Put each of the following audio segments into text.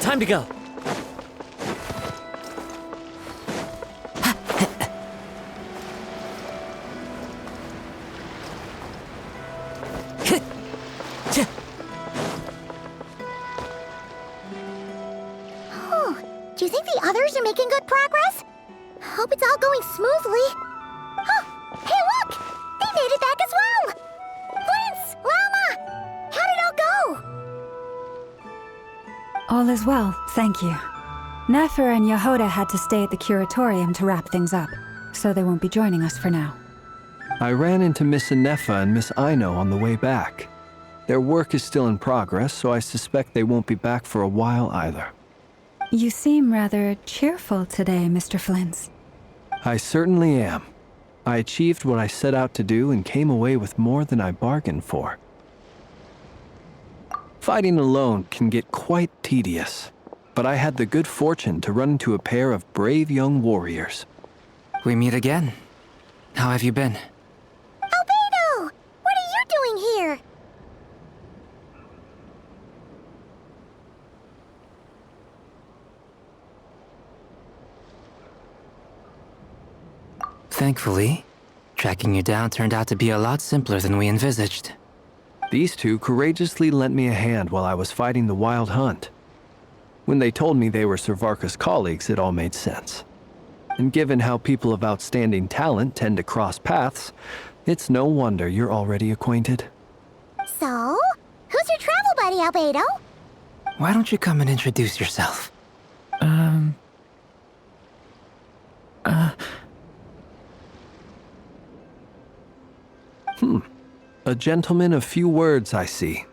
Time to go. Do you think the others are making good progress? Hope it's all going smoothly. Oh, hey look! They made it back as well! Prince! Llama! How did it all go? All is well, thank you. Nefer and Yehuda had to stay at the curatorium to wrap things up, so they won't be joining us for now. I ran into Miss Anefa and Miss Aino on the way back. Their work is still in progress, so I suspect they won't be back for a while either. You seem rather cheerful today, Mr. Flintz. I certainly am. I achieved what I set out to do and came away with more than I bargained for. Fighting alone can get quite tedious, but I had the good fortune to run into a pair of brave young warriors. We meet again. How have you been? Albedo! What are you doing here? Thankfully, tracking you down turned out to be a lot simpler than we envisaged. These two courageously lent me a hand while I was fighting the wild hunt. When they told me they were Servarka's colleagues, it all made sense. And given how people of outstanding talent tend to cross paths, it's no wonder you're already acquainted. So, who's your travel buddy, Albedo? Why don't you come and introduce yourself? A gentleman of few words, I see,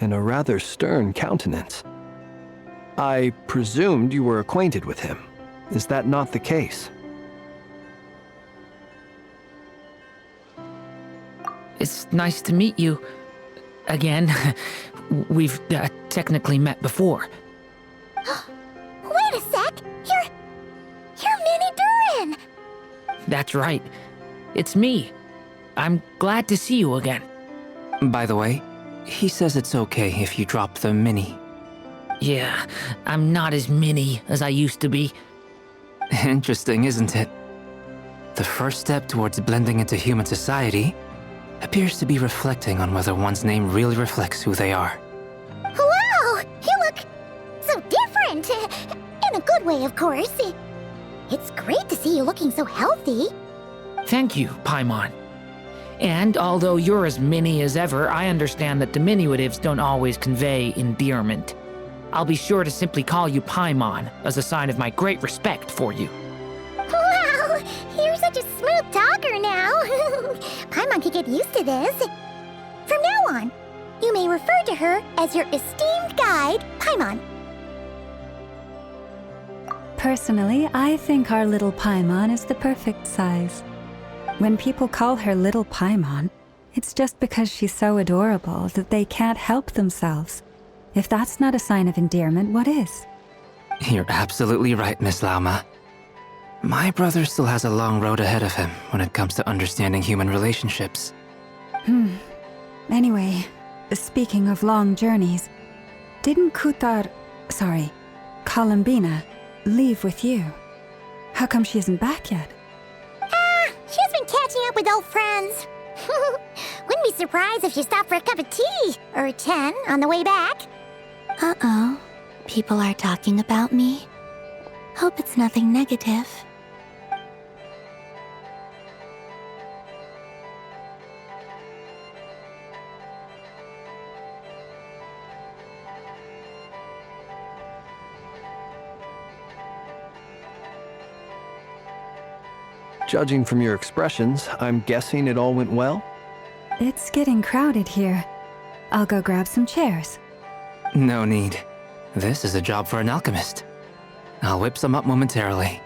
and a rather stern countenance. I presumed you were acquainted with him. Is that not the case? It's nice to meet you. Again. We've technically met before. Wait a sec! You're Minnie Durin! That's right. It's me. I'm glad to see you again. By the way, he says it's okay if you drop the mini. Yeah, I'm not as mini as I used to be. Interesting, isn't it? The first step towards blending into human society appears to be reflecting on whether one's name really reflects who they are. Wow! You look so different! In a good way, of course. It's great to see you looking so healthy. Thank you, Paimon. And although you're as mini as ever, I understand that diminutives don't always convey endearment. I'll be sure to simply call you Paimon as a sign of my great respect for you. Wow! You're such a smooth talker now. Paimon could get used to this. From now on, you may refer to her as your esteemed guide, Paimon. Personally, I think our little Paimon is the perfect size. When people call her Little Paimon, it's just because she's so adorable that they can't help themselves. If that's not a sign of endearment, what is? You're absolutely right, Miss Lauma. My brother still has a long road ahead of him when it comes to understanding human relationships. Anyway, speaking of long journeys, didn't Columbina, leave with you? How come she isn't back yet? She's been catching up with old friends. Wouldn't be surprised if she stopped for a cup of tea or 10 on the way back. Uh-oh. People are talking about me. Hope it's nothing negative. Judging from your expressions, I'm guessing it all went well? It's getting crowded here. I'll go grab some chairs. No need. This is a job for an alchemist. I'll whip some up momentarily.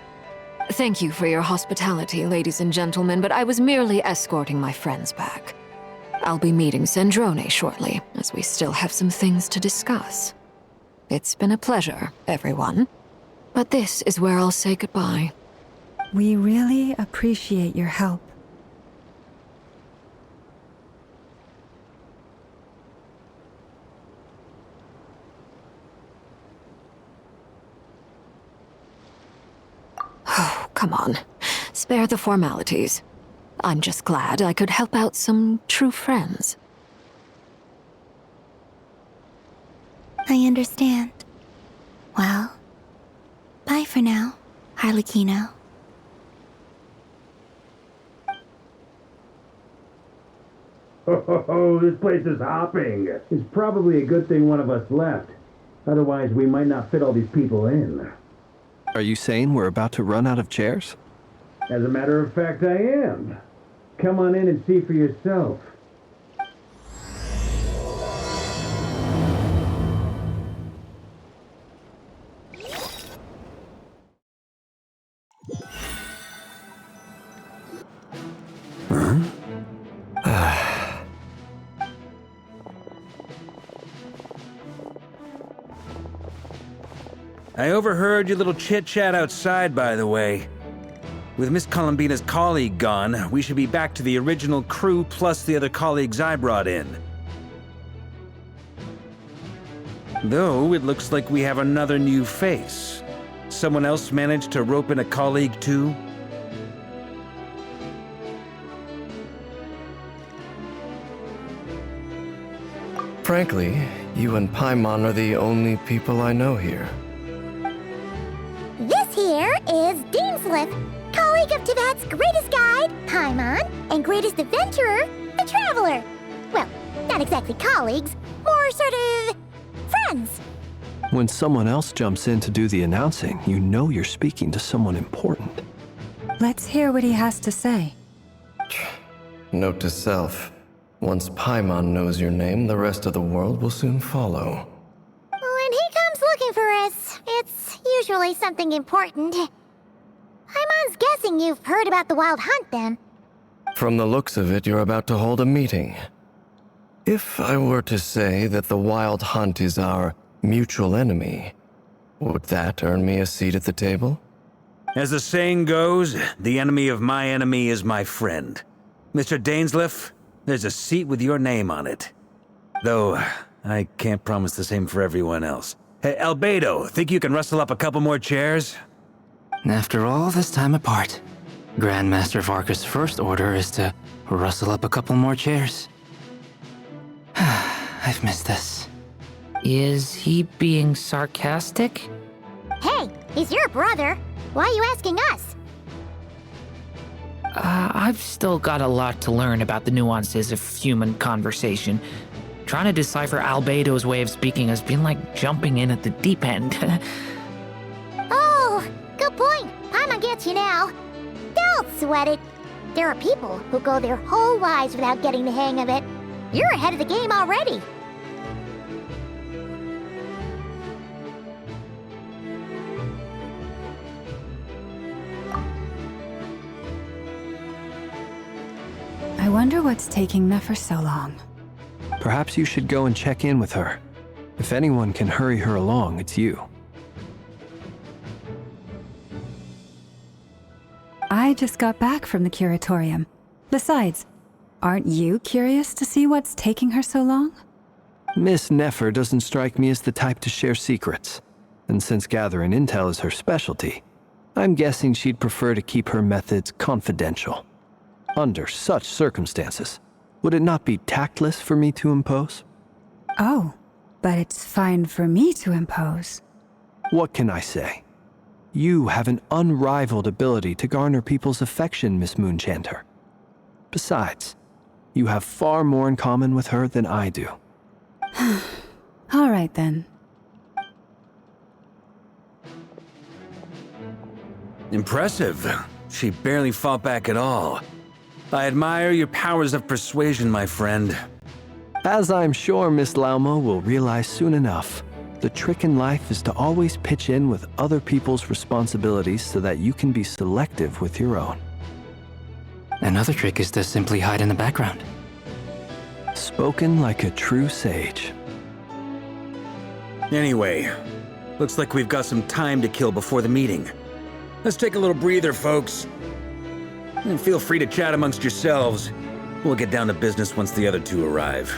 Thank you for your hospitality, ladies and gentlemen, but I was merely escorting my friends back. I'll be meeting Zendrone shortly, as we still have some things to discuss. It's been a pleasure, everyone. But this is where I'll say goodbye. We really appreciate your help. come on. Spare the formalities. I'm just glad I could help out some true friends. I understand. Well, bye for now, Harlequino. Oh, this place is hopping. It's probably a good thing one of us left. Otherwise, we might not fit all these people in. Are you saying we're about to run out of chairs? As a matter of fact, I am. Come on in and see for yourself. I overheard your little chit-chat outside, by the way. With Miss Columbina's colleague gone, we should be back to the original crew plus the other colleagues I brought in. Though, it looks like we have another new face. Someone else managed to rope in a colleague, too? Frankly, you and Paimon are the only people I know here. This here is Deanslip, colleague of Teyvat's greatest guide, Paimon, and greatest adventurer, the Traveler. Well, not exactly colleagues, more sort of friends. When someone else jumps in to do the announcing, you know you're speaking to someone important. Let's hear what he has to say. Note to self. Once Paimon knows your name, the rest of the world will soon follow. When he comes looking for us, it's usually something important. Paimon's guessing you've heard about the Wild Hunt, then. From the looks of it, you're about to hold a meeting. If I were to say that the Wild Hunt is our mutual enemy, would that earn me a seat at the table? As the saying goes, the enemy of my enemy is my friend. Mr. Dainsleif, there's a seat with your name on it. Though, I can't promise the same for everyone else. Hey, Albedo, think you can rustle up a couple more chairs? After all this time apart, Grandmaster Varka's first order is to rustle up a couple more chairs. I've missed this. Is he being sarcastic? Hey, he's your brother. Why are you asking us? I've still got a lot to learn about the nuances of human conversation. Trying to decipher Albedo's way of speaking has been like jumping in at the deep end. Oh, good point. Paimon gets you now. Don't sweat it. There are people who go their whole lives without getting the hang of it. You're ahead of the game already. I wonder what's taking Nefer so long. Perhaps you should go and check in with her. If anyone can hurry her along, it's you. I just got back from the curatorium. Besides, aren't you curious to see what's taking her so long? Miss Nefer doesn't strike me as the type to share secrets. And since gathering intel is her specialty, I'm guessing she'd prefer to keep her methods confidential. Under such circumstances, would it not be tactless for me to impose? Oh, but it's fine for me to impose. What can I say? You have an unrivaled ability to garner people's affection, Miss Moonchanter. Besides, you have far more in common with her than I do. All right then. Impressive. She barely fought back at all. I admire your powers of persuasion, my friend. As I'm sure Miss Laumo will realize soon enough, the trick in life is to always pitch in with other people's responsibilities so that you can be selective with your own. Another trick is to simply hide in the background. Spoken like a true sage. Anyway, looks like we've got some time to kill before the meeting. Let's take a little breather, folks. And feel free to chat amongst yourselves. We'll get down to business once the other two arrive.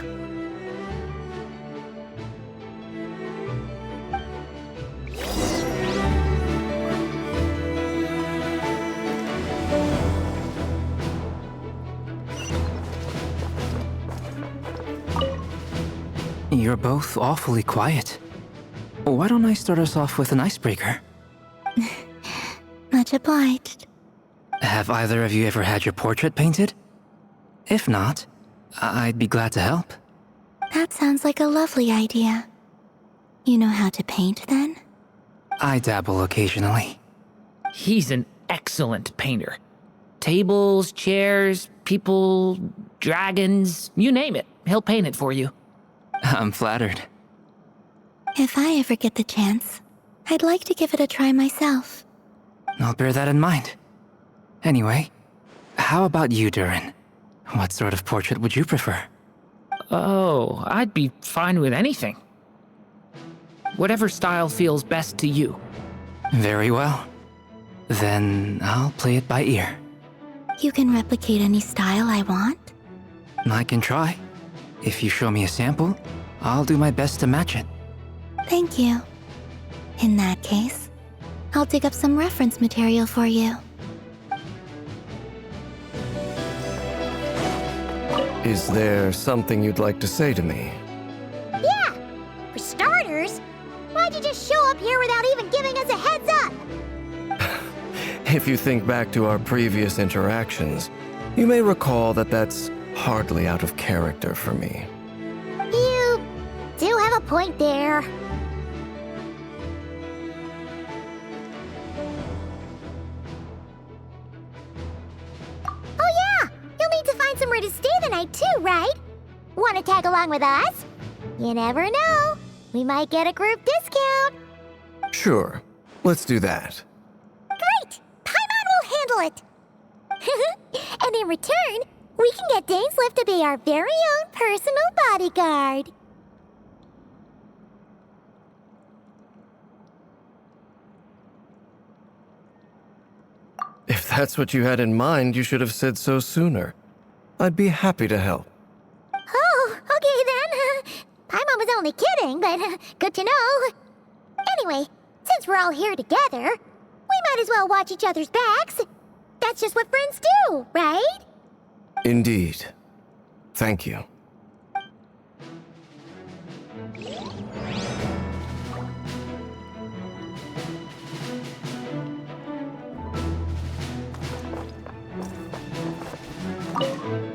You're both awfully quiet. Why don't I start us off with an icebreaker? Much obliged. Have either of you ever had your portrait painted? If not, I'd be glad to help. That sounds like a lovely idea. You know how to paint, then? I dabble occasionally. He's an excellent painter. Tables, chairs, people, dragons, you name it. He'll paint it for you. I'm flattered. If I ever get the chance, I'd like to give it a try myself. I'll bear that in mind. Anyway, how about you, Durin? What sort of portrait would you prefer? Oh, I'd be fine with anything. Whatever style feels best to you. Very well. Then I'll play it by ear. You can replicate any style I want? I can try. If you show me a sample, I'll do my best to match it. Thank you. In that case, I'll dig up some reference material for you. Is there something you'd like to say to me? Yeah! For starters, why'd you just show up here without even giving us a heads up? If you think back to our previous interactions, you may recall that that's hardly out of character for me. You do have a point there. Oh yeah! You'll need to find somewhere to stay the night too, right? Want to tag along with us? You never know. We might get a group discount. Sure, let's do that. Great! Paimon will handle it! And in return, we can get Dainslift to be our very own personal bodyguard. If that's what you had in mind, you should have said so sooner. I'd be happy to help. Oh, okay then. Paimon was only kidding, but good to know. Anyway, since we're all here together, we might as well watch each other's backs. That's just what friends do, right? Indeed. Thank you.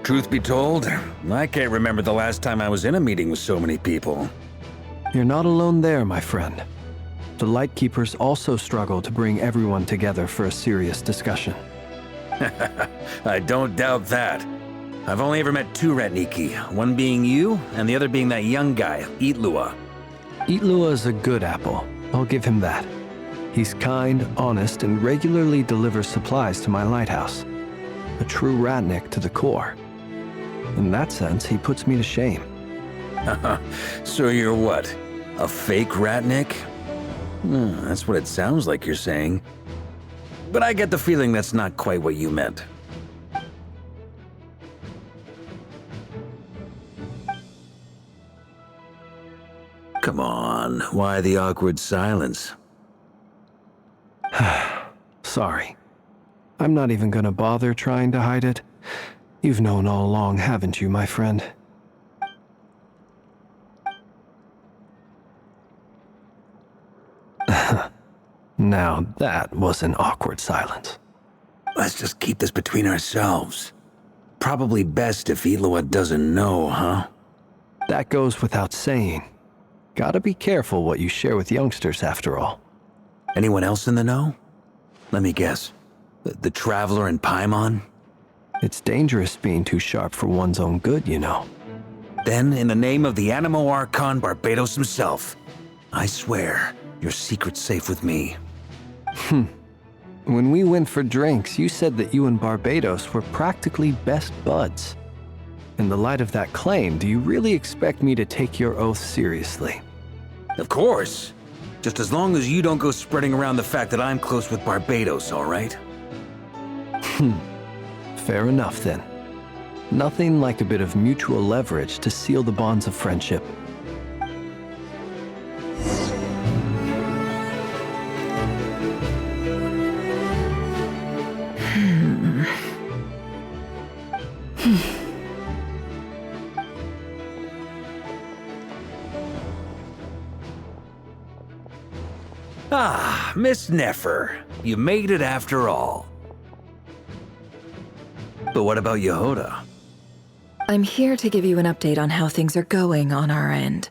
Truth be told, I can't remember the last time I was in a meeting with so many people. You're not alone there, my friend. The Lightkeepers also struggle to bring everyone together for a serious discussion. I don't doubt that. I've only ever met two Ratniki, one being you, and the other being that young guy, Itlua. Itlua is a good apple. I'll give him that. He's kind, honest, and regularly delivers supplies to my lighthouse. A true Ratnik to the core. In that sense, he puts me to shame. So you're what? A fake Ratnik? That's what it sounds like you're saying. But I get the feeling that's not quite what you meant. Come on, why the awkward silence? Sorry. I'm not even gonna bother trying to hide it. You've known all along, haven't you, my friend? Now that was an awkward silence. Let's just keep this between ourselves. Probably best if Itlua doesn't know, huh? That goes without saying. Gotta be careful what you share with youngsters, after all. Anyone else in the know? Let me guess. The Traveler and Paimon? It's dangerous being too sharp for one's own good, you know. Then, in the name of the Animo Archon Barbados himself, I swear, your secret's safe with me. When we went for drinks, you said that you and Barbados were practically best buds. In the light of that claim, do you really expect me to take your oath seriously? Of course. Just as long as you don't go spreading around the fact that I'm close with Barbados, all right? Fair enough, then. Nothing like a bit of mutual leverage to seal the bonds of friendship. Ah, Miss Nefer. You made it after all. But what about Yehoda? I'm here to give you an update on how things are going on our end.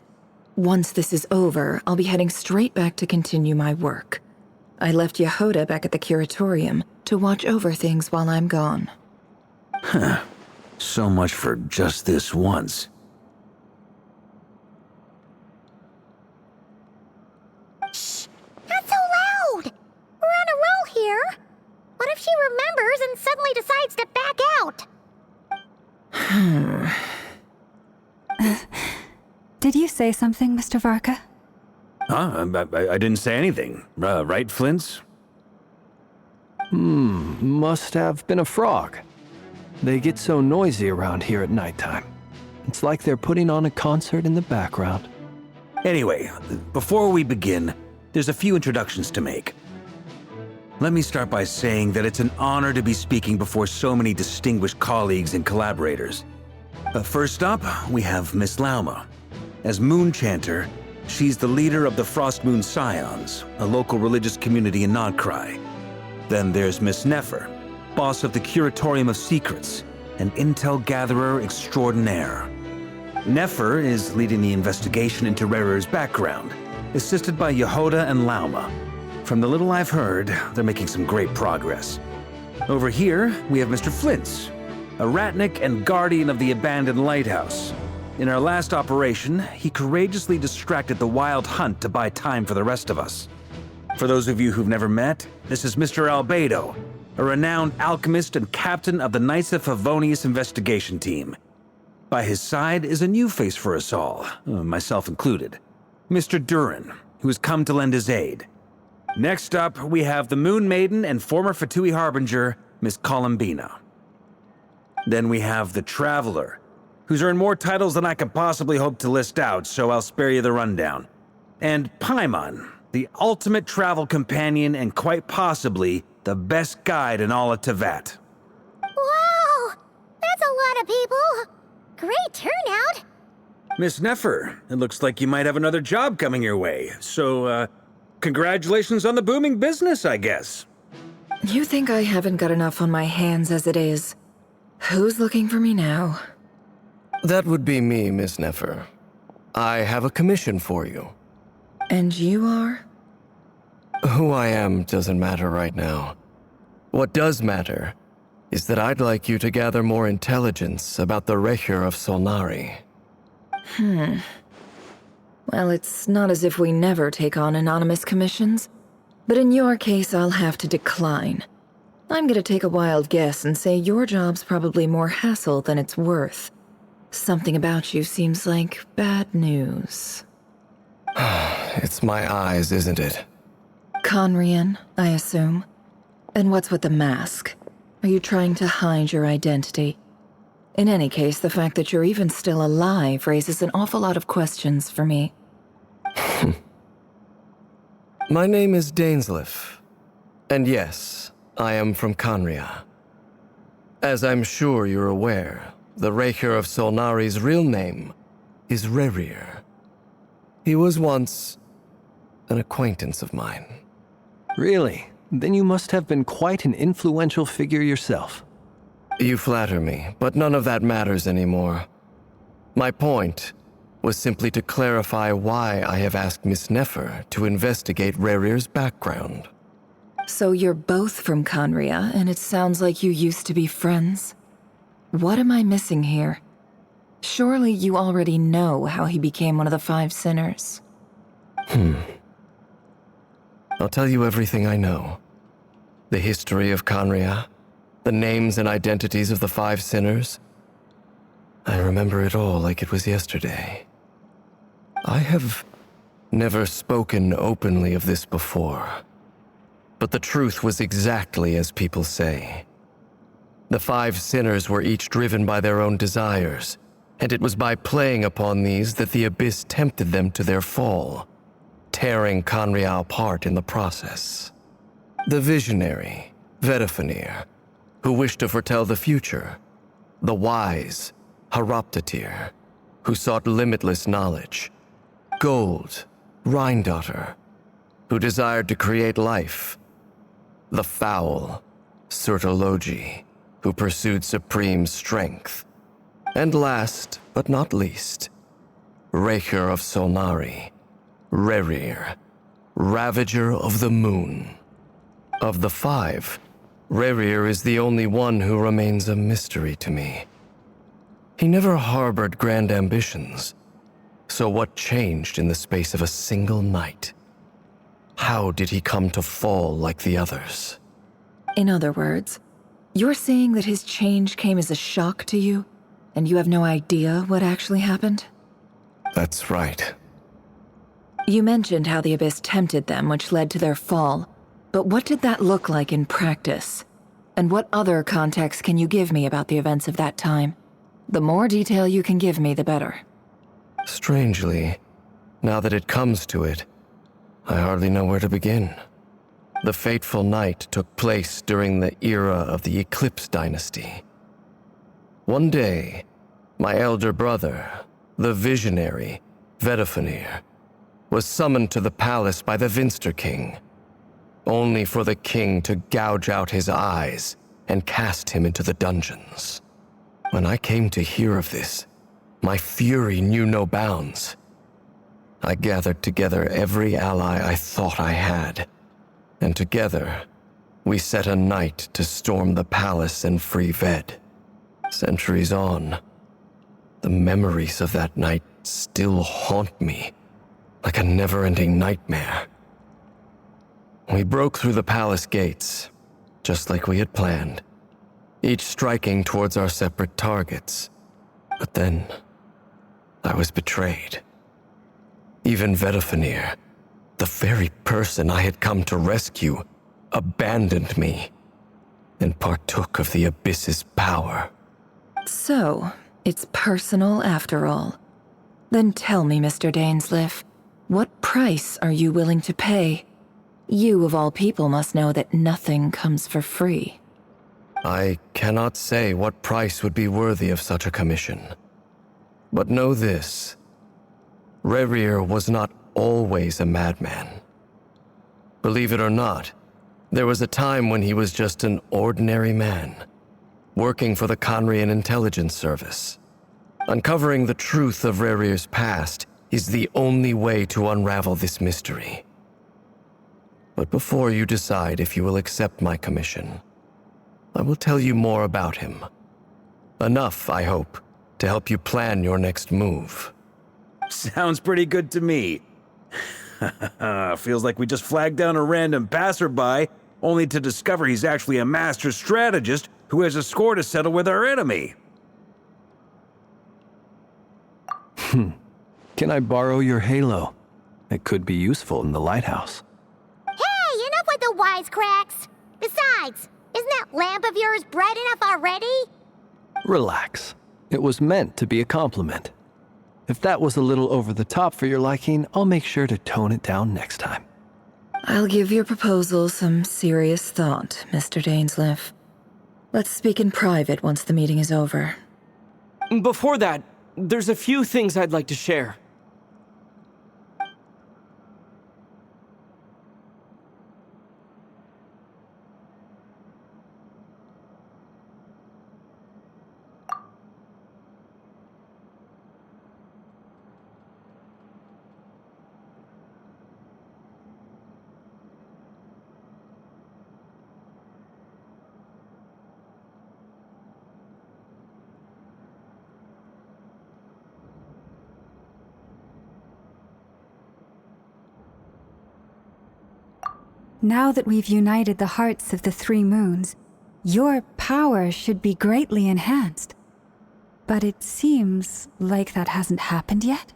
Once this is over, I'll be heading straight back to continue my work. I left Yehoda back at the curatorium to watch over things while I'm gone. Huh. So much for just this once. Shh! Not so loud! We're on a roll here. What if she remembers and suddenly decides to back out? Did you say something, Mr. Varka? Huh? I didn't say anything. Right, Flints? Must have been a frog. They get so noisy around here at nighttime. It's like they're putting on a concert in the background. Anyway, before we begin, there's a few introductions to make. Let me start by saying that it's an honor to be speaking before so many distinguished colleagues and collaborators. First up, we have Miss Lauma. As Moon Chanter, she's the leader of the Frost Moon Scions, a local religious community in Nodcry. Then there's Miss Nefer, boss of the Curatorium of Secrets, an intel gatherer extraordinaire. Nefer is leading the investigation into Rerer's background, assisted by Yehoda and Lauma. From the little I've heard, they're making some great progress. Over here, we have Mr. Flintz, a ratnik and guardian of the abandoned lighthouse. In our last operation, he courageously distracted the wild hunt to buy time for the rest of us. For those of you who've never met, this is Mr. Albedo, a renowned alchemist and captain of the Knights of Favonius investigation team. By his side is a new face for us all, myself included, Mr. Durin, who has come to lend his aid. Next up, we have the Moon Maiden and former Fatui Harbinger, Miss Columbina. Then we have the Traveler, who's earned more titles than I could possibly hope to list out, so I'll spare you the rundown. And Paimon, the ultimate travel companion and quite possibly the best guide in all of Teyvat. Wow! That's a lot of people! Great turnout! Miss Nefer, it looks like you might have another job coming your way, so, congratulations on the booming business, I guess. You think I haven't got enough on my hands as it is? Who's looking for me now? That would be me, Miss Nefer. I have a commission for you. And you are? Who I am doesn't matter right now. What does matter is that I'd like you to gather more intelligence about the Recher of Solnari. Well, it's not as if we never take on anonymous commissions, but in your case, I'll have to decline. I'm gonna take a wild guess and say your job's probably more hassle than it's worth. Something about you seems like bad news. It's my eyes, isn't it? Conrian, I assume. And what's with the mask? Are you trying to hide your identity? In any case, the fact that you're even still alive raises an awful lot of questions for me. My name is Dainsleif. And yes, I am from Conria. As I'm sure you're aware, the Recher of Solnari's real name is Rerir. He was once an acquaintance of mine. Really? Then you must have been quite an influential figure yourself. You flatter me, but none of that matters anymore. My point was simply to clarify why I have asked Miss Nefer to investigate Rerir's background. So you're both from Conria, and it sounds like you used to be friends? What am I missing here? Surely you already know how he became one of the Five Sinners. I'll tell you everything I know. The history of Conria, the names and identities of the Five Sinners. I remember it all like it was yesterday. I have never spoken openly of this before, but the truth was exactly as people say. The Five Sinners were each driven by their own desires, and it was by playing upon these that the Abyss tempted them to their fall, tearing Conria apart in the process. The visionary, Vedafanir, who wished to foretell the future. The wise, Haroptatir, who sought limitless knowledge. Gold, Rhindaughter, who desired to create life. The foul, Sertologi, who pursued supreme strength. And last, but not least, Raker of Solnari, Rerir, Ravager of the Moon. Of the five, Rerir is the only one who remains a mystery to me. He never harbored grand ambitions, so what changed in the space of a single night? How did he come to fall like the others? In other words, you're saying that his change came as a shock to you, and you have no idea what actually happened? That's right. You mentioned how the Abyss tempted them, which led to their fall. But what did that look like in practice? And what other context can you give me about the events of that time? The more detail you can give me, the better. Strangely, now that it comes to it, I hardly know where to begin. The fateful night took place during the era of the Eclipse Dynasty. One day, my elder brother, the visionary, Vedafenir, was summoned to the palace by the Vinster King, only for the king to gouge out his eyes and cast him into the dungeons. When I came to hear of this, my fury knew no bounds. I gathered together every ally I thought I had, and together, we set a night to storm the palace and free Ved. Centuries on, the memories of that night still haunt me like a never-ending nightmare. We broke through the palace gates, just like we had planned, each striking towards our separate targets. But then, I was betrayed. Even Vedafenir, the very person I had come to rescue, abandoned me and partook of the Abyss's power. So, it's personal after all. Then tell me, Mr. Dainsleif, what price are you willing to pay? You, of all people, must know that nothing comes for free. I cannot say what price would be worthy of such a commission. But know this. Rerir was not always a madman. Believe it or not, there was a time when he was just an ordinary man, working for the Conrian Intelligence Service. Uncovering the truth of Rerir's past is the only way to unravel this mystery. But before you decide if you will accept my commission, I will tell you more about him. Enough, I hope, to help you plan your next move. Sounds pretty good to me. Feels like we just flagged down a random passerby, only to discover he's actually a master strategist who has a score to settle with our enemy. Can I borrow your halo? It could be useful in the lighthouse. Hey, enough with the wisecracks! Besides, isn't that lamp of yours bright enough already? Relax. It was meant to be a compliment. If that was a little over the top for your liking, I'll make sure to tone it down next time. I'll give your proposal some serious thought, Mr. Dainsleif. Let's speak in private once the meeting is over. Before that, there's a few things I'd like to share. Now that we've united the hearts of the three moons, your power should be greatly enhanced. But it seems like that hasn't happened yet?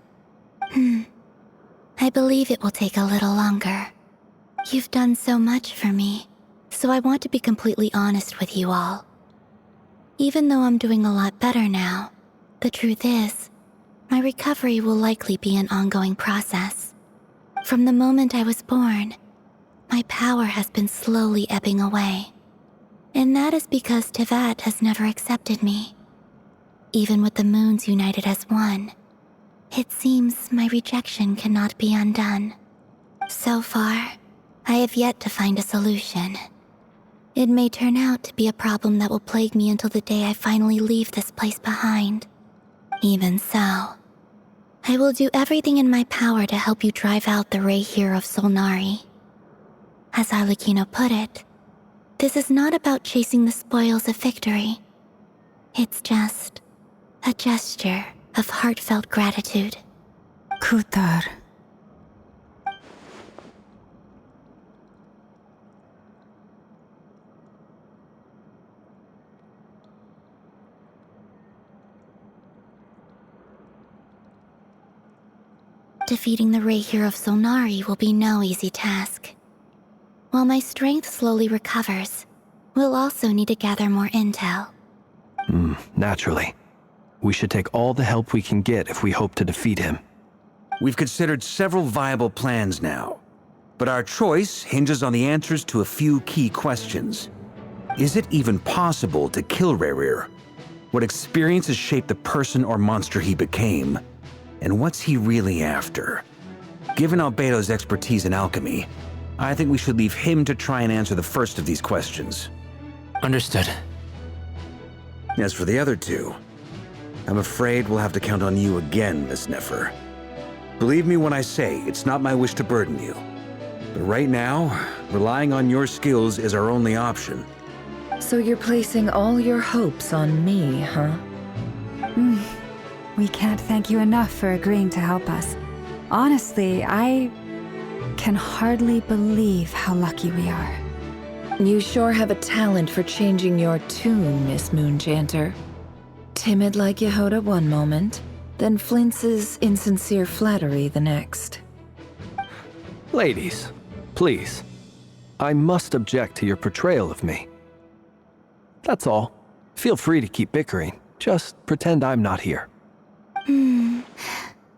I believe it will take a little longer. You've done so much for me, so I want to be completely honest with you all. Even though I'm doing a lot better now, the truth is, my recovery will likely be an ongoing process. From the moment I was born, my power has been slowly ebbing away. And that is because Teyvat has never accepted me. Even with the moons united as one, it seems my rejection cannot be undone. So far, I have yet to find a solution. It may turn out to be a problem that will plague me until the day I finally leave this place behind. Even so, I will do everything in my power to help you drive out the Ray here of Solnari. As Arlecchino put it, this is not about chasing the spoils of victory. It's just a gesture of heartfelt gratitude. Kutar. Defeating the Ray here of Solnari will be no easy task. While my strength slowly recovers, we'll also need to gather more intel. Naturally. We should take all the help we can get if we hope to defeat him. We've considered several viable plans now, but our choice hinges on the answers to a few key questions. Is it even possible to kill Rerir? What experiences shaped the person or monster he became? And what's he really after? Given Albedo's expertise in alchemy, I think we should leave him to try and answer the first of these questions. Understood. As for the other two, I'm afraid we'll have to count on you again, Miss Nefer. Believe me when I say it's not my wish to burden you. But right now, relying on your skills is our only option. So you're placing all your hopes on me, huh? We can't thank you enough for agreeing to help us. Honestly, I can hardly believe how lucky we are. You sure have a talent for changing your tune, Miss Moonchanter. Timid like Yehoda one moment, then flinches insincere flattery the next. Ladies, please. I must object to your portrayal of me. That's all. Feel free to keep bickering. Just pretend I'm not here. I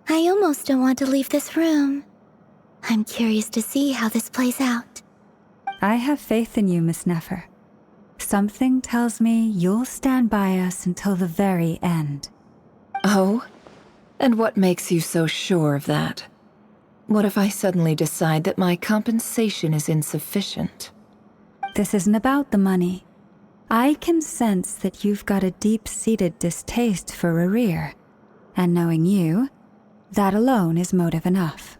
almost don't want to leave this room. I'm curious to see how this plays out. I have faith in you, Miss Nefer. Something tells me you'll stand by us until the very end. Oh? And what makes you so sure of that? What if I suddenly decide that my compensation is insufficient? This isn't about the money. I can sense that you've got a deep-seated distaste for Rerir. And knowing you, that alone is motive enough.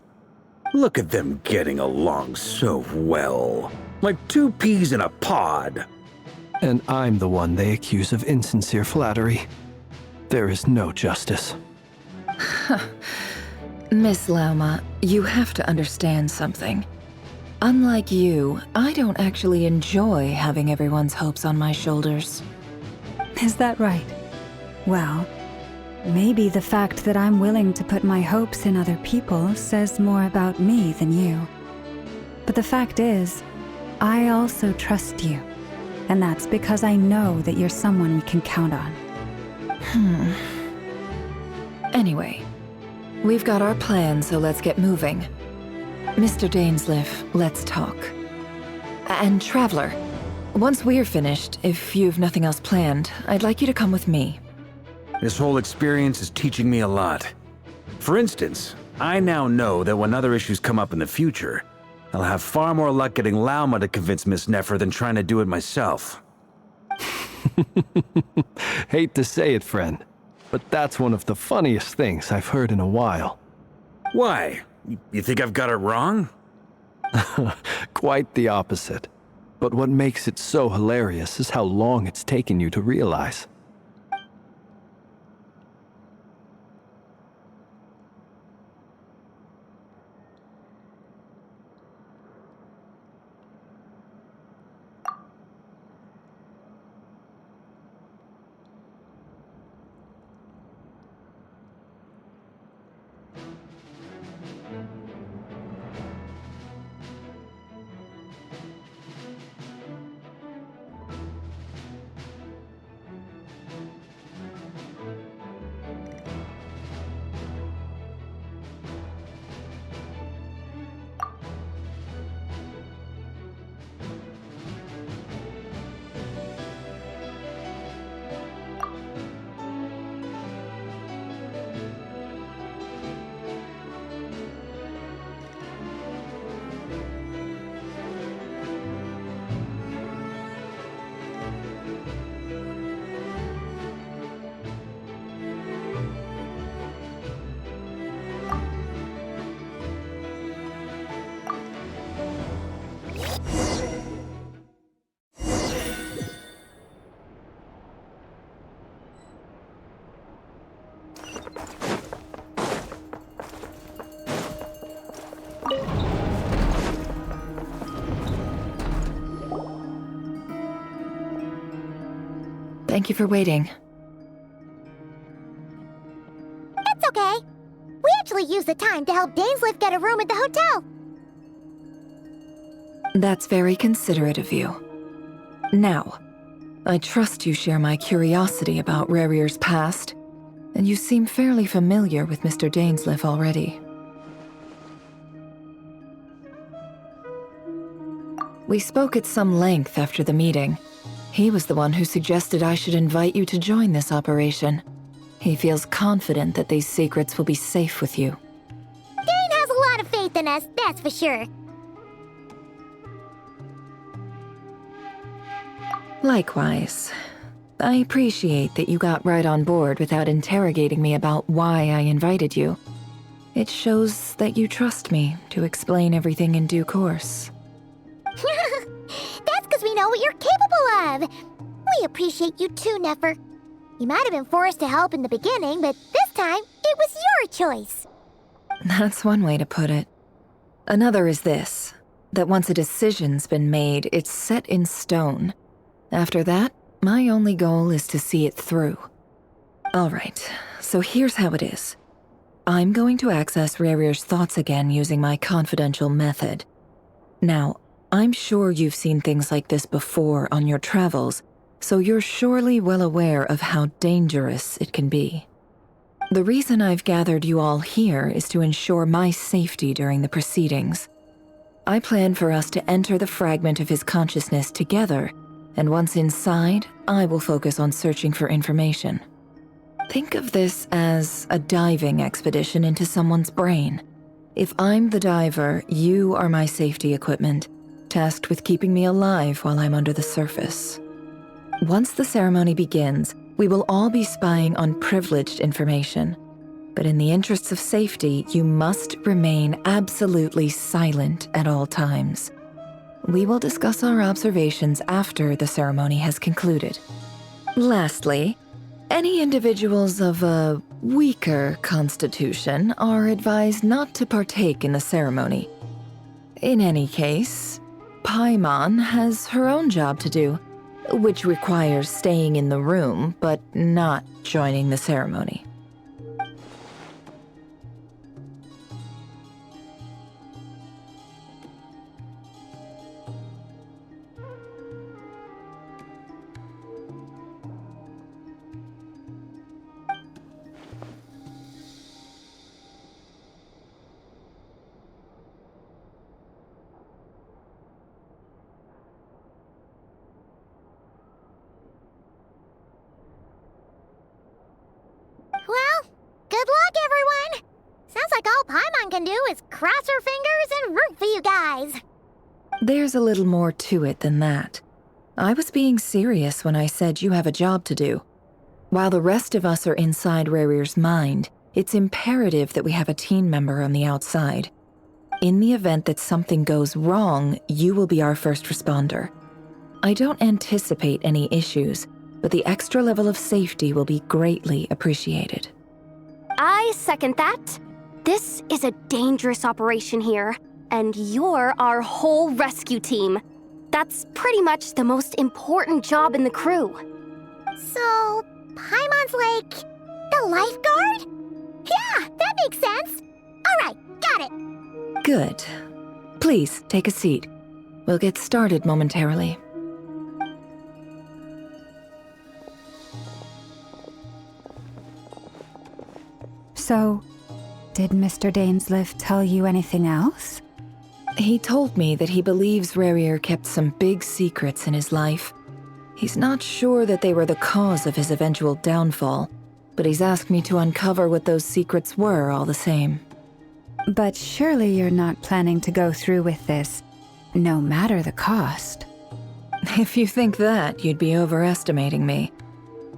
Look at them getting along so well. Like two peas in a pod. And I'm the one they accuse of insincere flattery. There is no justice. Miss Lauma, you have to understand something. Unlike you, I don't actually enjoy having everyone's hopes on my shoulders. Is that right? Well, maybe the fact that I'm willing to put my hopes in other people says more about me than you. But the fact is, I also trust you. And that's because I know that you're someone we can count on. Anyway, we've got our plan, so let's get moving. Mr. Dainsleif, let's talk. And Traveler, once we're finished, if you've nothing else planned, I'd like you to come with me. This whole experience is teaching me a lot. For instance, I now know that when other issues come up in the future, I'll have far more luck getting Lauma to convince Miss Nefer than trying to do it myself. Hate to say it, friend, but that's one of the funniest things I've heard in a while. Why? You think I've got it wrong? Quite the opposite. But what makes it so hilarious is how long it's taken you to realize. Thank you for waiting. It's okay. We actually used the time to help Dainsleif get a room at the hotel. That's very considerate of you. Now, I trust you share my curiosity about Rarier's past, and you seem fairly familiar with Mr. Dainsleif already. We spoke at some length after the meeting. He was the one who suggested I should invite you to join this operation. He feels confident that these secrets will be safe with you. Dane has a lot of faith in us, that's for sure. Likewise. I appreciate that you got right on board without interrogating me about why I invited you. It shows that you trust me to explain everything in due course. That's because we know what you're capable of. We appreciate you too, Nefer. You might have been forced to help in the beginning, but this time, it was your choice. That's one way to put it. Another is this, that once a decision's been made, it's set in stone. After that, my only goal is to see it through. Alright, so here's how it is. I'm going to access Rarier's thoughts again using my confidential method. Now, I'm sure you've seen things like this before on your travels, so you're surely well aware of how dangerous it can be. The reason I've gathered you all here is to ensure my safety during the proceedings. I plan for us to enter the fragment of his consciousness together, and once inside, I will focus on searching for information. Think of this as a diving expedition into someone's brain. If I'm the diver, you are my safety equipment, tasked with keeping me alive while I'm under the surface. Once the ceremony begins, we will all be spying on privileged information. But in the interests of safety, you must remain absolutely silent at all times. We will discuss our observations after the ceremony has concluded. Lastly, any individuals of a weaker constitution are advised not to partake in the ceremony. In any case, Paimon has her own job to do, which requires staying in the room but not joining the ceremony. Well, good luck, everyone! Sounds like all Paimon can do is cross her fingers and root for you guys. There's a little more to it than that. I was being serious when I said you have a job to do. While the rest of us are inside Rarier's mind, it's imperative that we have a team member on the outside. In the event that something goes wrong, you will be our first responder. I don't anticipate any issues, but the extra level of safety will be greatly appreciated. I second that. This is a dangerous operation here, and you're our whole rescue team. That's pretty much the most important job in the crew. So, Paimon's like the lifeguard? Yeah, that makes sense. All right, got it. Good. Please, take a seat. We'll get started momentarily. So, did Mr. Dainsleif tell you anything else? He told me that he believes Rarier kept some big secrets in his life. He's not sure that they were the cause of his eventual downfall, but he's asked me to uncover what those secrets were all the same. But surely you're not planning to go through with this, no matter the cost. If you think that, you'd be overestimating me.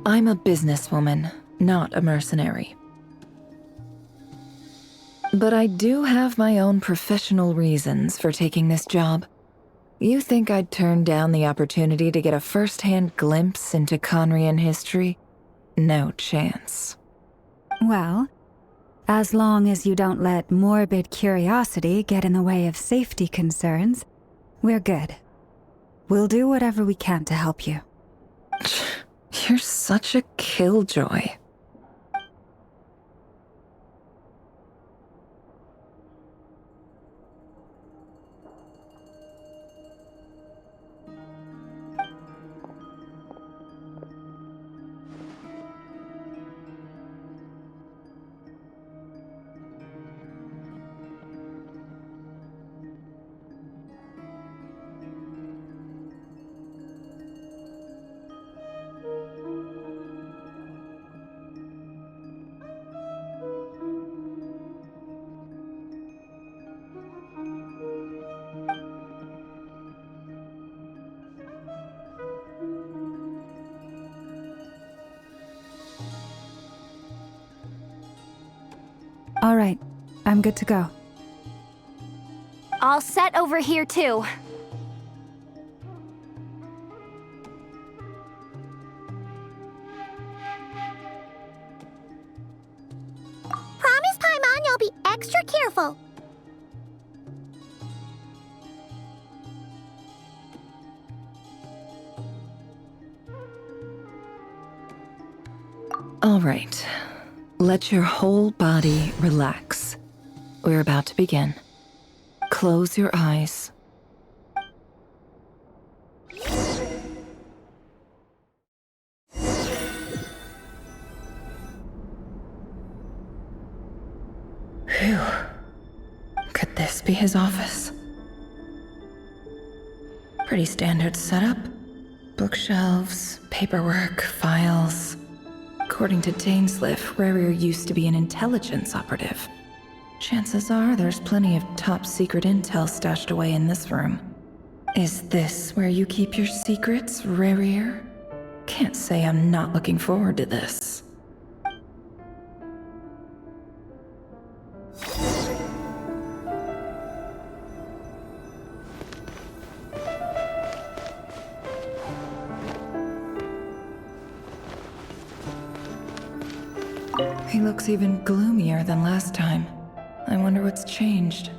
I'm a businesswoman, not a mercenary. But I do have my own professional reasons for taking this job. You think I'd turn down the opportunity to get a first-hand glimpse into Conrian history? No chance. Well, as long as you don't let morbid curiosity get in the way of safety concerns, we're good. We'll do whatever we can to help you. You're such a killjoy. All right, I'm good to go. All set over here, too. Promise, Paimon, you'll be extra careful. All right. Let your whole body relax. We're about to begin. Close your eyes. Phew. Could this be his office? Pretty standard setup. Bookshelves, paperwork, files. According to Dainsliff, Rarier used to be an intelligence operative. Chances are there's plenty of top-secret intel stashed away in this room. Is this where you keep your secrets, Rarier? Can't say I'm not looking forward to this. He looks even gloomier than last time. I wonder what's changed.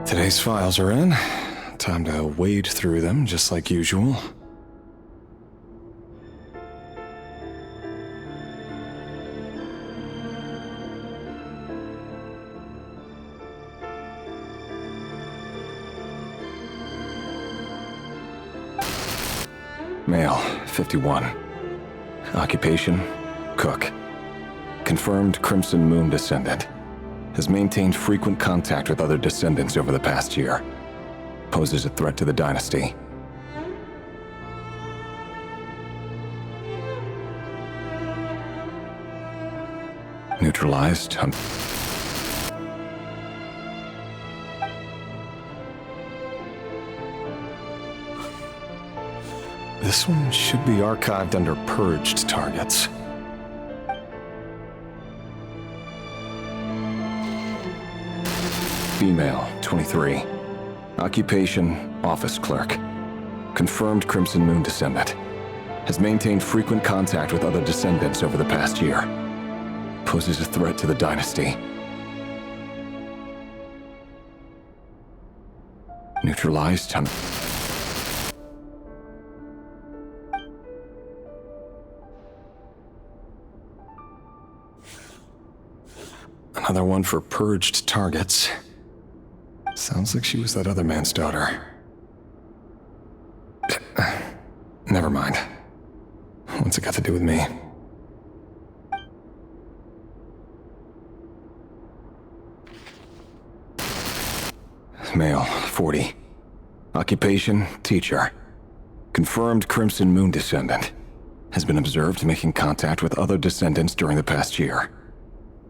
Today's files are in. Time to wade through them, just like usual. Male, 51. Occupation, cook. Confirmed Crimson Moon descendant. Has maintained frequent contact with other descendants over the past year. Poses a threat to the dynasty. Neutralized. This one should be archived under purged targets. Female, 23. Occupation, office clerk. Confirmed Crimson Moon descendant. Has maintained frequent contact with other descendants over the past year. Poses a threat to the dynasty. Neutralized. Another one for purged targets. Sounds like she was that other man's daughter. Never mind. What's it got to do with me? Male, 40. Occupation, teacher. Confirmed Crimson Moon descendant. Has been observed making contact with other descendants during the past year.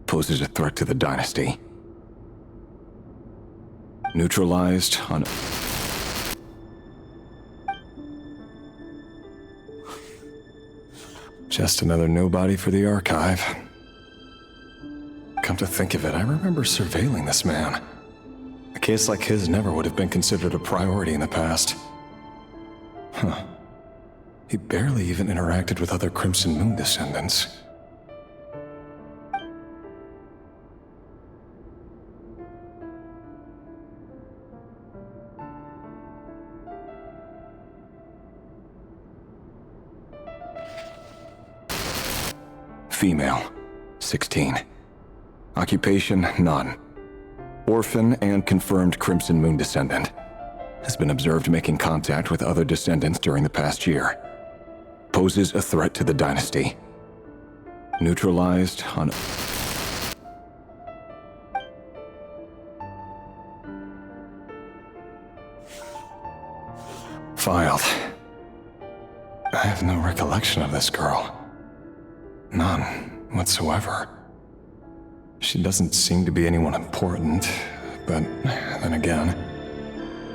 Poses a threat to the dynasty. Neutralized on... Just another nobody for the archive. Come to think of it, I remember surveilling this man. A case like his never would have been considered a priority in the past. Huh. He barely even interacted with other Crimson Moon descendants. Female, 16. Occupation, none. Orphan and confirmed Crimson Moon descendant. Has been observed making contact with other descendants during the past year. Poses a threat to the dynasty. Neutralized on... Filed. I have no recollection of this girl. None whatsoever. She doesn't seem to be anyone important, but then again,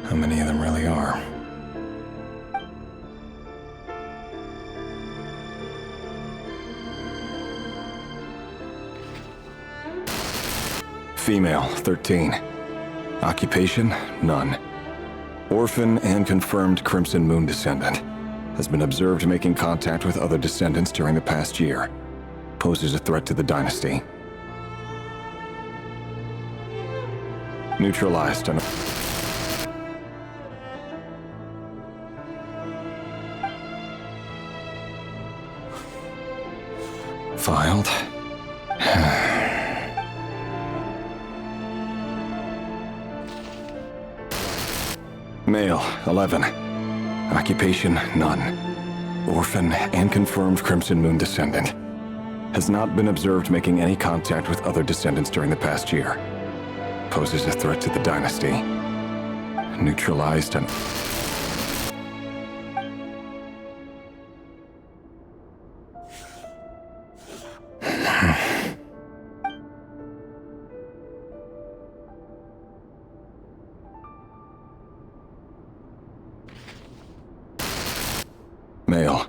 how many of them really are? Female, 13. Occupation, none. Orphan and confirmed Crimson Moon descendant. Has been observed making contact with other descendants during the past year. Poses a threat to the dynasty. Neutralized on... Filed. Male, 11. Occupation, none. Orphan and confirmed Crimson Moon descendant. Has not been observed making any contact with other descendants during the past year. Poses a threat to the dynasty. Neutralized on... Male.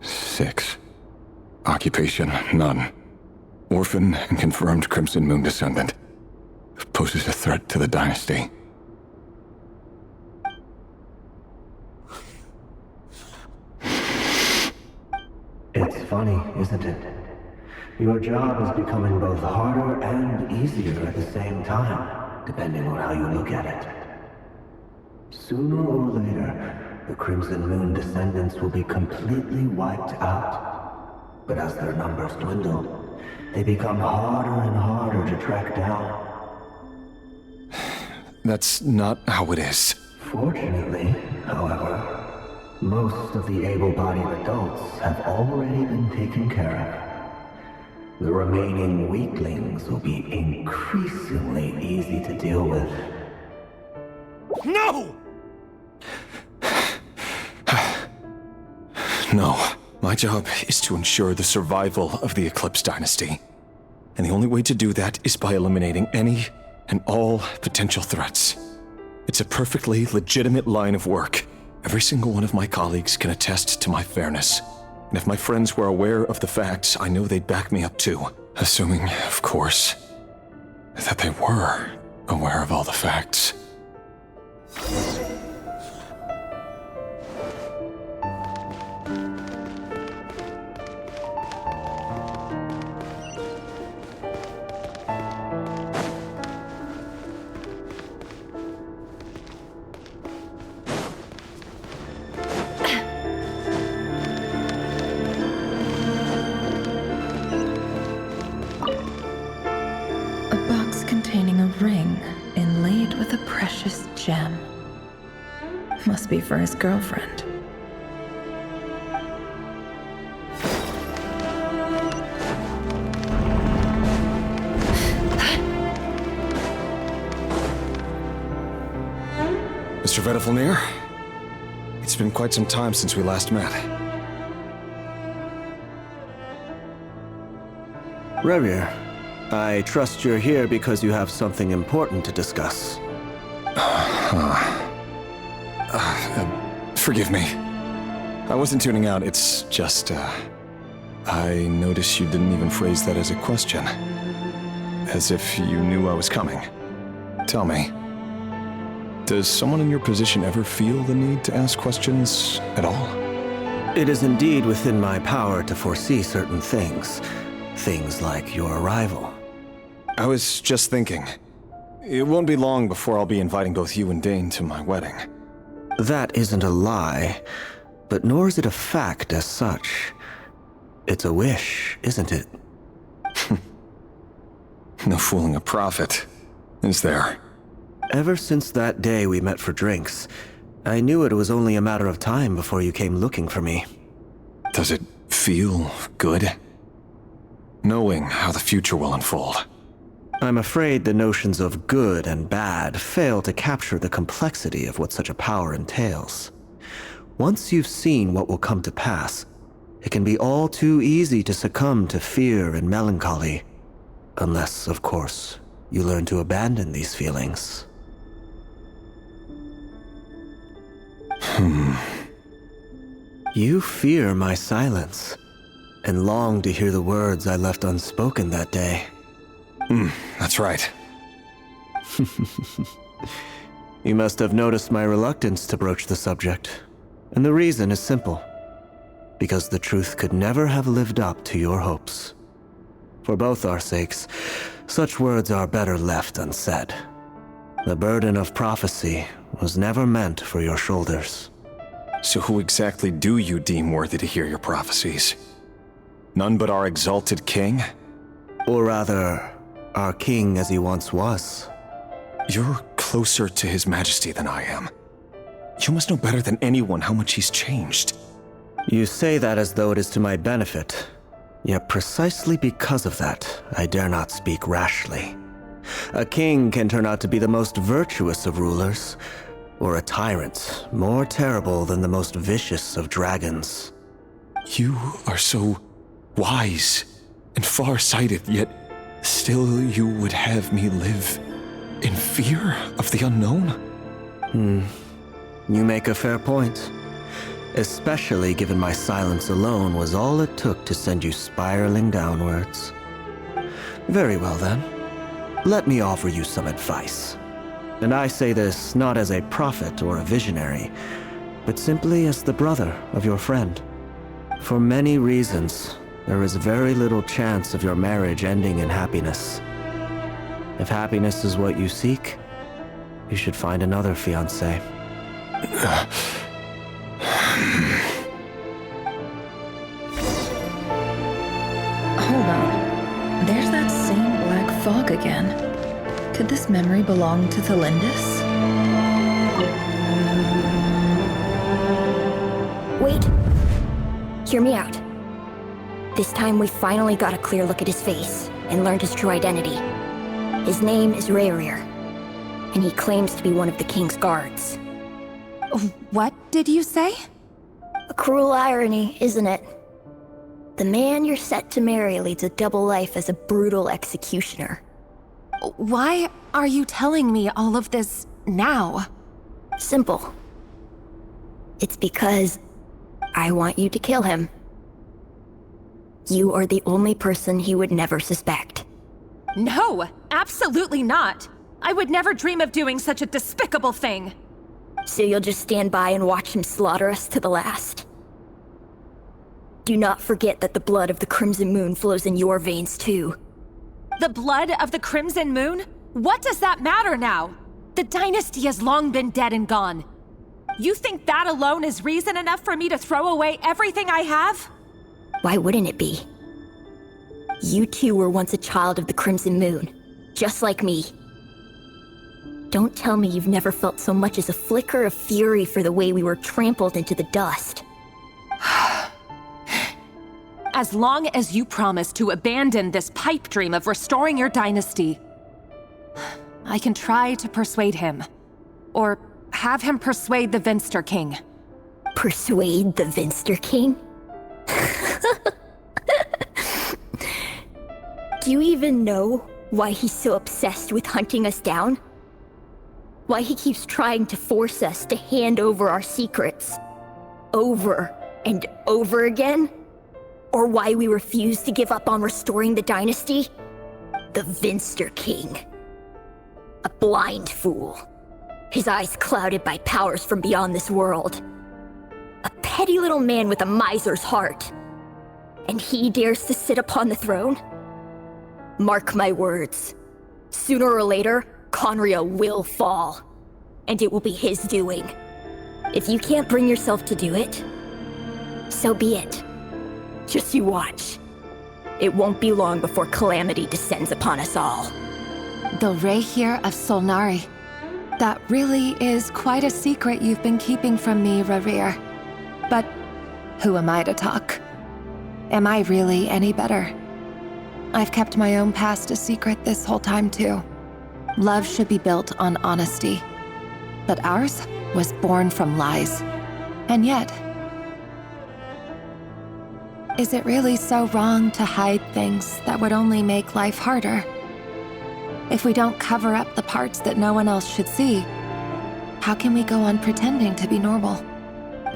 6. Occupation, none. Orphan and confirmed Crimson Moon descendant. Poses a threat to the dynasty. It's funny, isn't it? Your job is becoming both harder and easier at the same time, depending on how you look at it. Sooner or later, the Crimson Moon descendants will be completely wiped out. But as their numbers dwindle, they become harder and harder to track down. That's not how it is. Fortunately, however, most of the able-bodied adults have already been taken care of. The remaining weaklings will be increasingly easy to deal with. No! No. My job is to ensure the survival of the Eclipse Dynasty. And the only way to do that is by eliminating any and all potential threats. It's a perfectly legitimate line of work. Every single one of my colleagues can attest to my fairness. And if my friends were aware of the facts, I know they'd back me up too. Assuming, of course, that they were aware of all the facts. Gem. Must be for his girlfriend. Mr. Vettelfnir, it's been quite some time since we last met. Revier, I trust you're here because you have something important to discuss. Forgive me. I wasn't tuning out, it's just, I noticed you didn't even phrase that as a question. As if you knew I was coming. Tell me, Does someone in your position ever feel the need to ask questions at all? It is indeed within my power to foresee certain things. Things like your arrival. I was just thinking. It won't be long before I'll be inviting both you and Dane to my wedding. That isn't a lie, but nor is it a fact as such. It's a wish, isn't it? No fooling a prophet, is there? Ever since that day we met for drinks, I knew it was only a matter of time before you came looking for me. Does it feel good? Knowing how the future will unfold. I'm afraid the notions of good and bad fail to capture the complexity of what such a power entails. Once you've seen what will come to pass, it can be all too easy to succumb to fear and melancholy. Unless, of course, you learn to abandon these feelings. You fear my silence, and long to hear the words I left unspoken that day. That's right. You must have noticed my reluctance to broach the subject, and the reason is simple. Because the truth could never have lived up to your hopes. For both our sakes, such words are better left unsaid. The burden of prophecy was never meant for your shoulders. So who exactly do you deem worthy to hear your prophecies? None but our exalted king? Or rather, our king as he once was. You're closer to his majesty than I am. You must know better than anyone how much he's changed. You say that as though it is to my benefit. Yet precisely because of that, I dare not speak rashly. A king can turn out to be the most virtuous of rulers, or a tyrant more terrible than the most vicious of dragons. You are so wise and far-sighted, yet still you would have me live in fear of the unknown? You make a fair point. Especially given my silence alone was all it took to send you spiraling downwards. Very well then. Let me offer you some advice. And I say this not as a prophet or a visionary, but simply as the brother of your friend. For many reasons, there is very little chance of your marriage ending in happiness. If happiness is what you seek, you should find another fiancé. Hold on. There's that same black fog again. Could this memory belong to Thelindis? Wait. Hear me out. This time we finally got a clear look at his face and learned his true identity. His name is Rayrir, and he claims to be one of the king's guards. What did you say? A cruel irony, isn't it? The man you're set to marry leads a double life as a brutal executioner. Why are you telling me all of this now? Simple. It's because I want you to kill him. You are the only person he would never suspect. No, absolutely not. I would never dream of doing such a despicable thing. So you'll just stand by and watch him slaughter us to the last? Do not forget that the blood of the Crimson Moon flows in your veins too. The blood of the Crimson Moon? What does that matter now? The dynasty has long been dead and gone. You think that alone is reason enough for me to throw away everything I have? Why wouldn't it be? You two were once a child of the Crimson Moon, just like me. Don't tell me you've never felt so much as a flicker of fury for the way we were trampled into the dust. As long as you promise to abandon this pipe dream of restoring your dynasty, I can try to persuade him. Or have him persuade the Vinster King. Persuade the Vinster King? Do you even know why he's so obsessed with hunting us down? Why he keeps trying to force us to hand over our secrets? Over and over again? Or why we refuse to give up on restoring the dynasty? The Vinster King. A blind fool. his eyes clouded by powers from beyond this world. A petty little man with a miser's heart. And he dares to sit upon the throne? Mark my words. Sooner or later, Conria will fall. And it will be his doing. If you can't bring yourself to do it, so be it. Just you watch. It won't be long before calamity descends upon us all. The Rehir of Solnari. That really is quite a secret you've been keeping from me, Rerir. But who am I to talk? Am I really any better? I've kept my own past a secret this whole time too. Love should be built on honesty. But ours was born from lies. And yet, is it really so wrong to hide things that would only make life harder? If we don't cover up the parts that no one else should see, how can we go on pretending to be normal?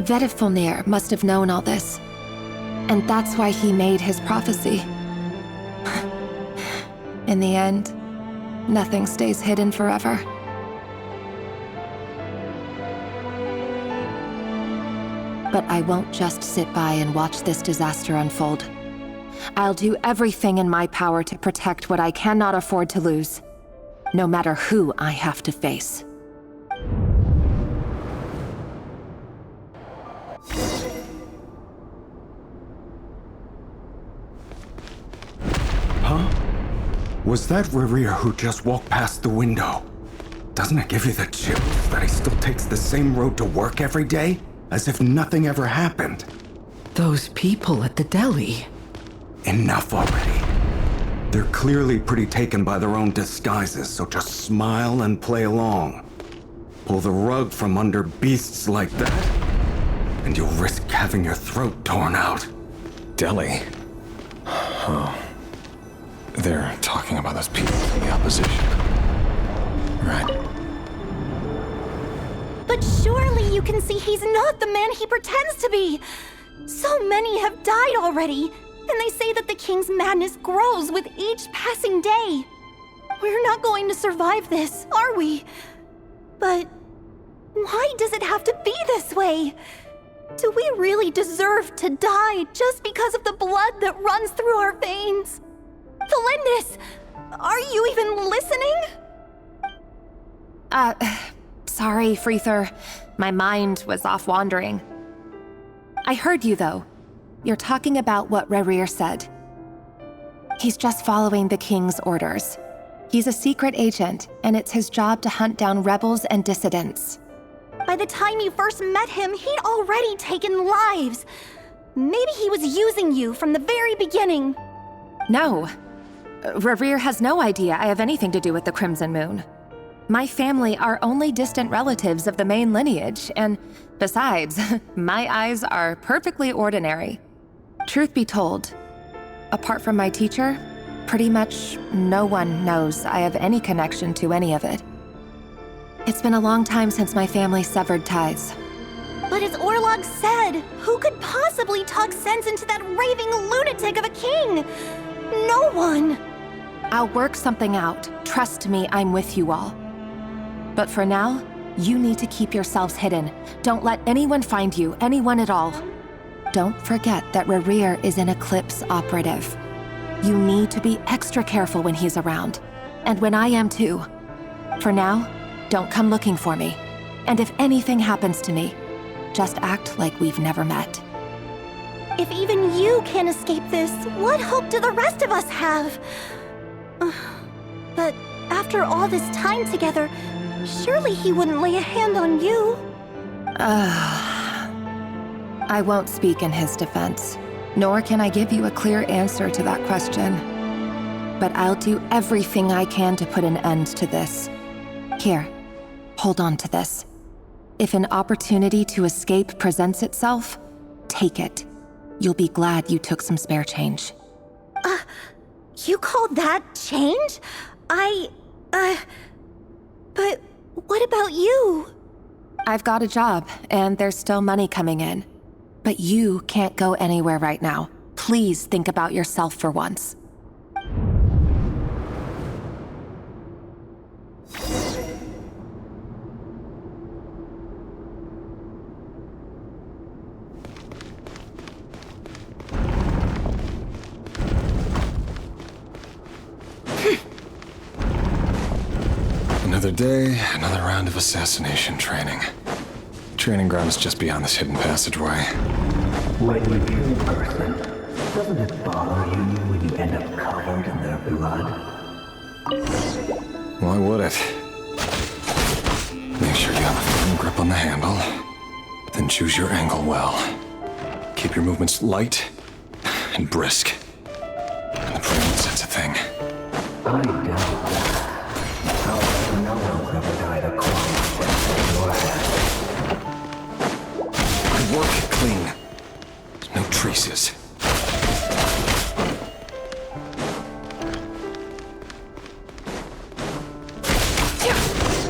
Vedifulnir must have known all this. And that's why he made his prophecy. In the end, nothing stays hidden forever. But I won't just sit by and watch this disaster unfold. I'll do everything in my power to protect what I cannot afford to lose, no matter who I have to face. Huh? Was that Rerir who just walked past the window? Doesn't it give you the chills that he still takes the same road to work every day? As if nothing ever happened. Those people at the deli. Enough already. They're clearly pretty taken by their own disguises, so just smile and play along. Pull the rug from under beasts like that, and you'll risk having your throat torn out. Deli? Oh. They're talking about those people from the opposition. Right. But surely you can see he's not the man he pretends to be! So many have died already, and they say that the king's madness grows with each passing day. We're not going to survive this, are we? But why does it have to be this way? Do we really deserve to die just because of the blood that runs through our veins? Felindis, are you even listening? Sorry, Freether. My mind was off wandering. I heard you, though. You're talking about what Rerir said. He's just following the king's orders. He's a secret agent, and it's his job to hunt down rebels and dissidents. By the time you first met him, he'd already taken lives. Maybe he was using you from the very beginning. No. Rerir has no idea I have anything to do with the Crimson Moon. My family are only distant relatives of the main lineage, and besides, my eyes are perfectly ordinary. Truth be told, apart from my teacher, pretty much no one knows I have any connection to any of it. It's been a long time since my family severed ties. But as Orlog said, who could possibly talk sense into that raving lunatic of a king? No one! I'll work something out. Trust me, I'm with you all. But for now, you need to keep yourselves hidden. Don't let anyone find you, anyone at all. Don't forget that Rerir is an Eclipse operative. You need to be extra careful when he's around. And when I am too. For now, don't come looking for me. And if anything happens to me, just act like we've never met. If even you can't escape this, what hope do the rest of us have? But after all this time together, surely he wouldn't lay a hand on you. I won't speak in his defense, nor can I give you a clear answer to that question. But I'll do everything I can to put an end to this. Here, hold on to this. If an opportunity to escape presents itself, take it. You'll be glad you took some spare change. You call that change? But what about you? I've got a job, and there's still money coming in. But you can't go anywhere right now. Please think about yourself for once. Another day, another round of assassination training. Training ground is just beyond this hidden passageway. When you kill a person, doesn't it bother you when you end up covered in their blood? Why would it? Make sure you have a firm grip on the handle, then choose your angle well. Keep your movements light and brisk. And the praying sense a thing. I doubt that. However, no one's ever died a clone in your head. I work clean. No traces.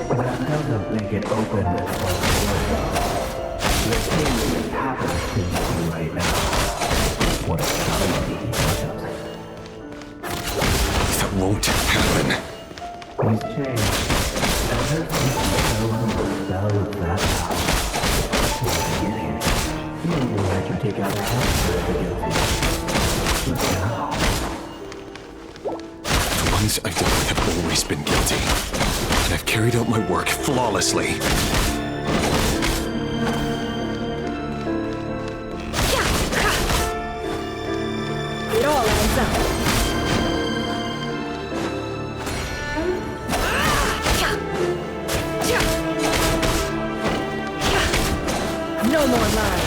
That doesn't make it open and close. The thing that happens to you right now. What a tragedy, doesn't it? That won't happen. He's changed. And there's something so spell of that house. In the beginning, you didn't let you take out a hand for the guilty. But now... The ones I've dealt with have always been guilty. And I've carried out my work flawlessly. It all adds up. No more lies.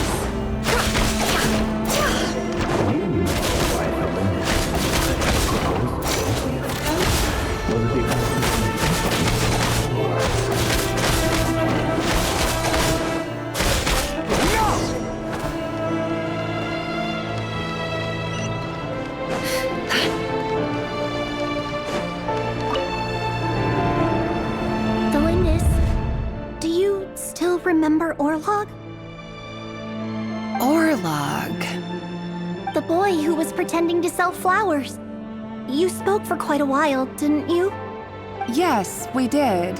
Remember Orlog? Orlog? The boy who was pretending to sell flowers. You spoke for quite a while, didn't you? Yes, we did.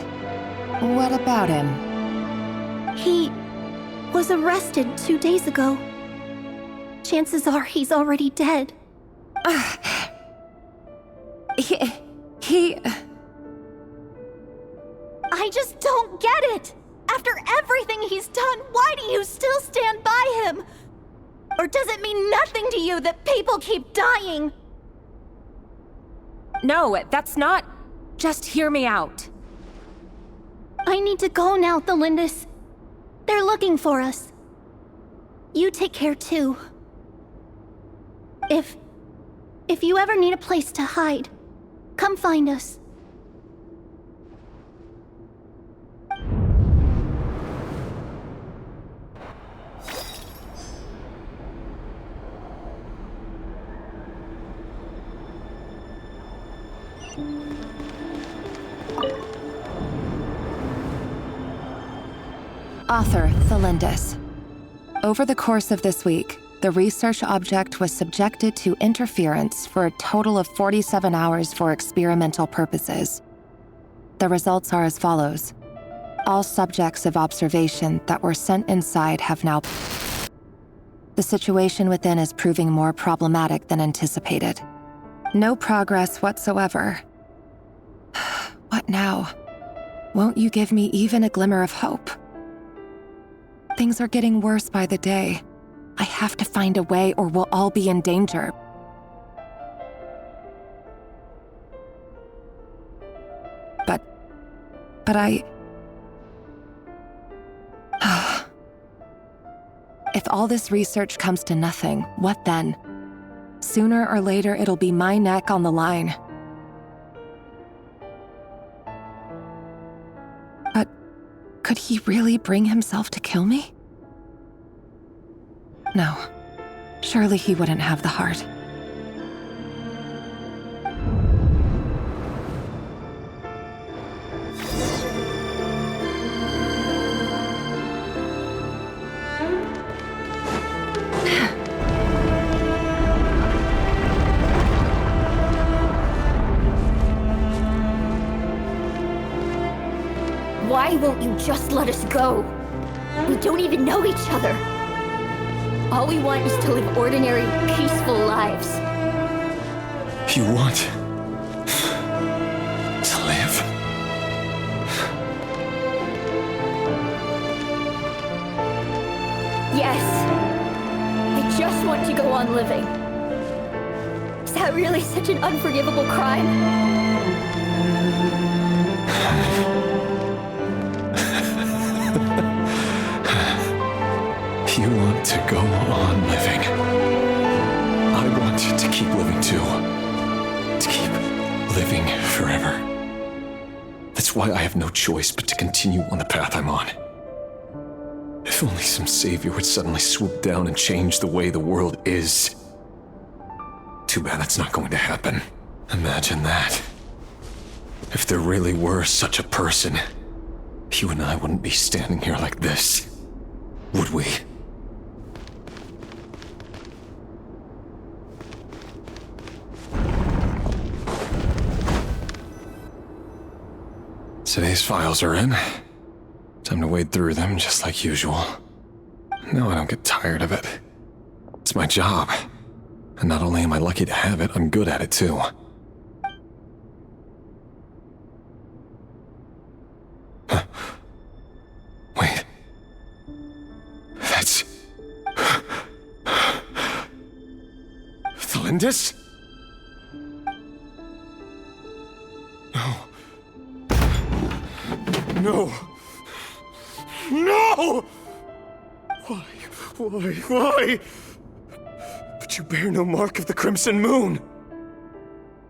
What about him? He was arrested 2 days ago. Chances are he's already dead. He... I just don't get it! After everything he's done, why do you still stand by him? Or does it mean nothing to you that people keep dying? No, that's not... Just hear me out. I need to go now, Thelindis. They're looking for us. You take care too. If you ever need a place to hide, come find us. Author, Thelindis. Over the course of this week, the research object was subjected to interference for a total of 47 hours for experimental purposes. The results are as follows. All subjects of observation that were sent inside have now... The situation within is proving more problematic than anticipated. No progress whatsoever. What now? Won't you give me even a glimmer of hope? Things are getting worse by the day. I have to find a way or we'll all be in danger. But I... If all this research comes to nothing, what then? Sooner or later, it'll be my neck on the line. But could he really bring himself to kill me? No. Surely he wouldn't have the heart. Why won't you just let us go? We don't even know each other. All we want is to live ordinary, peaceful lives. You want to live? on living. Is that really such an unforgivable crime? You want to go on living. I want to keep living too. To keep living forever. That's why I have no choice but to continue on the path I'm on. If only some savior would suddenly swoop down and change the way the world is. Too bad that's not going to happen. Imagine that. If there really were such a person, you and I wouldn't be standing here like this, would we? Today's files are in. Time to wade through them just like usual. No, I don't get tired of it. It's my job. And not only am I lucky to have it, I'm good at it too. Huh. Wait. That's... Thelindis? No. No! Why? But you bear no mark of the Crimson Moon.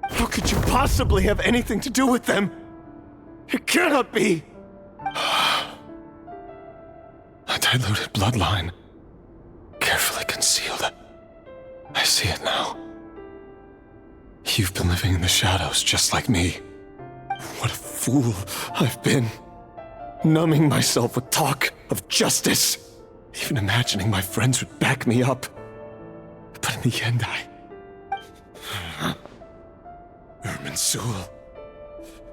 How could you possibly have anything to do with them? It cannot be! A diluted bloodline. Carefully concealed. I see it now. You've been living in the shadows just like me. What a fool I've been. Numbing myself with talk of justice. Even imagining my friends would back me up. But in the end, Irminsul.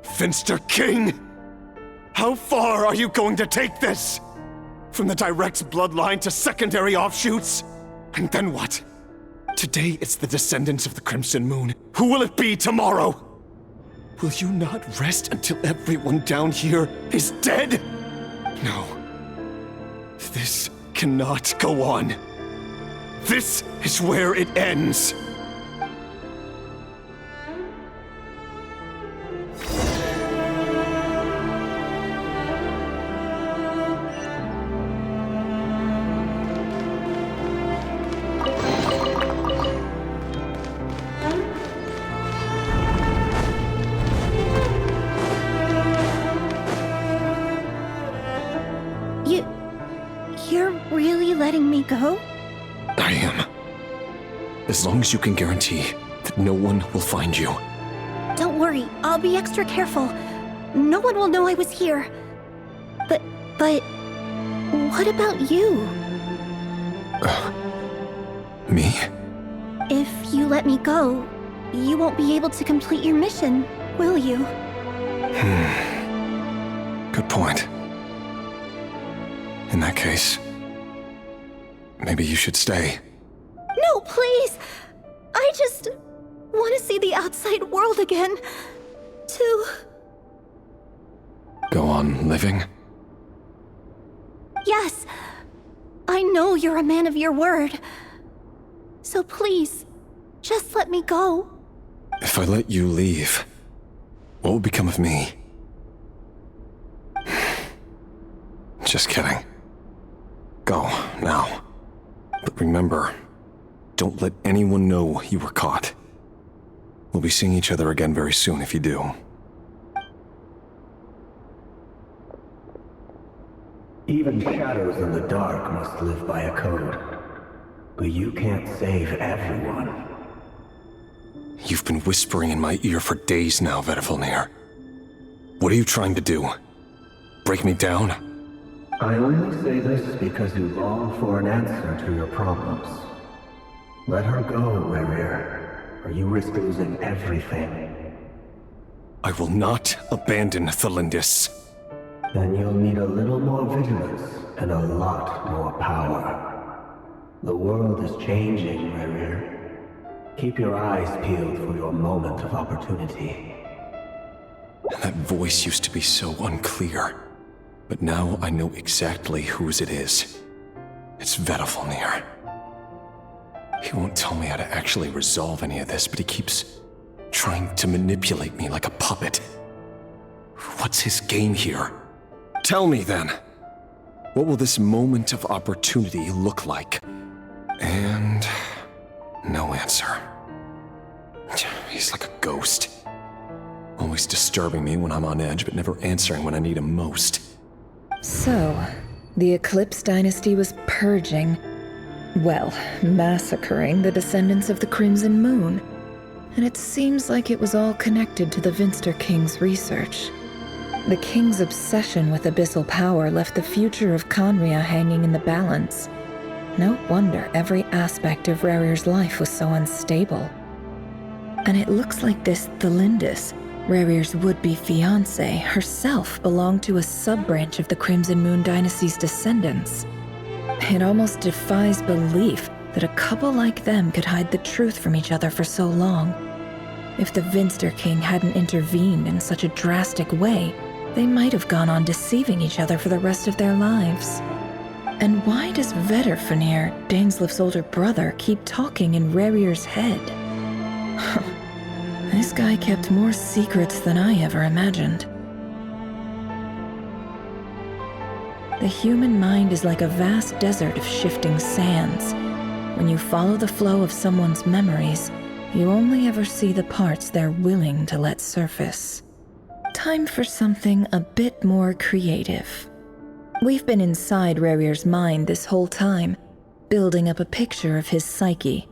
Finster King! How far are you going to take this? From the direct bloodline to secondary offshoots? And then what? Today it's the descendants of the Crimson Moon. Who will it be tomorrow? Will you not rest until everyone down here is dead? No. This cannot go on. This is where it ends. You're really letting me go? I am. As long as you can guarantee that no one will find you. Don't worry, I'll be extra careful. No one will know I was here. But what about you? Me? If you let me go, you won't be able to complete your mission, will you? Good point. In that case, maybe you should stay. No, please! I just want to see the outside world again. To... Go on living? Yes. I know you're a man of your word. So please, just let me go. If I let you leave, what will become of me? Just kidding. Go, now. But remember, don't let anyone know you were caught. We'll be seeing each other again very soon if you do. Even shadows in the dark must live by a code. But you can't save everyone. You've been whispering in my ear for days now, Vedifalnir. What are you trying to do? Break me down? I only say this because you long for an answer to your problems. Let her go, Rerir, or you risk losing everything. I will not abandon Thelindis. Then you'll need a little more vigilance and a lot more power. The world is changing, Rerir. Keep your eyes peeled for your moment of opportunity. That voice used to be so unclear. But now I know exactly whose it is. It's Vedifalnir. He won't tell me how to actually resolve any of this, but he keeps trying to manipulate me like a puppet. What's his game here? Tell me then. What will this moment of opportunity look like? And no answer. He's like a ghost. Always disturbing me when I'm on edge, but never answering when I need him most. So, the Eclipse dynasty was purging, well, massacring the descendants of the Crimson Moon. And it seems like it was all connected to the Vinster King's research. The King's obsession with abyssal power left the future of Conria hanging in the balance. No wonder every aspect of Rarir's life was so unstable. And it looks like this Thelindis, Rarir's would-be fiancé, herself belonged to a sub-branch of the Crimson Moon dynasty's descendants. It almost defies belief that a couple like them could hide the truth from each other for so long. If the Vinster King hadn't intervened in such a drastic way, they might have gone on deceiving each other for the rest of their lives. And why does Vedderfanir, Daneslif's older brother, keep talking in Rarir's head? This guy kept more secrets than I ever imagined. The human mind is like a vast desert of shifting sands. When you follow the flow of someone's memories, you only ever see the parts they're willing to let surface. Time for something a bit more creative. We've been inside Rarir's mind this whole time, building up a picture of his psyche.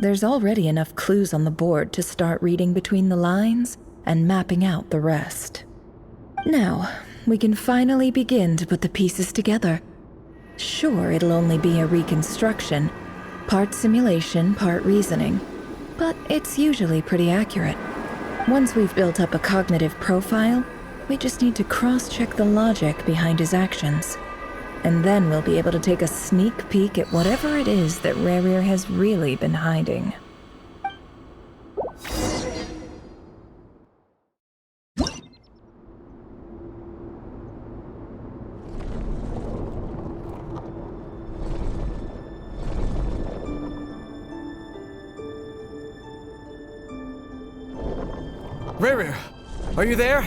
There's already enough clues on the board to start reading between the lines and mapping out the rest. Now, we can finally begin to put the pieces together. Sure, it'll only be a reconstruction, part simulation, part reasoning, but it's usually pretty accurate. Once we've built up a cognitive profile, we just need to cross-check the logic behind his actions. And then we'll be able to take a sneak peek at whatever it is that Rarir has really been hiding. Rarir, are you there?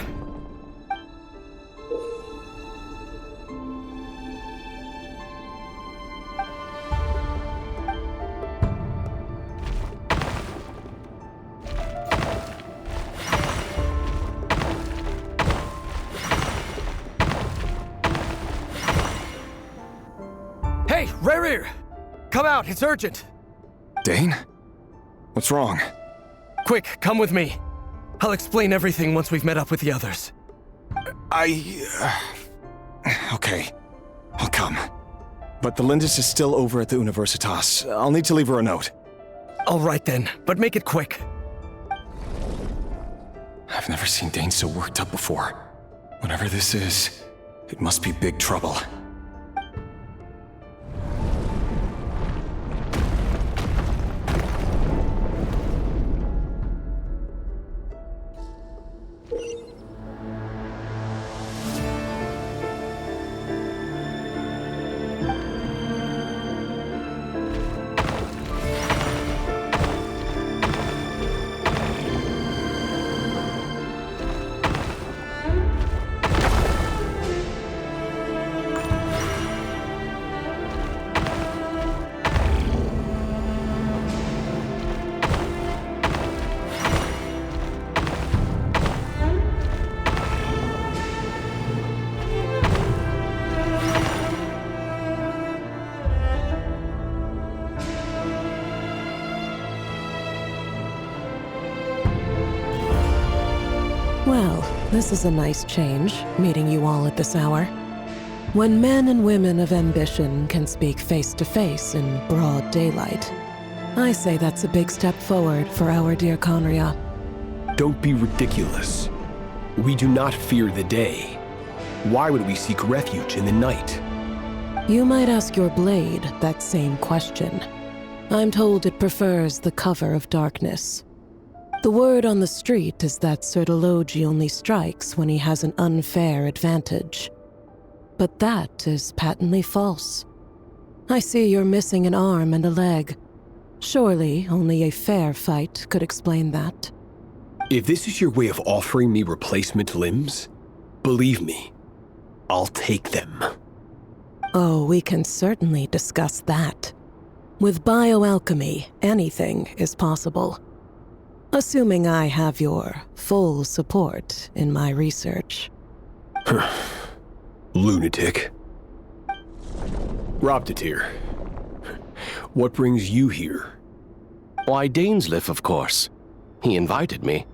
Hey, Rarir! Come out, it's urgent! Dane? What's wrong? Quick, come with me. I'll explain everything once we've met up with the others. Okay. I'll come. But the Lindis is still over at the Universitas. I'll need to leave her a note. All right then, but make it quick. I've never seen Dane so worked up before. Whatever this is, it must be big trouble. Well, this is a nice change, meeting you all at this hour. When men and women of ambition can speak face to face in broad daylight, I say that's a big step forward for our dear Conria. Don't be ridiculous. We do not fear the day. Why would we seek refuge in the night? You might ask your blade that same question. I'm told it prefers the cover of darkness. The word on the street is that Sir Delogi only strikes when he has an unfair advantage. But that is patently false. I see you're missing an arm and a leg. Surely only a fair fight could explain that. If this is your way of offering me replacement limbs, believe me, I'll take them. Oh, we can certainly discuss that. With bioalchemy, anything is possible. Assuming I have your full support in my research. Lunatic. Robtatir, what brings you here? Why, Dainsleif, of course. He invited me.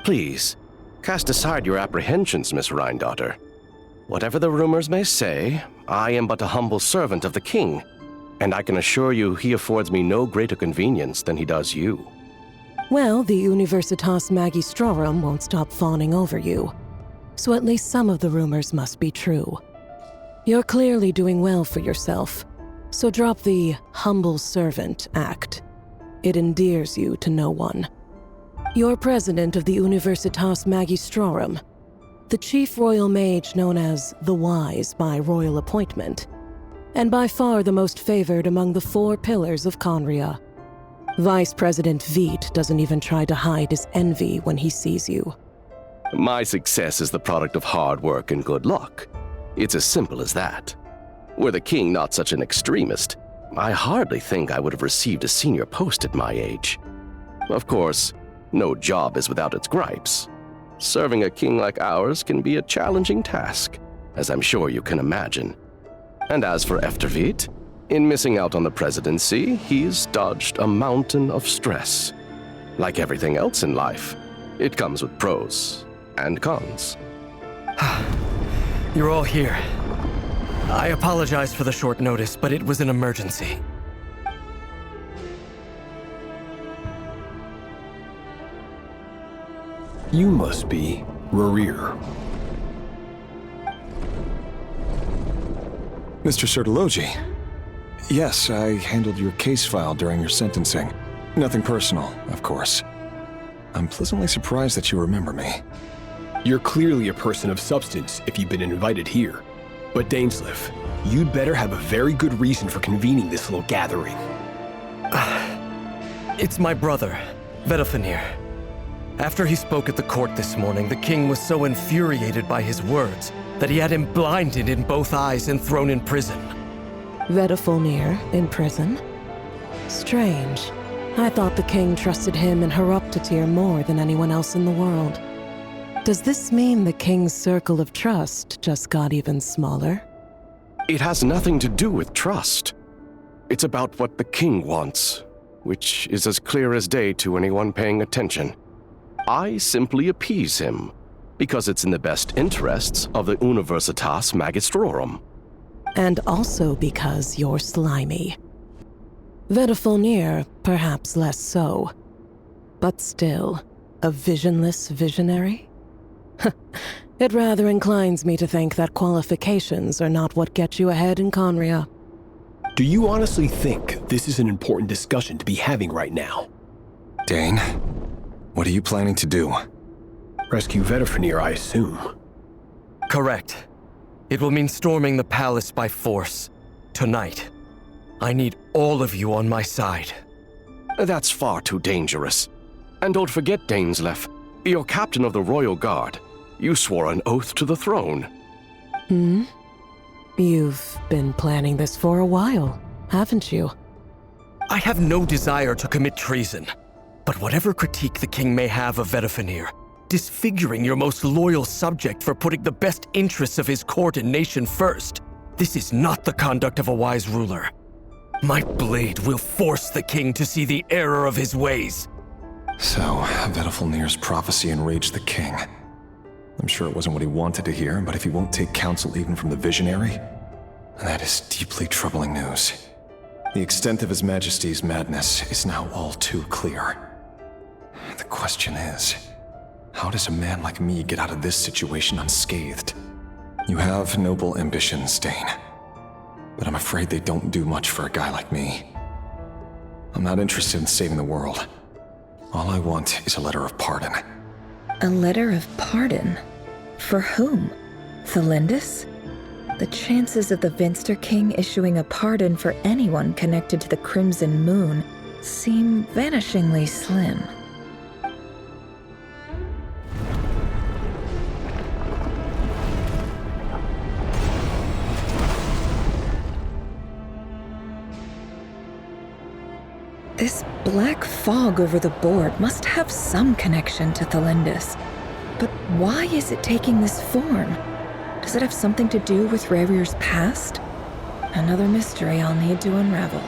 Please, cast aside your apprehensions, Miss Rhindaughter. Whatever the rumors may say, I am but a humble servant of the king, and I can assure you he affords me no greater convenience than he does you. Well, the Universitas Magistrorum won't stop fawning over you, so at least some of the rumors must be true. You're clearly doing well for yourself, so drop the humble servant act. It endears you to no one. You're president of the Universitas Magistrorum, the chief royal mage known as the Wise by royal appointment, and by far the most favored among the 4 pillars of Conria. Vice President Veit doesn't even try to hide his envy when he sees you. My success is the product of hard work and good luck. It's as simple as that. Were the king not such an extremist, I hardly think I would have received a senior post at my age. Of course, no job is without its gripes. Serving a king like ours can be a challenging task, as I'm sure you can imagine. And as for Efterveit, in missing out on the presidency, he's dodged a mountain of stress. Like everything else in life, it comes with pros and cons. You're all here. I apologize for the short notice, but it was an emergency. You must be Rerir. Mr. Sertologi. Yes, I handled your case file during your sentencing. Nothing personal, of course. I'm pleasantly surprised that you remember me. You're clearly a person of substance if you've been invited here. But Dainsleif, you'd better have a very good reason for convening this little gathering. It's my brother, Vedalfenir. After he spoke at the court this morning, the king was so infuriated by his words that he had him blinded in both eyes and thrown in prison. Vedalfenir in prison? Strange. I thought the king trusted him and Hauptgeschichte more than anyone else in the world. Does this mean the king's circle of trust just got even smaller? It has nothing to do with trust. It's about what the king wants, which is as clear as day to anyone paying attention. I simply appease him, because it's in the best interests of the Universitas Magistrorum. And also because you're slimy. Vedalfenir, perhaps less so. But still, a visionless visionary? It rather inclines me to think that qualifications are not what get you ahead in Conria. Do you honestly think this is an important discussion to be having right now? Dane, what are you planning to do? Rescue Vedalfenir, I assume. Correct. It will mean storming the palace by force. Tonight. I need all of you on my side. That's far too dangerous. And don't forget, Dainsleif, you're captain of the Royal Guard. You swore an oath to the throne. You've been planning this for a while, haven't you? I have no desire to commit treason. But whatever critique the king may have of Vedalfenir, disfiguring your most loyal subject for putting the best interests of his court and nation first, this is not the conduct of a wise ruler. My blade will force the king to see the error of his ways. So, Vedalfenir's prophecy enraged the king. I'm sure it wasn't what he wanted to hear, but if he won't take counsel even from the visionary, that is deeply troubling news. The extent of His Majesty's madness is now all too clear. The question is, how does a man like me get out of this situation unscathed? You have noble ambitions, Dane, but I'm afraid they don't do much for a guy like me. I'm not interested in saving the world. All I want is a letter of pardon. A letter of pardon? For whom? Thelindis? The chances of the Vinster King issuing a pardon for anyone connected to the Crimson Moon seem vanishingly slim. This black fog over the board must have some connection to Thelindis. But why is it taking this form? Does it have something to do with Revir's past? Another mystery I'll need to unravel.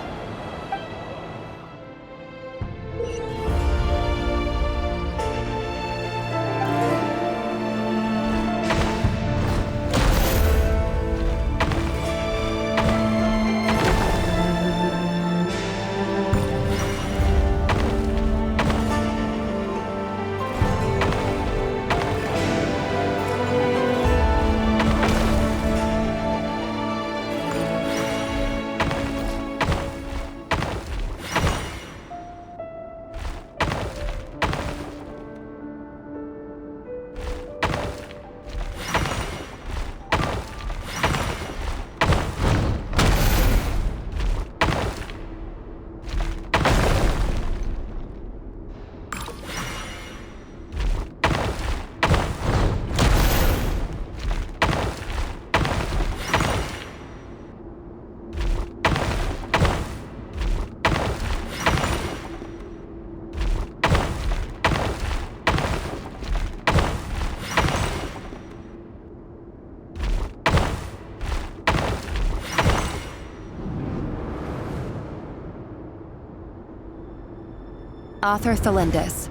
Author Thelindis.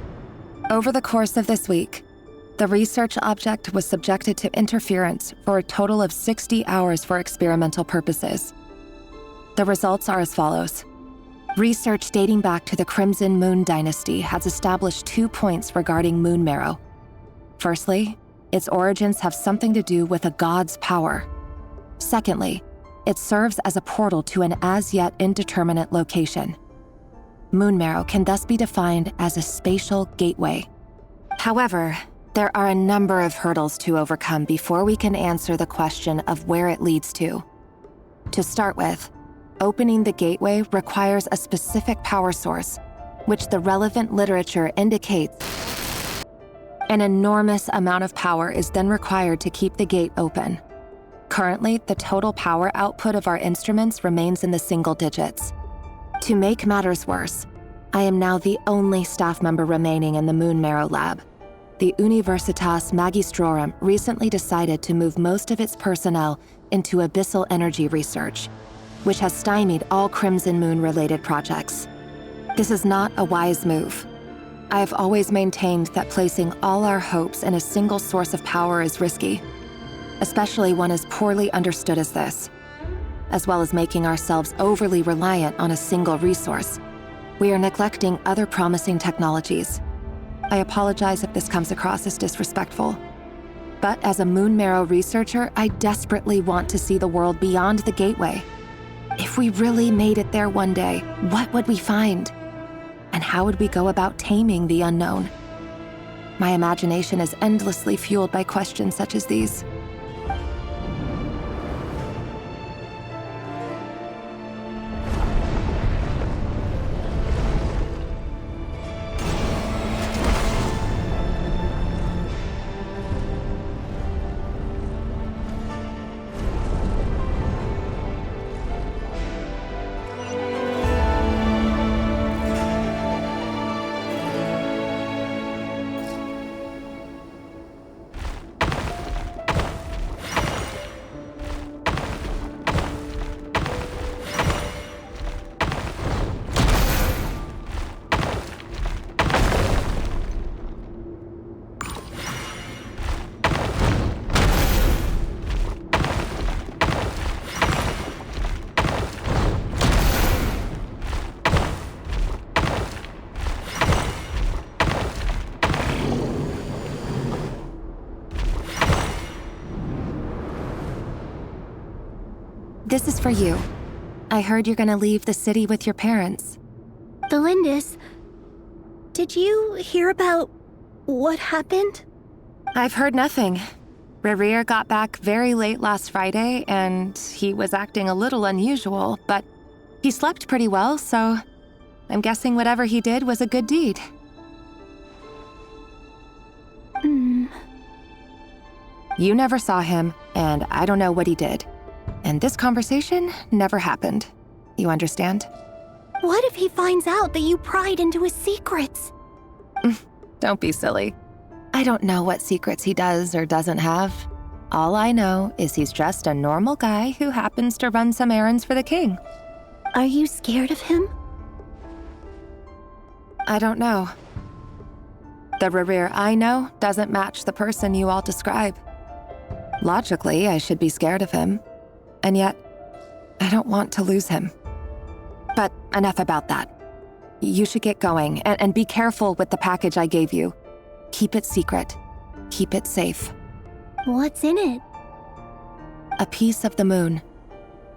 Over the course of this week, the research object was subjected to interference for a total of 60 hours for experimental purposes. The results are as follows. Research dating back to the Crimson Moon Dynasty has established 2 points regarding moon marrow. Firstly, its origins have something to do with a god's power. Secondly, it serves as a portal to an as-yet indeterminate location. Moon marrow can thus be defined as a spatial gateway. However, there are a number of hurdles to overcome before we can answer the question of where it leads to. To start with, opening the gateway requires a specific power source, which the relevant literature indicates. An enormous amount of power is then required to keep the gate open. Currently, the total power output of our instruments remains in the single digits. To make matters worse, I am now the only staff member remaining in the Moon Marrow lab. The Universitas Magistrorum recently decided to move most of its personnel into abyssal energy research, which has stymied all Crimson Moon-related projects. This is not a wise move. I have always maintained that placing all our hopes in a single source of power is risky, especially one as poorly understood as this. As well as making ourselves overly reliant on a single resource, we are neglecting other promising technologies. I apologize if this comes across as disrespectful. But as a Moon Marrow researcher, I desperately want to see the world beyond the gateway. If we really made it there one day, what would we find? And how would we go about taming the unknown? My imagination is endlessly fueled by questions such as these. This is for you. I heard you're gonna leave the city with your parents. Thelindis, did you hear about what happened? I've heard nothing. Rerir got back very late last Friday, and he was acting a little unusual, but he slept pretty well, so I'm guessing whatever he did was a good deed. You never saw him, and I don't know what he did. And this conversation never happened. You understand? What if he finds out that you pried into his secrets? Don't be silly. I don't know what secrets he does or doesn't have. All I know is he's just a normal guy who happens to run some errands for the king. Are you scared of him? I don't know. The Rerir I know doesn't match the person you all describe. Logically, I should be scared of him. And yet, I don't want to lose him. But enough about that. You should get going, and be careful with the package I gave you. Keep it secret. Keep it safe. What's in it? A piece of the moon.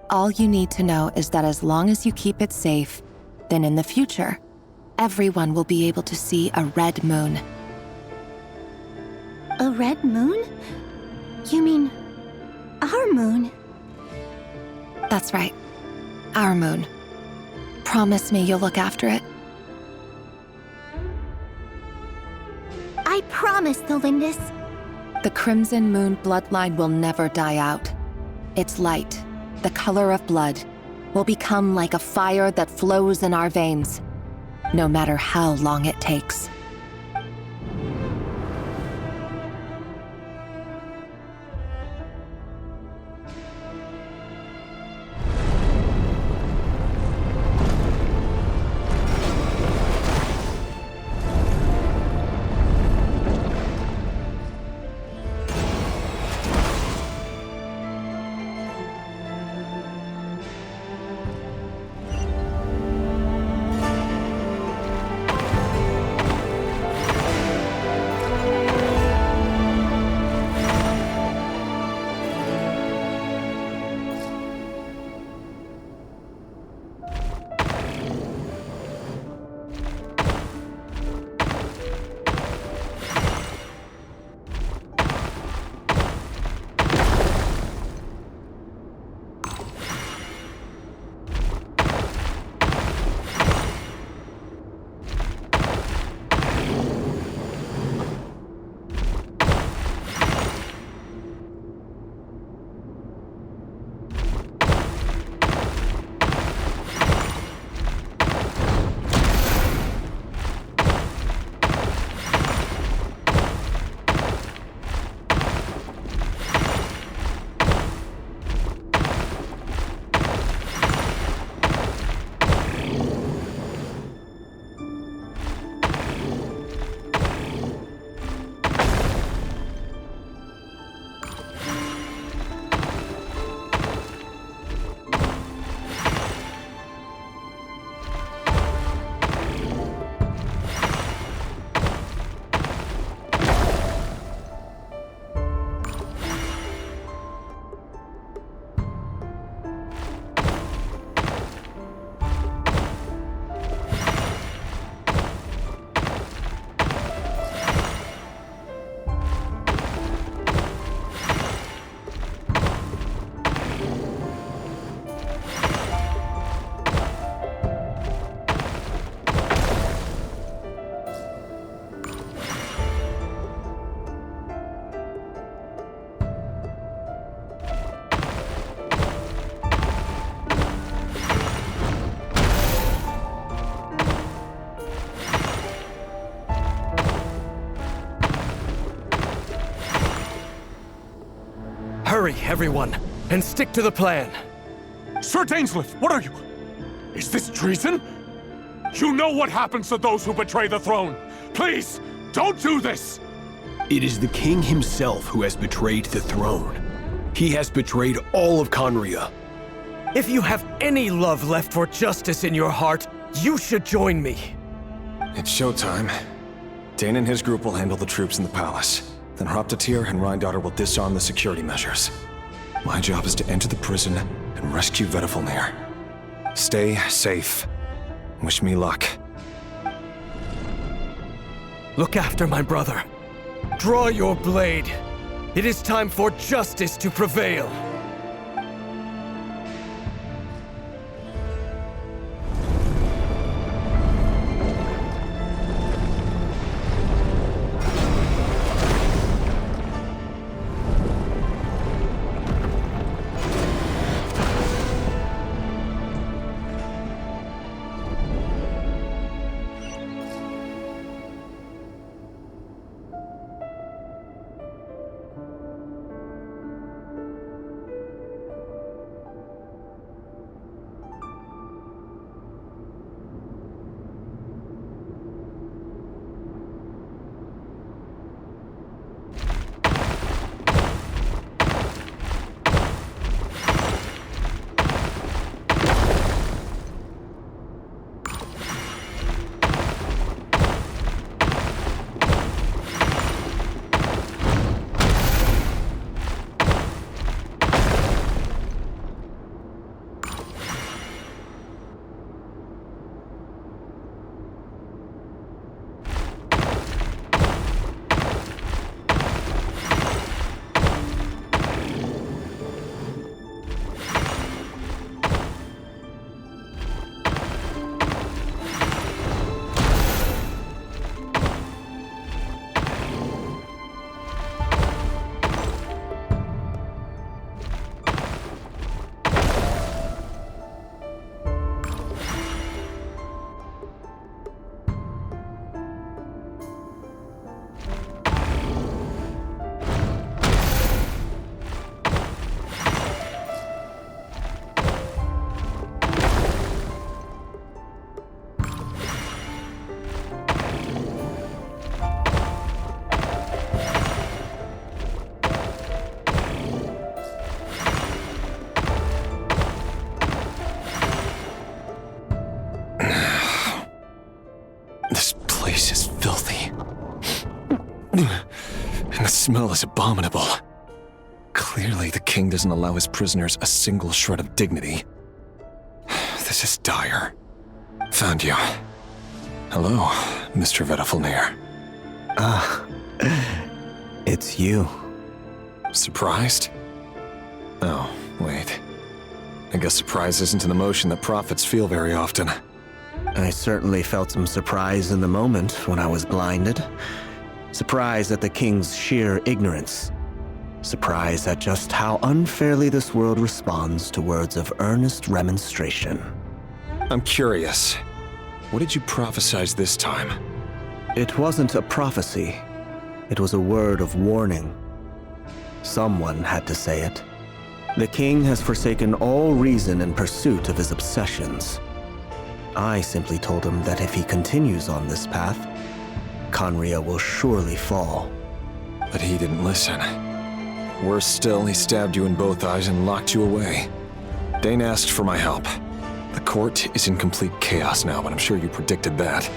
All you need to know is that as long as you keep it safe, then in the future, everyone will be able to see a red moon. A red moon? You mean our moon? That's right. Our moon. Promise me you'll look after it. I promise, Thelindis. The Crimson Moon bloodline will never die out. Its light, the color of blood, will become like a fire that flows in our veins, no matter how long it takes. Hurry, everyone, and stick to the plan. Sir Dainsleif, what are you? Is this treason? You know what happens to those who betray the throne. Please, don't do this! It is the king himself who has betrayed the throne. He has betrayed all of Conria. If you have any love left for justice in your heart, you should join me. It's showtime. Dane and his group will handle the troops in the palace. Then Hauptgeschichte and Rheindotter will disarm the security measures. My job is to enter the prison and rescue Vettelfnir. Stay safe. Wish me luck. Look after my brother. Draw your blade. It is time for justice to prevail. smell is abominable. Clearly, the king doesn't allow his prisoners a single shred of dignity. This is dire. Found you. Hello, Mr. Vettelfnir. It's you. Surprised? Oh, wait. I guess surprise isn't an emotion that prophets feel very often. I certainly felt some surprise in the moment when I was blinded. Surprise at the king's sheer ignorance. Surprise at just how unfairly this world responds to words of earnest remonstration. I'm curious. What did you prophesize this time? It wasn't a prophecy. It was a word of warning. Someone had to say it. The king has forsaken all reason in pursuit of his obsessions. I simply told him that if he continues on this path, Conria will surely fall. But he didn't listen. Worse still, he stabbed you in both eyes and locked you away. Dane asked for my help. The court is in complete chaos now, but I'm sure you predicted that.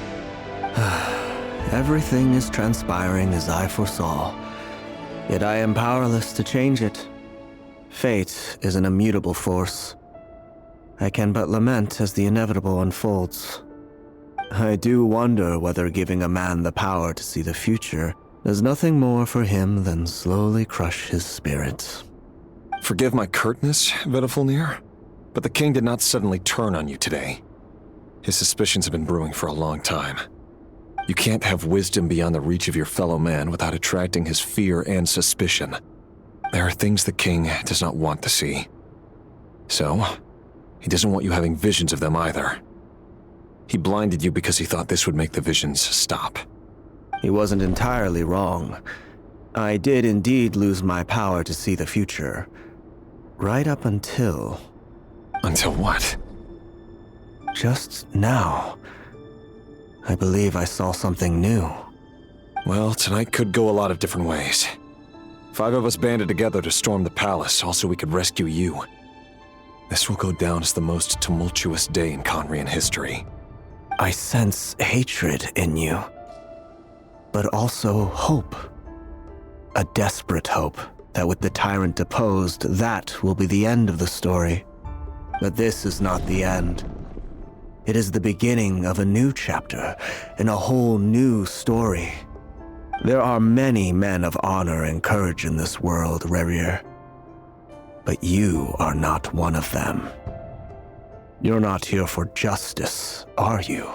Everything is transpiring as I foresaw, yet I am powerless to change it. Fate is an immutable force. I can but lament as the inevitable unfolds. I do wonder whether giving a man the power to see the future does nothing more for him than slowly crush his spirit. Forgive my curtness, Vettelfnir, but the king did not suddenly turn on you today. His suspicions have been brewing for a long time. You can't have wisdom beyond the reach of your fellow man without attracting his fear and suspicion. There are things the king does not want to see. So, he doesn't want you having visions of them either. He blinded you because he thought this would make the visions stop. He wasn't entirely wrong. I did indeed lose my power to see the future. Right up until... Until what? Just now. I believe I saw something new. Well, tonight could go a lot of different ways. 5 of us banded together to storm the palace, also we could rescue you. This will go down as the most tumultuous day in Conrian history. I sense hatred in you, but also hope. A desperate hope that with the tyrant deposed, that will be the end of the story. But this is not the end. It is the beginning of a new chapter in a whole new story. There are many men of honor and courage in this world, Rerir. But you are not one of them. You're not here for justice, are you?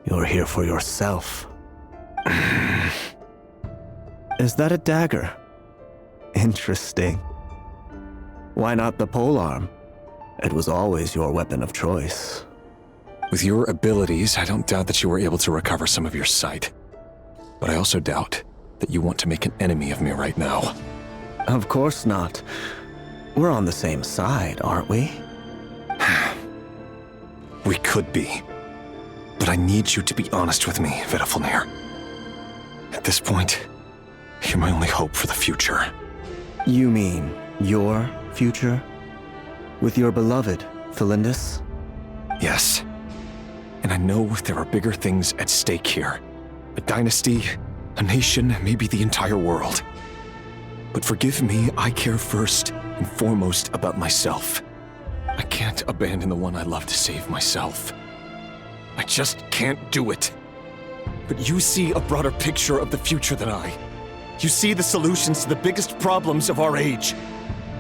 You're here for yourself. Is that a dagger? Interesting. Why not the polearm? It was always your weapon of choice. With your abilities, I don't doubt that you were able to recover some of your sight. But I also doubt that you want to make an enemy of me right now. Of course not. We're on the same side, aren't we? We could be. But I need you to be honest with me, Vettelfnir. At this point, you're my only hope for the future. You mean your future? With your beloved, Felindus? Yes. And I know there are bigger things at stake here. A dynasty, a nation, maybe the entire world. But forgive me, I care first and foremost about myself. I can't abandon the one I love to save myself. I just can't do it. But you see a broader picture of the future than I. You see the solutions to the biggest problems of our age.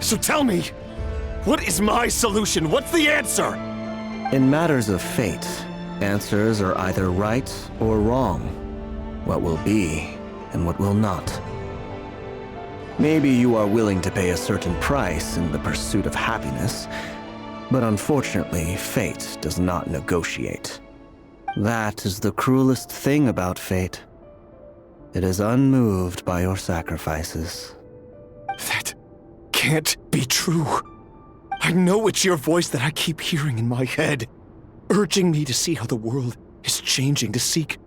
So tell me, what is my solution? What's the answer? In matters of fate, answers are either right or wrong. What will be and what will not. Maybe you are willing to pay a certain price in the pursuit of happiness, but unfortunately, fate does not negotiate. That is the cruelest thing about fate. It is unmoved by your sacrifices. That can't be true. I know it's your voice that I keep hearing in my head, urging me to see how the world is changing, to seek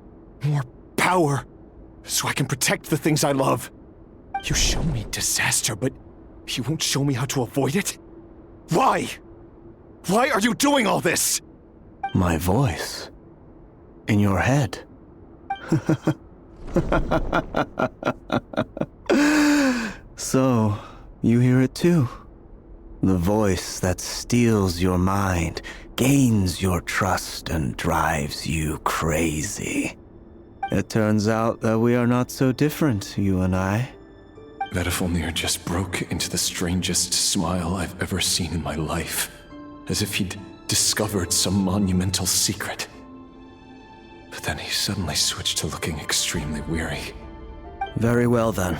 more power, so I can protect the things I love. You show me disaster, but you won't show me how to avoid it? Why? Why are you doing all this? My voice. In your head. So, you hear it too? The voice that steals your mind, gains your trust, and drives you crazy. It turns out that we are not so different, you and I. Vedifulnir just broke into the strangest smile I've ever seen in my life, as if he'd discovered some monumental secret. But then he suddenly switched to looking extremely weary. Very well then.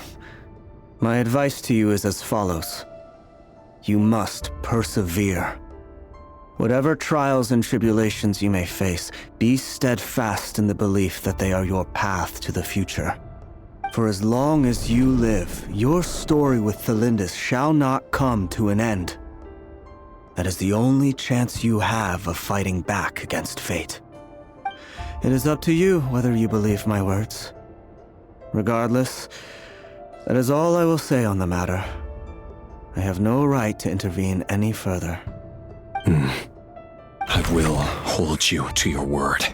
My advice to you is as follows. You must persevere. Whatever trials and tribulations you may face, be steadfast in the belief that they are your path to the future. For as long as you live, your story with Thelindis shall not come to an end. That is the only chance you have of fighting back against fate. It is up to you whether you believe my words. Regardless, that is all I will say on the matter. I have no right to intervene any further. I will hold you to your word.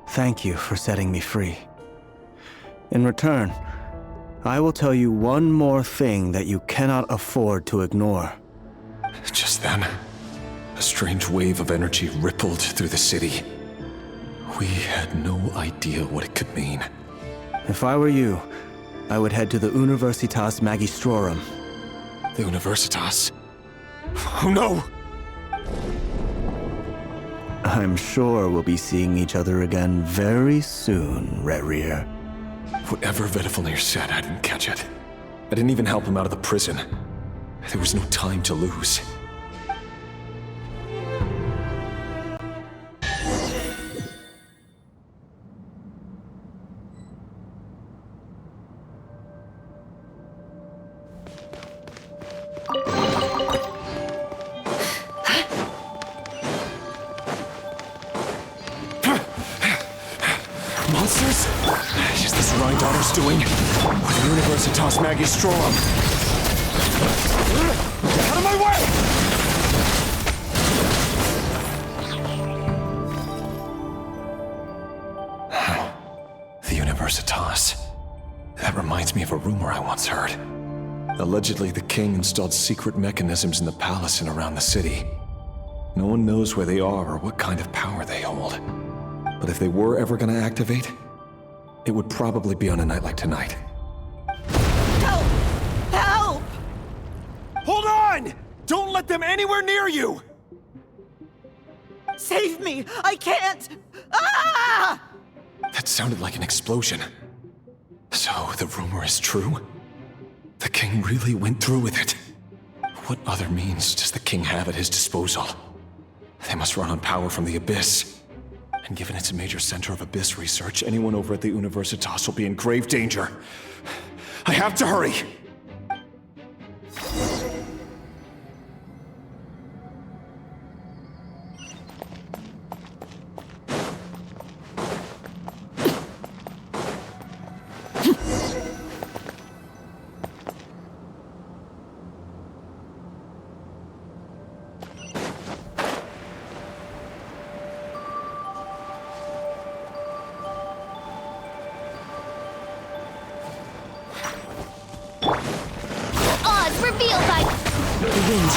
Thank you for setting me free. In return, I will tell you one more thing that you cannot afford to ignore. Just then, a strange wave of energy rippled through the city. We had no idea what it could mean. If I were you, I would head to the Universitas Magistrorum. The Universitas? Oh no! I'm sure we'll be seeing each other again very soon, Rerir. Whatever Vedifulnir said, I didn't catch it. I didn't even help him out of the prison. There was no time to lose. Monsters? Is this Rhindaughter's doing? Or the Universitas Magistrorum? Get out of my way! The Universitas. That reminds me of a rumor I once heard. Allegedly, the king installed secret mechanisms in the palace and around the city. No one knows where they are or what kind of power they hold. But if they were ever gonna activate, it would probably be on a night like tonight. Help! Help! Hold on! Don't let them anywhere near you! Save me! I can't! Ah! That sounded like an explosion. So, the rumor is true? The king really went through with it? What other means does the king have at his disposal? They must run on power from the Abyss. And given it's a major center of Abyss research, anyone over at the Universitas will be in grave danger. I have to hurry!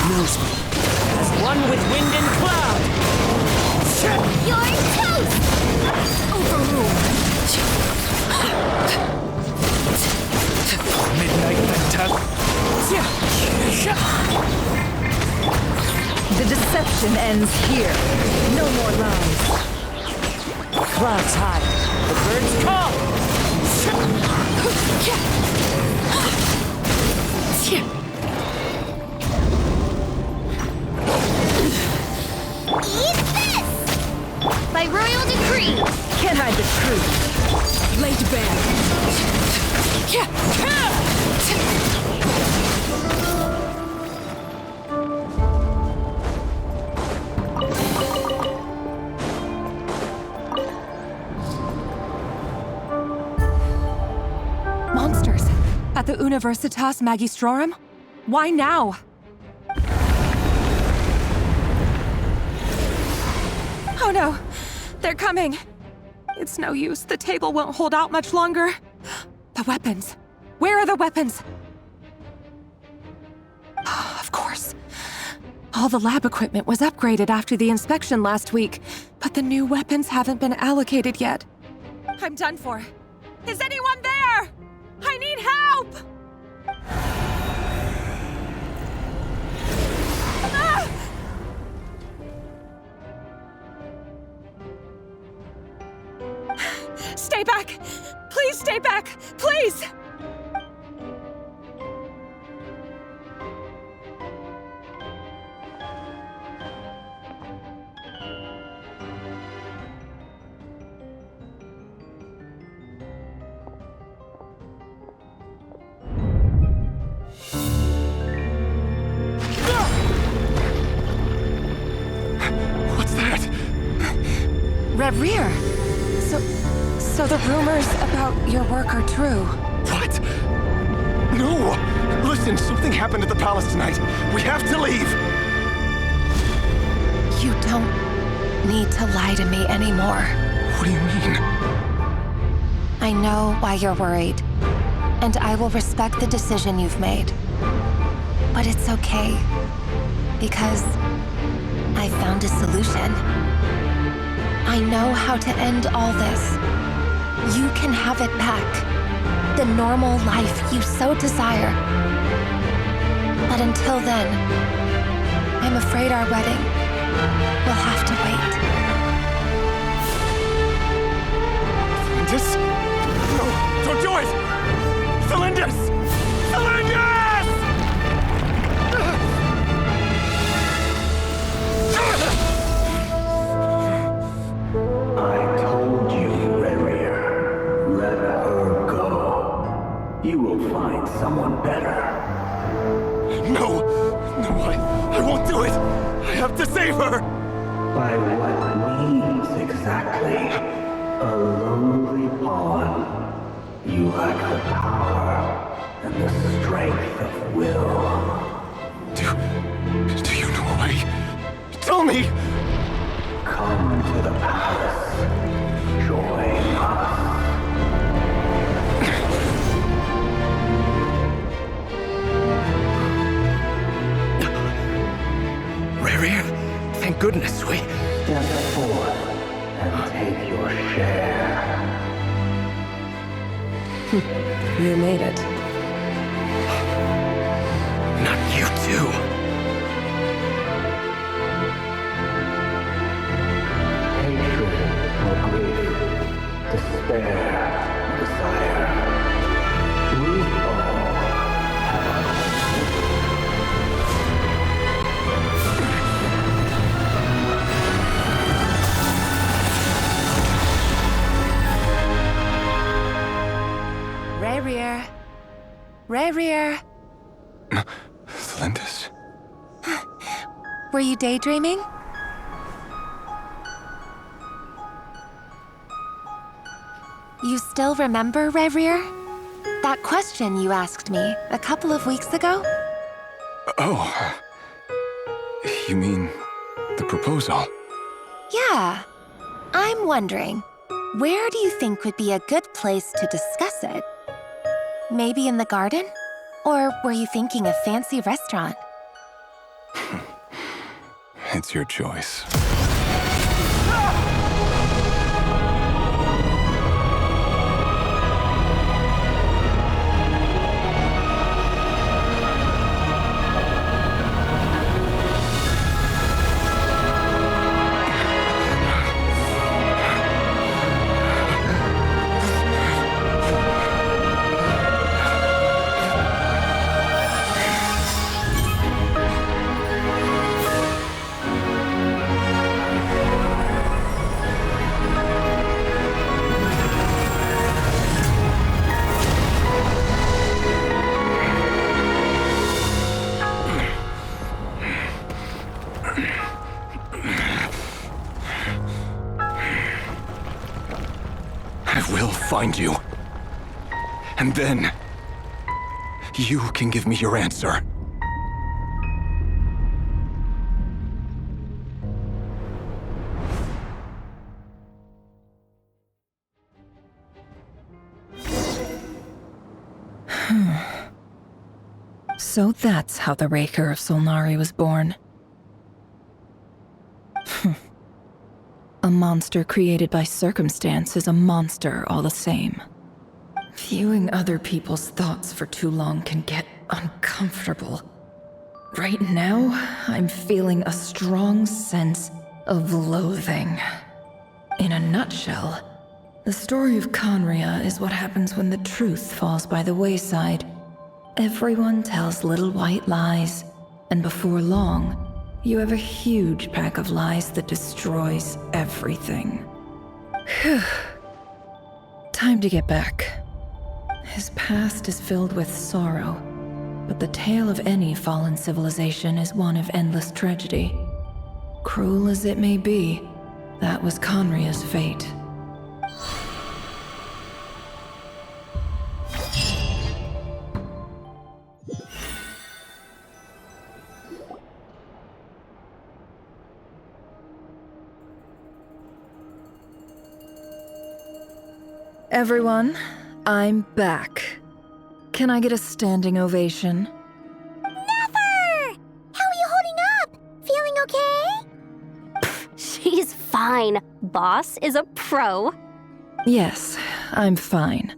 Knows me. As one with wind and cloud. You're toast! Overruled. Midnight The deception ends here. No more lies. Clouds high. The birds call. Eat this! By royal decree! Can't hide the truth. Laid bare. Monsters. At the Universitas Magistrorum? Why now? Oh no! They're coming! It's no use. The table won't hold out much longer. The weapons. Where are the weapons? Of course. All the lab equipment was upgraded after the inspection last week, but the new weapons haven't been allocated yet. I'm done for. Is anyone there? I need help! Ah! Stay back! Please stay back! Please! What's that? Rear. So the rumors about your work are true. What? No! Listen, something happened at the palace tonight. We have to leave! You don't need to lie to me anymore. What do you mean? I know why you're worried, and I will respect the decision you've made. But it's okay, because I found a solution. I know how to end all this. You can have it back. The normal life you so desire. But until then, I'm afraid our wedding will have to wait. This? No, don't do it! Celindus! Celindus! I told you, Rerir. Let her go. You will find someone better. No! No, I won't do it! I have to save her! By what means exactly? A lonely pawn. You lack the power and the strength of will. Do you know why? Tell me! Come to the palace. Join us. Rerir, thank goodness we... Step forth and take your share. You made it. Not you too. Hatred or grief, despair, desire. We all have Rerir. Rerir. Celindus? Were you daydreaming? You still remember, Rerir? That question you asked me a couple of weeks ago? Oh. You mean the proposal? Yeah. I'm wondering, where do you think would be a good place to discuss it? Maybe in the garden? Or were you thinking a fancy restaurant? It's your choice. Find you. And then, you can give me your answer. So that's how the Raker of Solnari was born. A monster created by circumstance is a monster all the same. Viewing other people's thoughts for too long can get uncomfortable. Right now, I'm feeling a strong sense of loathing. In a nutshell, the story of Conria is what happens when the truth falls by the wayside. Everyone tells little white lies, and before long, you have a huge pack of lies that destroys everything. Whew. Time to get back. His past is filled with sorrow, but the tale of any fallen civilization is one of endless tragedy. Cruel as it may be, that was Conria's fate. Everyone, I'm back. Can I get a standing ovation? Never! How are you holding up? Feeling okay? She's fine. Boss is a pro. Yes, I'm fine.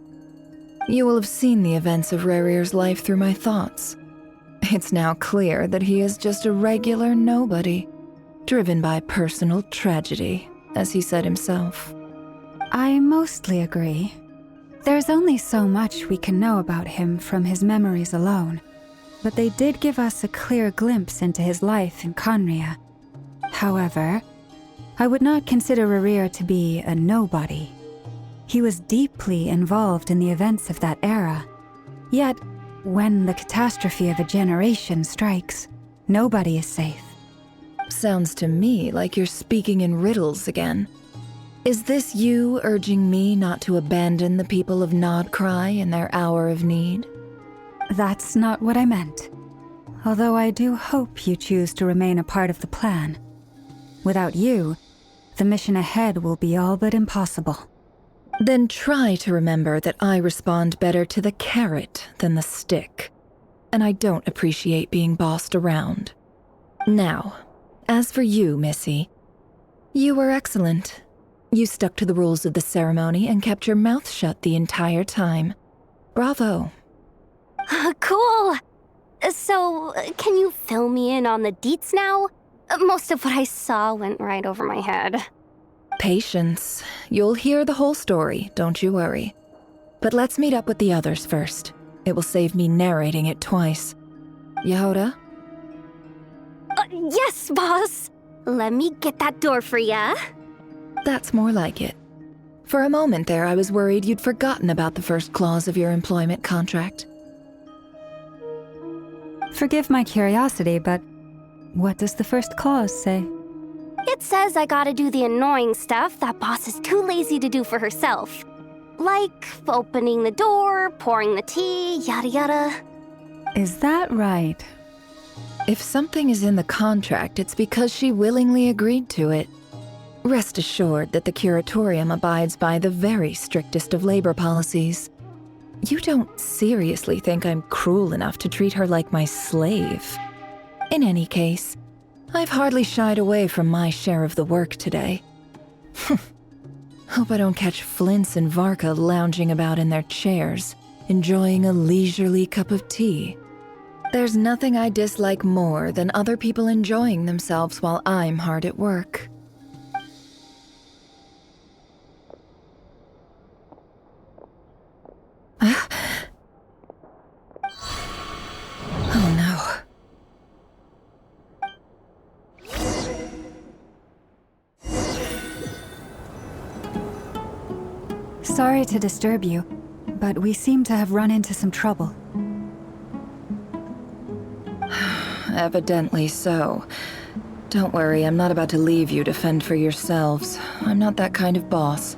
You will have seen the events of Rarir's life through my thoughts. It's now clear that he is just a regular nobody, driven by personal tragedy, as he said himself. I mostly agree. There's only so much we can know about him from his memories alone, but they did give us a clear glimpse into his life in Conria. However, I would not consider Rarir to be a nobody. He was deeply involved in the events of that era. Yet, when the catastrophe of a generation strikes, nobody is safe. Sounds to me like you're speaking in riddles again. Is this you urging me not to abandon the people of Nodcry in their hour of need? That's not what I meant. Although I do hope you choose to remain a part of the plan. Without you, the mission ahead will be all but impossible. Then try to remember that I respond better to the carrot than the stick. And I don't appreciate being bossed around. Now, as for you, Missy, you were excellent. You stuck to the rules of the ceremony and kept your mouth shut the entire time. Bravo. Cool. So, can you fill me in on the deets now? Most of what I saw went right over my head. Patience. You'll hear the whole story, don't you worry. But let's meet up with the others first. It will save me narrating it twice. Yehoda? Yes, boss. Let me get that door for ya. That's more like it. For a moment there, I was worried you'd forgotten about the first clause of your employment contract. Forgive my curiosity, but what does the first clause say? It says I gotta do the annoying stuff that boss is too lazy to do for herself. Like opening the door, pouring the tea, yada yada. Is that right? If something is in the contract, it's because she willingly agreed to it. Rest assured that the Curatorium abides by the very strictest of labor policies. You don't seriously think I'm cruel enough to treat her like my slave? In any case, I've hardly shied away from my share of the work today. Hope I don't catch Flintz and Varka lounging about in their chairs, enjoying a leisurely cup of tea. There's nothing I dislike more than other people enjoying themselves while I'm hard at work. Oh no. Sorry to disturb you, but we seem to have run into some trouble. Evidently so. Don't worry, I'm not about to leave you to fend for yourselves. I'm not that kind of boss.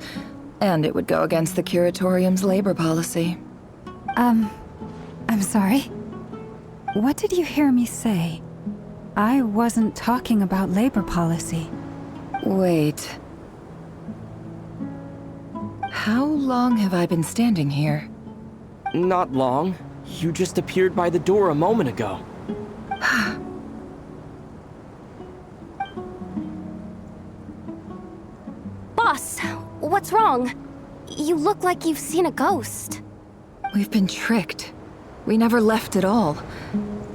And it would go against the Curatorium's labor policy. I'm sorry? What did you hear me say? I wasn't talking about labor policy. Wait. How long have I been standing here? Not long. You just appeared by the door a moment ago. Boss, what's wrong? You look like you've seen a ghost. We've been tricked. We never left at all.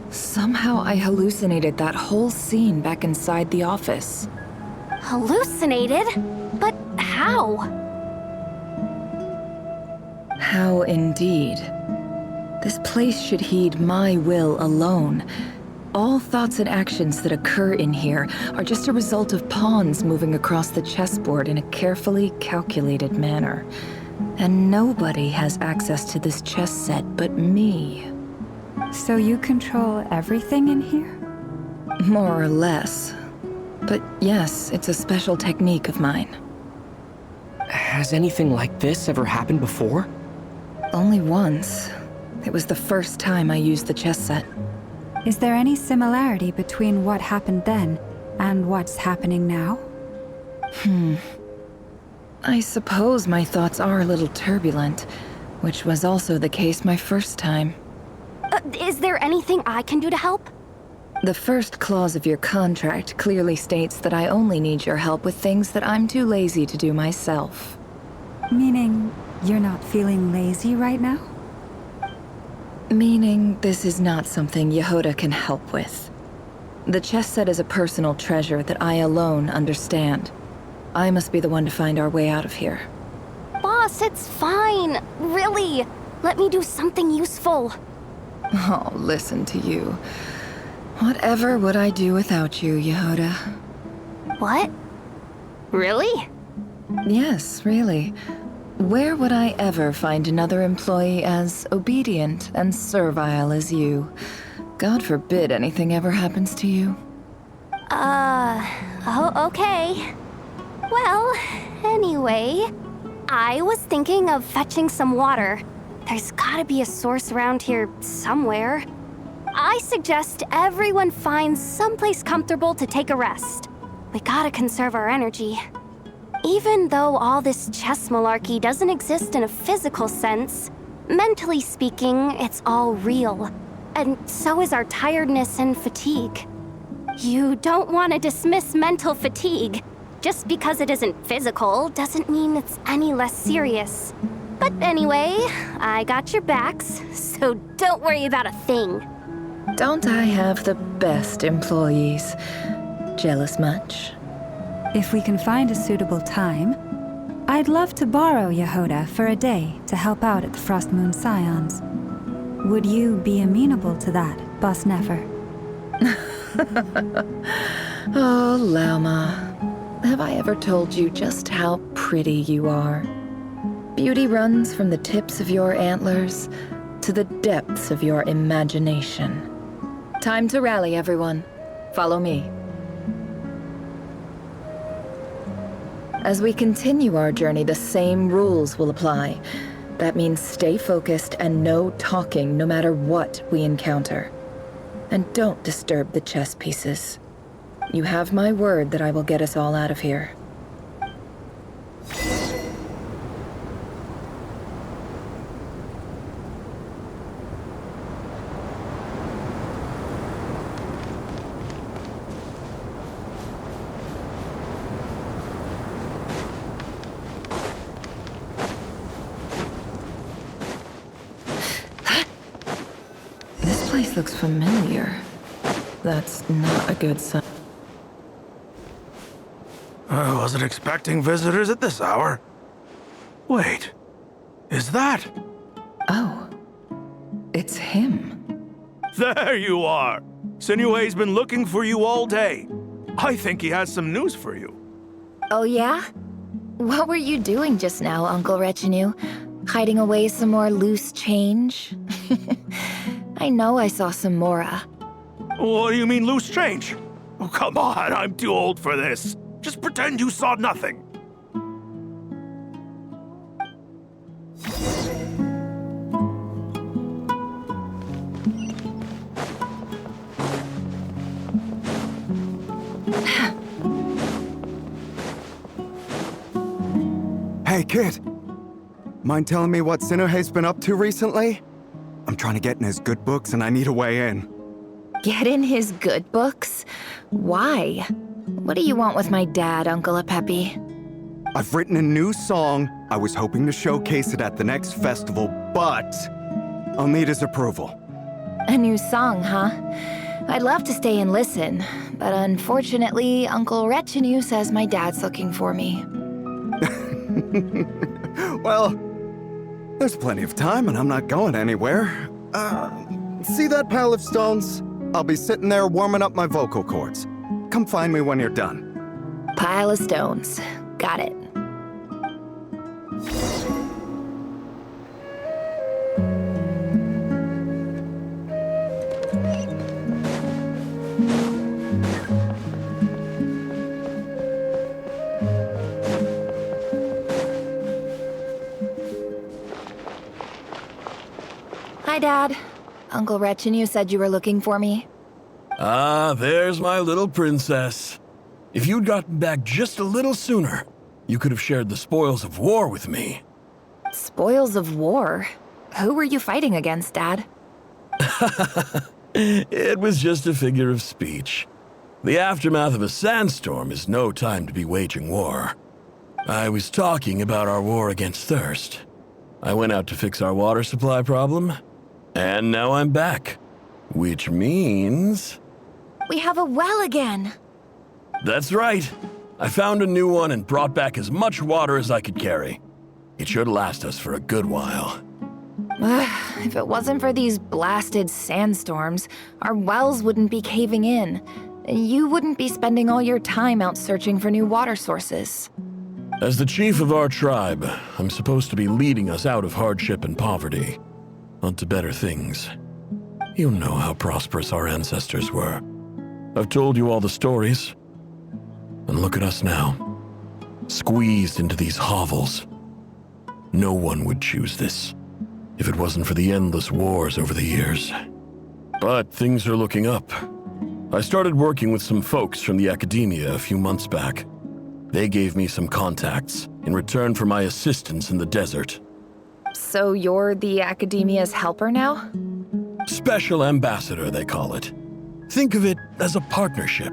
Somehow I hallucinated that whole scene back inside the office. Hallucinated? But how? How indeed. This place should heed my will alone. All thoughts and actions that occur in here are just a result of pawns moving across the chessboard in a carefully calculated manner. And nobody has access to this chess set but me. So you control everything in here? More or less. But yes, it's a special technique of mine. Has anything like this ever happened before? Only once. It was the first time I used the chess set. Is there any similarity between what happened then and what's happening now? I suppose my thoughts are a little turbulent, which was also the case my first time. Is there anything I can do to help? The first clause of your contract clearly states that I only need your help with things that I'm too lazy to do myself. Meaning, you're not feeling lazy right now? Meaning, this is not something Yehoda can help with. The chess set is a personal treasure that I alone understand. I must be the one to find our way out of here. Boss, it's fine. Really. Let me do something useful. Oh, listen to you. Whatever would I do without you, Yehoda? What? Really? Yes, really. Where would I ever find another employee as obedient and servile as you? God forbid anything ever happens to you. Oh, okay. Well, anyway, I was thinking of fetching some water. There's gotta be a source around here somewhere. I suggest everyone finds someplace comfortable to take a rest. We gotta conserve our energy. Even though all this chess malarkey doesn't exist in a physical sense, mentally speaking, it's all real. And so is our tiredness and fatigue. You don't want to dismiss mental fatigue. Just because it isn't physical doesn't mean it's any less serious. But anyway, I got your backs, so don't worry about a thing. Don't I have the best employees? Jealous much? If we can find a suitable time, I'd love to borrow Yehoda for a day to help out at the Frost Moon Scions. Would you be amenable to that, Boss Nefer? Oh, Lauma. Have I ever told you just how pretty you are? Beauty runs from the tips of your antlers to the depths of your imagination. Time to rally, everyone. Follow me. As we continue our journey, the same rules will apply. That means stay focused and no talking no matter what we encounter. And don't disturb the chess pieces. You have my word that I will get us all out of here. This place looks familiar. That's not a good sign. I wasn't expecting visitors at this hour. Wait, is that? Oh, it's him. There you are! Sinue's been looking for you all day. I think he has some news for you. Oh yeah? What were you doing just now, Uncle Retinue? Hiding away some more loose change? I know I saw some Mora. What do you mean, loose change? Oh, come on, I'm too old for this. Just pretend you saw nothing. Hey, kid. Mind telling me what Sinuhe's been up to recently? I'm trying to get in his good books and I need a way in. Get in his good books? Why? What do you want with my dad, Uncle Apepe? I've written a new song. I was hoping to showcase it at the next festival, but I'll need his approval. A new song, huh? I'd love to stay and listen, but unfortunately, Uncle Retinue says my dad's looking for me. Well, there's plenty of time and I'm not going anywhere. See that pile of stones? I'll be sitting there warming up my vocal cords. Come find me when you're done. Pile of stones. Got it. Hi, Dad. Uncle Retinue said you were looking for me. Ah, there's my little princess. If you'd gotten back just a little sooner, you could have shared the spoils of war with me. Spoils of war? Who were you fighting against, Dad? It was just a figure of speech. The aftermath of a sandstorm is no time to be waging war. I was talking about our war against thirst. I went out to fix our water supply problem, and now I'm back. Which means... We have a well again! That's right. I found a new one and brought back as much water as I could carry. It should last us for a good while. If it wasn't for these blasted sandstorms, our wells wouldn't be caving in. You wouldn't be spending all your time out searching for new water sources. As the chief of our tribe, I'm supposed to be leading us out of hardship and poverty, onto better things. You know how prosperous our ancestors were. I've told you all the stories. And look at us now, squeezed into these hovels. No one would choose this, if it wasn't for the endless wars over the years. But things are looking up. I started working with some folks from the academia a few months back. They gave me some contacts in return for my assistance in the desert. So you're the academia's helper now? Special ambassador, they call it. Think of it as a partnership.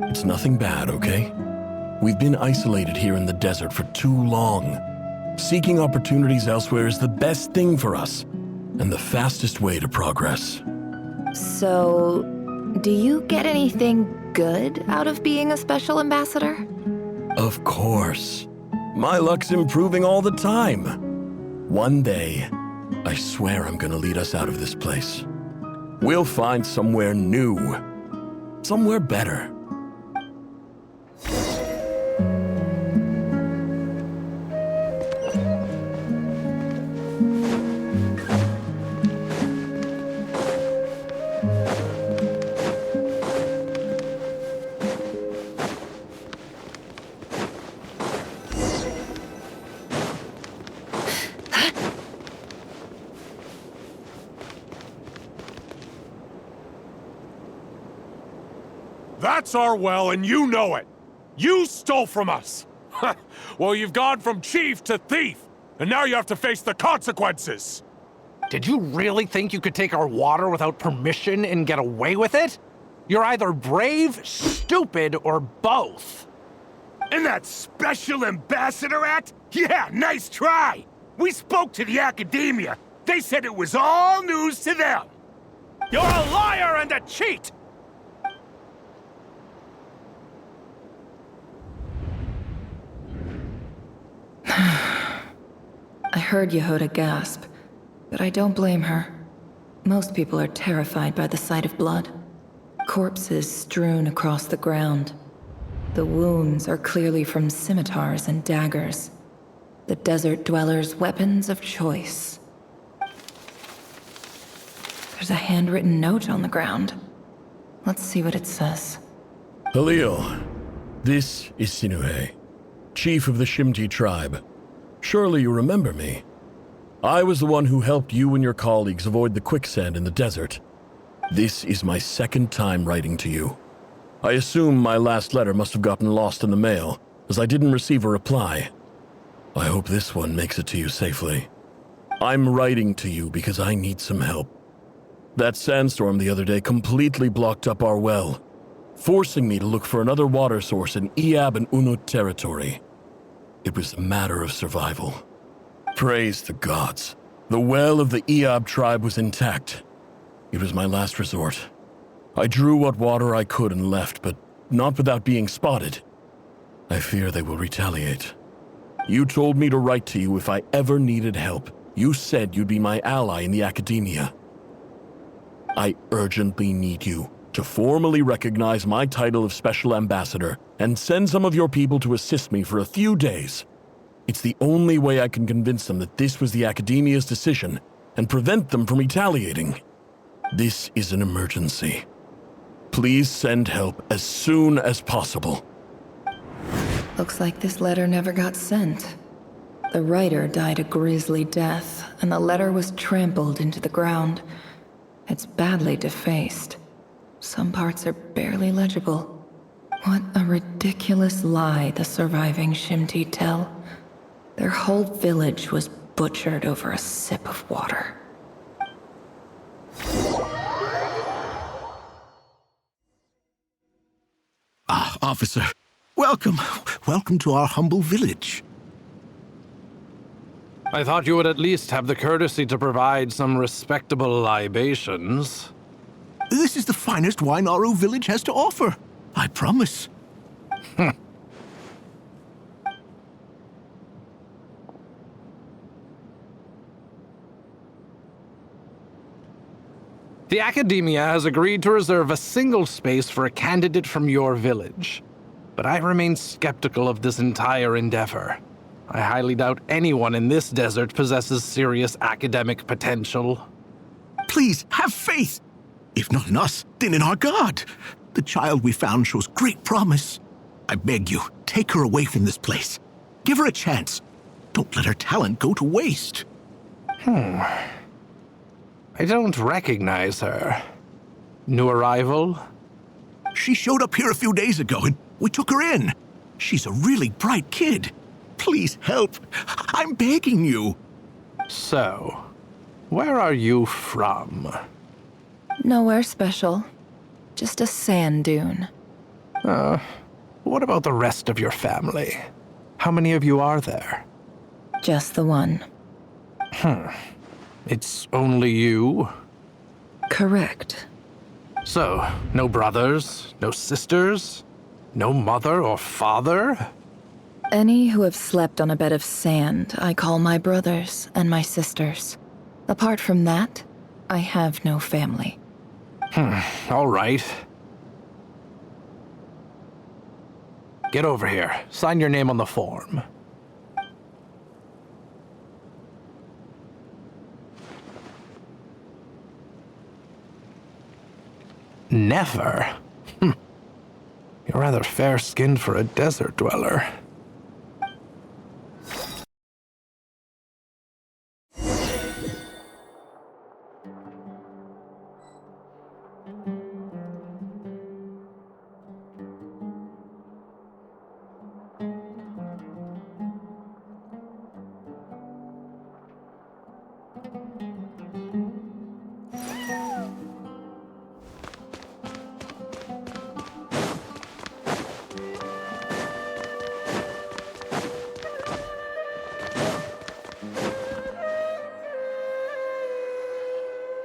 It's nothing bad, okay? We've been isolated here in the desert for too long. Seeking opportunities elsewhere is the best thing for us, and the fastest way to progress. So, do you get anything good out of being a special ambassador? Of course. My luck's improving all the time. One day, I swear I'm gonna lead us out of this place. We'll find somewhere new. Somewhere better. That's our well, and you know it. You stole from us. Well, you've gone from chief to thief, and now you have to face the consequences. Did you really think you could take our water without permission and get away with it? You're either brave, stupid, or both. And that special ambassador act? Yeah, nice try. We spoke to the academia. They said it was all news to them. You're a liar and a cheat! I heard Yehuda gasp, but I don't blame her. Most people are terrified by the sight of blood. Corpses strewn across the ground. The wounds are clearly from scimitars and daggers. The desert dwellers' weapons of choice. There's a handwritten note on the ground. Let's see what it says. Halil, this is Sinuhe, chief of the Shimti tribe. Surely you remember me. I was the one who helped you and your colleagues avoid the quicksand in the desert. This is my second time writing to you. I assume my last letter must have gotten lost in the mail, as I didn't receive a reply. I hope this one makes it to you safely. I'm writing to you because I need some help. That sandstorm the other day completely blocked up our well, forcing me to look for another water source in Iab and Unut territory. It was a matter of survival. Praise the gods. The well of the Iab tribe was intact. It was my last resort. I drew what water I could and left, but not without being spotted. I fear they will retaliate. You told me to write to you if I ever needed help. You said you'd be my ally in the academia. I urgently need you to formally recognize my title of Special Ambassador and send some of your people to assist me for a few days. It's the only way I can convince them that this was the academia's decision and prevent them from retaliating. This is an emergency. Please send help as soon as possible. Looks like this letter never got sent. The writer died a grisly death, and the letter was trampled into the ground. It's badly defaced. Some parts are barely legible. What a ridiculous lie the surviving Shimti tell. Their whole village was butchered over a sip of water. Ah, officer. Welcome. Welcome to our humble village. I thought you would at least have the courtesy to provide some respectable libations. This is the finest wine our village has to offer. I promise. The Academia has agreed to reserve a single space for a candidate from your village. But I remain skeptical of this entire endeavor. I highly doubt anyone in this desert possesses serious academic potential. Please, have faith. If not in us, then in our God. The child we found shows great promise. I beg you, take her away from this place. Give her a chance. Don't let her talent go to waste. I don't recognize her. New arrival? She showed up here a few days ago and we took her in. She's a really bright kid. Please help. I'm begging you. So, where are you from? Nowhere special. Just a sand dune. What about the rest of your family? How many of you are there? Just the one. It's only you? Correct. So, no brothers, no sisters, no mother or father? Any who have slept on a bed of sand, I call my brothers and my sisters. Apart from that, I have no family. All right. Get over here. Sign your name on the form. Never? You're rather fair-skinned for a desert dweller.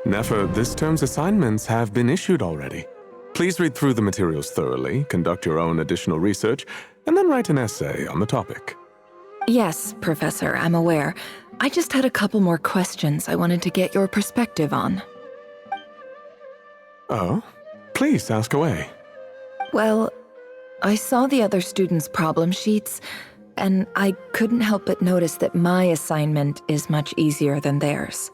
Nefer, this term's assignments have been issued already. Please read through the materials thoroughly, conduct your own additional research, and then write an essay on the topic. Yes, Professor, I'm aware. I just had a couple more questions I wanted to get your perspective on. Oh? Please ask away. Well, I saw the other students' problem sheets, and I couldn't help but notice that my assignment is much easier than theirs.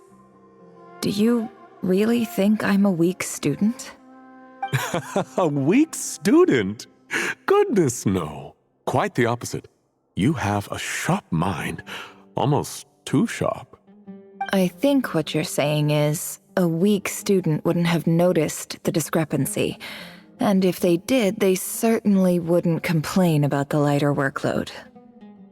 Do you really think I'm a weak student? A weak student? Goodness, no. Quite the opposite. You have a sharp mind, almost too sharp. I think what you're saying is, a weak student wouldn't have noticed the discrepancy, and if they did, they certainly wouldn't complain about the lighter workload.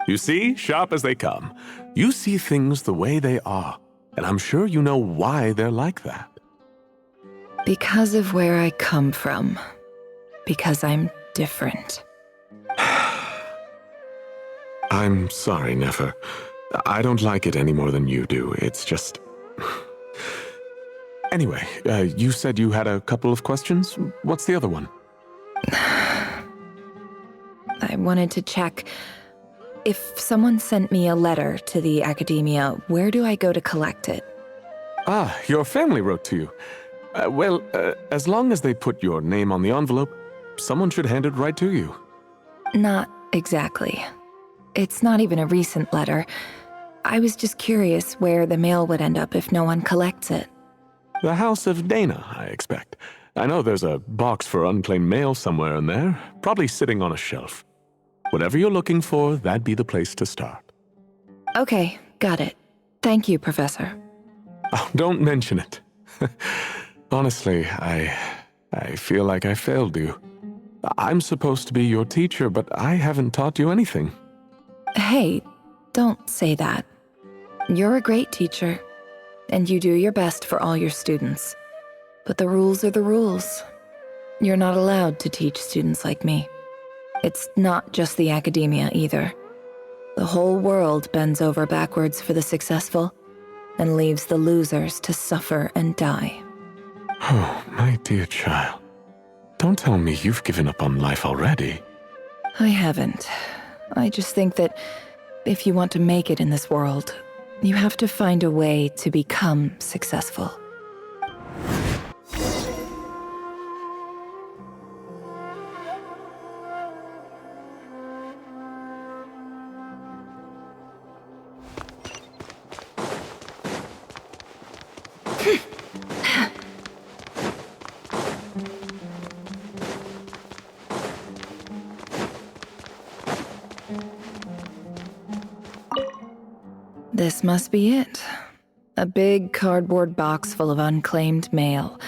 You see, sharp as they come. You see things the way they are. And I'm sure you know why they're like that. Because of where I come from. Because I'm different. I'm sorry, Nefer. I don't like it any more than you do. It's just... Anyway, you said you had a couple of questions. What's the other one? I wanted to check. If someone sent me a letter to the academia, where do I go to collect it? Ah, your family wrote to you. Well, as long as they put your name on the envelope, someone should hand it right to you. Not exactly. It's not even a recent letter. I was just curious where the mail would end up if no one collects it. The house of Dana, I expect. I know there's a box for unclaimed mail somewhere in there, probably sitting on a shelf. Whatever you're looking for, that'd be the place to start. Okay, got it. Thank you, Professor. Oh, don't mention it. Honestly, I feel like I failed you. I'm supposed to be your teacher, but I haven't taught you anything. Hey, don't say that. You're a great teacher, and you do your best for all your students. But the rules are the rules. You're not allowed to teach students like me. It's not just the academia either. The whole world bends over backwards for the successful, and leaves the losers to suffer and die. Oh, my dear child. Don't tell me you've given up on life already. I haven't. I just think that if you want to make it in this world, you have to find a way to become successful. This must be it. A big cardboard box full of unclaimed mail.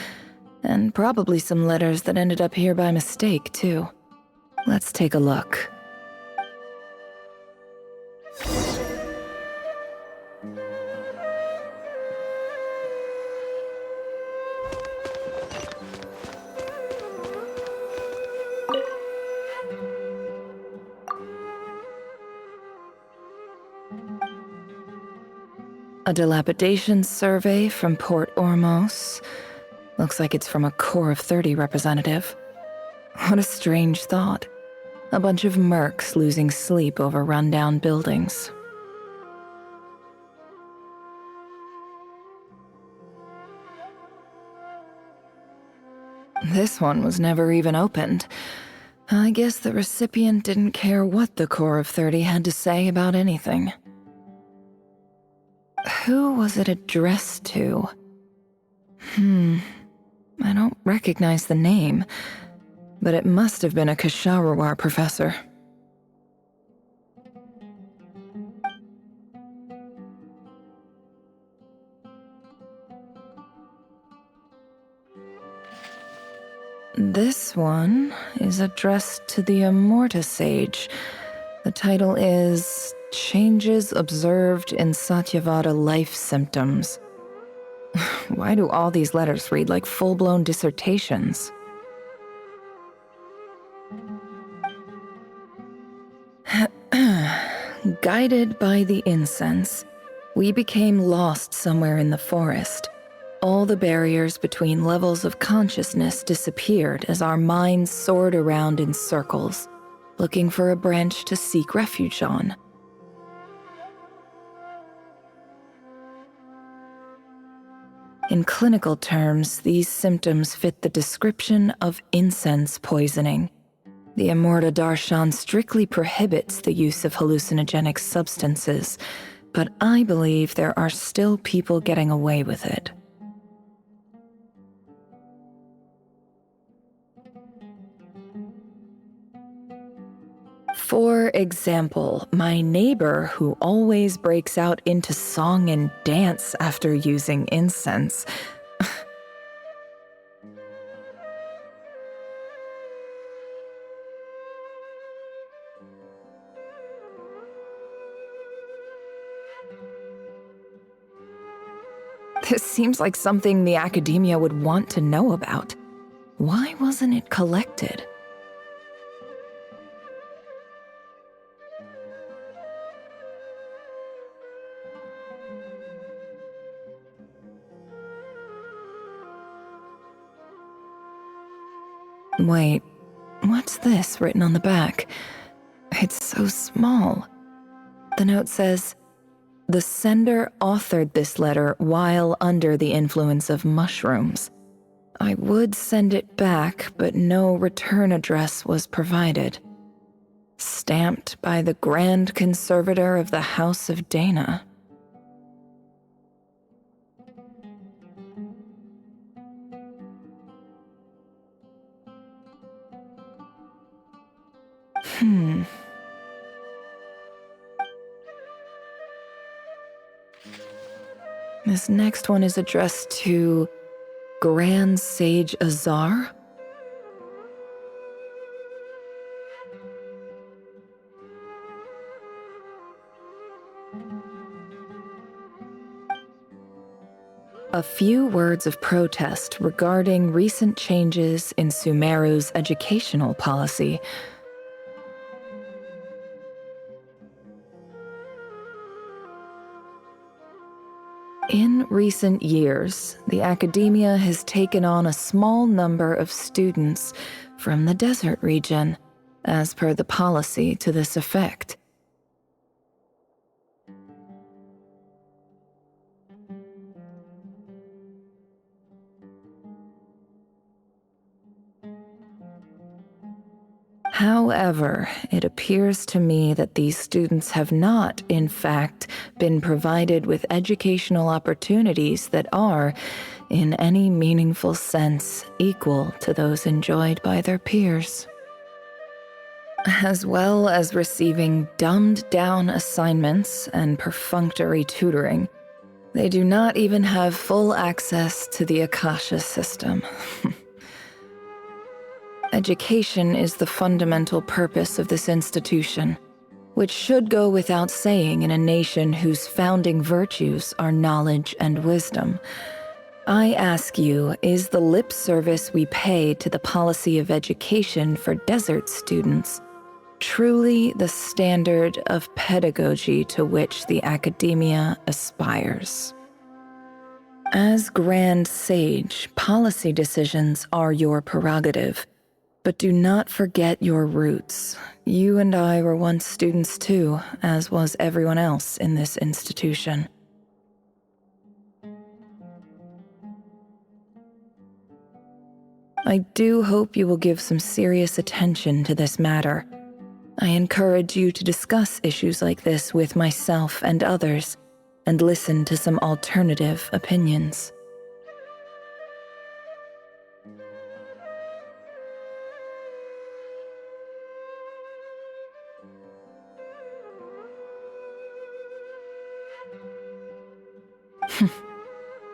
And probably some letters that ended up here by mistake, too. Let's take a look. A dilapidation survey from Port Ormos. Looks like it's from a Core of 30 representative. What a strange thought. A bunch of mercs losing sleep over rundown buildings. This one was never even opened. I guess the recipient didn't care what the Core of 30 had to say about anything. Who was it addressed to? I don't recognize the name, but it must have been a Kasharawar professor. This one is addressed to the Immorta Sage. The title is Changes Observed in Satyavada Life Symptoms. Why do all these letters read like full-blown dissertations? Guided by the incense, we became lost somewhere in the forest. All the barriers between levels of consciousness disappeared as our minds soared around in circles, looking for a branch to seek refuge on. In clinical terms, these symptoms fit the description of incense poisoning. The Immorta Darshan strictly prohibits the use of hallucinogenic substances, but I believe there are still people getting away with it. For example, my neighbor who always breaks out into song and dance after using incense. This seems like something the academia would want to know about. Why wasn't it collected? Wait, what's this written on the back? It's so small. The note says, "The sender authored this letter while under the influence of mushrooms. I would send it back, but no return address was provided. Stamped by the Grand Conservator of the House of Dana." This next one is addressed to Grand Sage Azar? A few words of protest regarding recent changes in Sumeru's educational policy. In recent years, the academia has taken on a small number of students from the desert region, as per the policy to this effect. However, it appears to me that these students have not, in fact, been provided with educational opportunities that are, in any meaningful sense, equal to those enjoyed by their peers. As well as receiving dumbed-down assignments and perfunctory tutoring, they do not even have full access to the Akasha system. Education is the fundamental purpose of this institution, which should go without saying in a nation whose founding virtues are knowledge and wisdom. I ask you, is the lip service we pay to the policy of education for desert students truly the standard of pedagogy to which the academia aspires? As Grand Sage, policy decisions are your prerogative. But do not forget your roots. You and I were once students too, as was everyone else in this institution. I do hope you will give some serious attention to this matter. I encourage you to discuss issues like this with myself and others, and listen to some alternative opinions.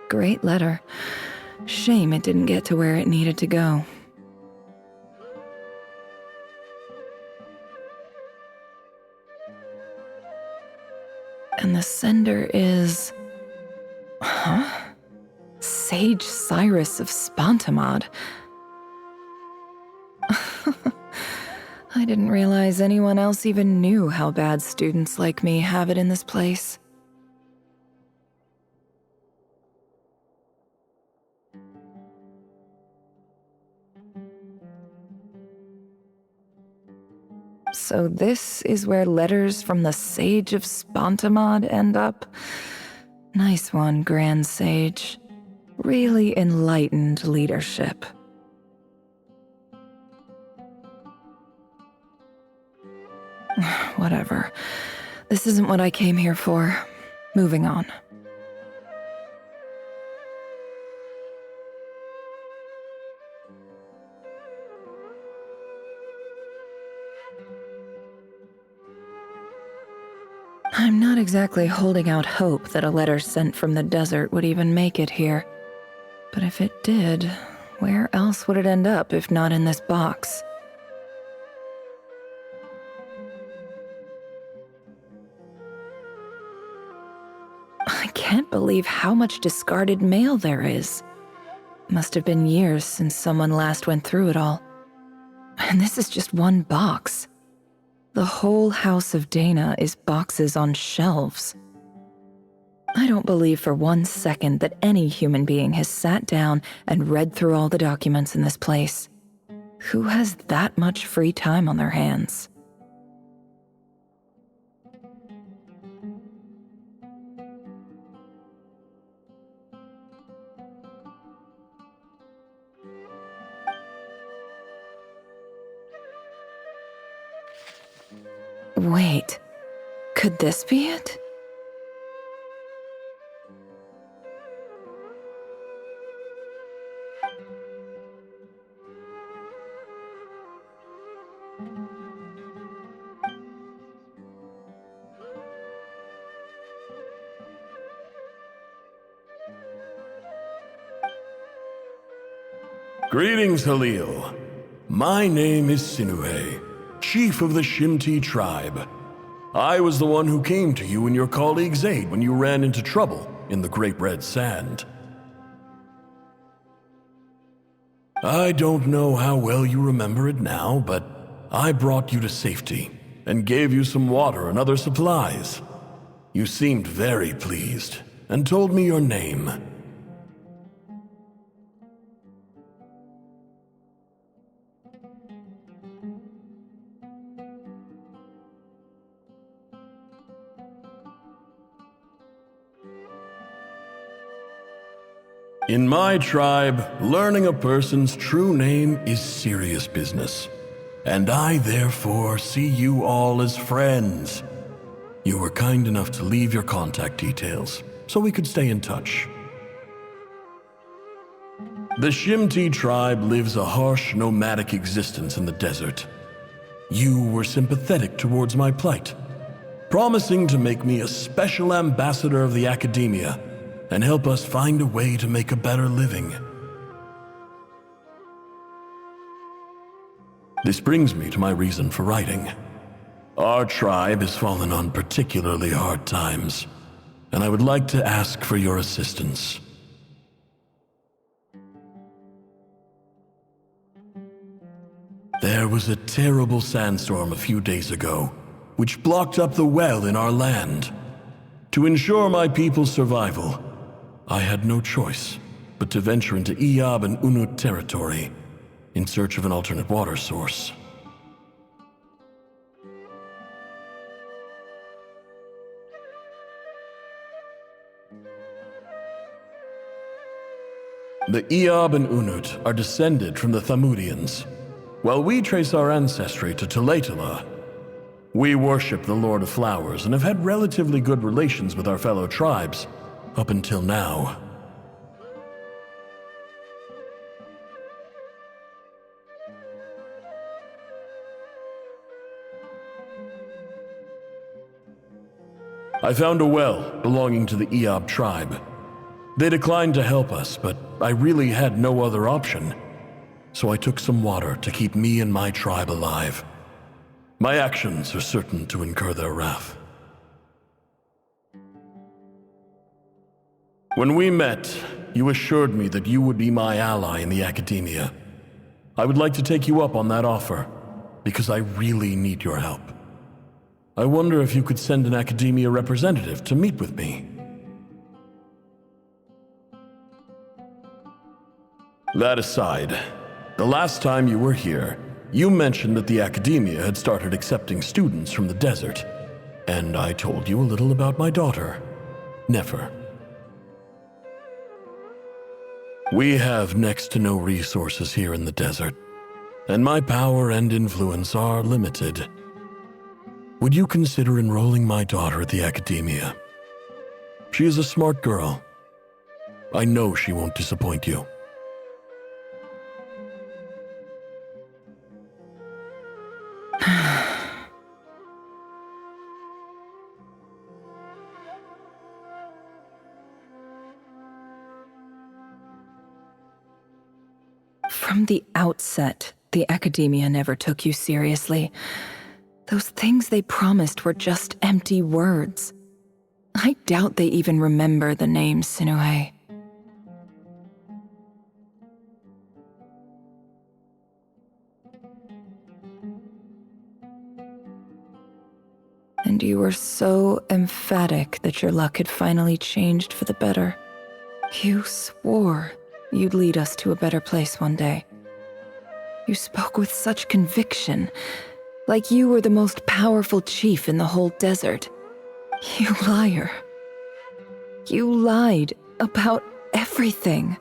Great letter. Shame it didn't get to where it needed to go. And the sender is... Sage Cyrus of Spontamod. I didn't realize anyone else even knew how bad students like me have it in this place. So this is where letters from the Sage of Spontamod end up? Nice one, Grand Sage. Really enlightened leadership. Whatever. This isn't what I came here for. Moving on. I'm not exactly holding out hope that a letter sent from the desert would even make it here. But if it did, where else would it end up if not in this box? I can't believe how much discarded mail there is. Must have been years since someone last went through it all. And this is just one box. The whole house of Dana is boxes on shelves. I don't believe for 1 second that any human being has sat down and read through all the documents in this place. Who has that much free time on their hands? Wait, could this be it? Greetings, Halil. My name is Sinuhe, chief of the Shimti tribe. I was the one who came to you and your colleague's aid when you ran into trouble in the Great Red Sand. I don't know how well you remember it now, but I brought you to safety and gave you some water and other supplies. You seemed very pleased and told me your name. In my tribe, learning a person's true name is serious business, and I therefore see you all as friends. You were kind enough to leave your contact details, so we could stay in touch. The Shimti tribe lives a harsh, nomadic existence in the desert. You were sympathetic towards my plight, promising to make me a special ambassador of the academia and help us find a way to make a better living. This brings me to my reason for writing. Our tribe has fallen on particularly hard times, and I would like to ask for your assistance. There was a terrible sandstorm a few days ago, which blocked up the well in our land. To ensure my people's survival, I had no choice but to venture into Iyab and Unut territory in search of an alternate water source. The Iyab and Unut are descended from the Thamudians, while we trace our ancestry to Tulatala. We worship the Lord of Flowers and have had relatively good relations with our fellow tribes up until now. I found a well belonging to the Iyab tribe. They declined to help us, but I really had no other option. So I took some water to keep me and my tribe alive. My actions are certain to incur their wrath. When we met, you assured me that you would be my ally in the academia. I would like to take you up on that offer, because I really need your help. I wonder if you could send an academia representative to meet with me. That aside, the last time you were here, you mentioned that the academia had started accepting students from the desert, and I told you a little about my daughter, Nefer. We have next to no resources here in the desert, and my power and influence are limited. Would you consider enrolling my daughter at the academia? She is a smart girl. I know she won't disappoint you. From the outset, the academia never took you seriously. Those things they promised were just empty words. I doubt they even remember the name Sinuhe. And you were so emphatic that your luck had finally changed for the better. You swore you'd lead us to a better place one day. You spoke with such conviction, like you were the most powerful chief in the whole desert. You liar. You lied about everything.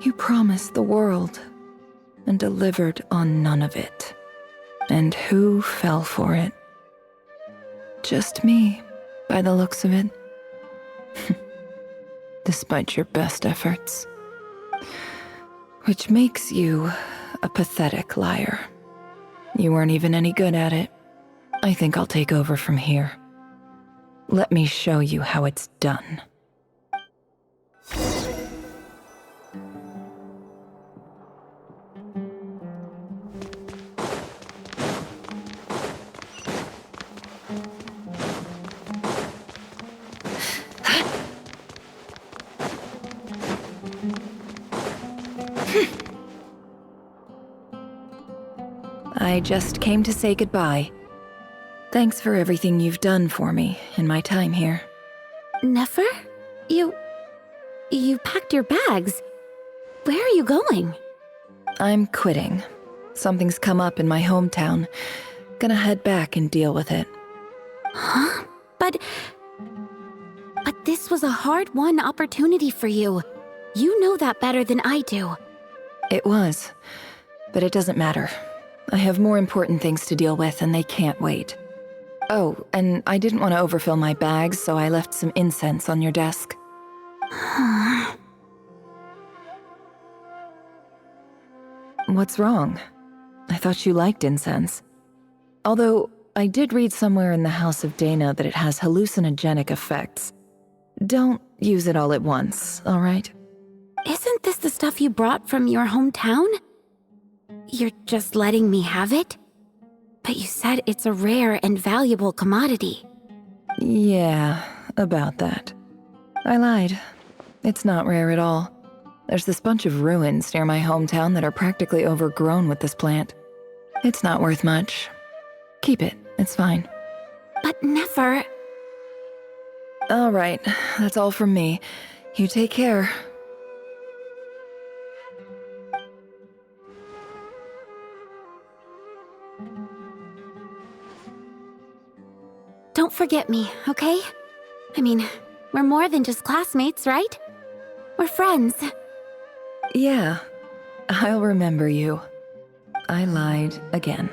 You promised the world and delivered on none of it. And who fell for it? Just me, by the looks of it. Despite your best efforts. Which makes you a pathetic liar. You weren't even any good at it. I think I'll take over from here. Let me show you how it's done. I just came to say goodbye. Thanks for everything you've done for me in my time here. Nefer? You packed your bags. Where are you going? I'm quitting. Something's come up in my hometown. Gonna head back and deal with it. Huh? But this was a hard-won opportunity for you. You know that better than I do. It was, but it doesn't matter. I have more important things to deal with, and they can't wait. Oh, and I didn't want to overfill my bags, so I left some incense on your desk. What's wrong? I thought you liked incense. Although, I did read somewhere in the House of Dana that it has hallucinogenic effects. Don't use it all at once, all right? Isn't this the stuff you brought from your hometown? You're just letting me have it? But you said it's a rare and valuable commodity. Yeah, about that. I lied. It's not rare at all. There's this bunch of ruins near my hometown that are practically overgrown with this plant. It's not worth much. Keep it, it's fine. But Nefer... All right, that's all from me. You take care. Don't forget me, okay? I mean, we're more than just classmates, right? We're friends. Yeah, I'll remember you. I lied again.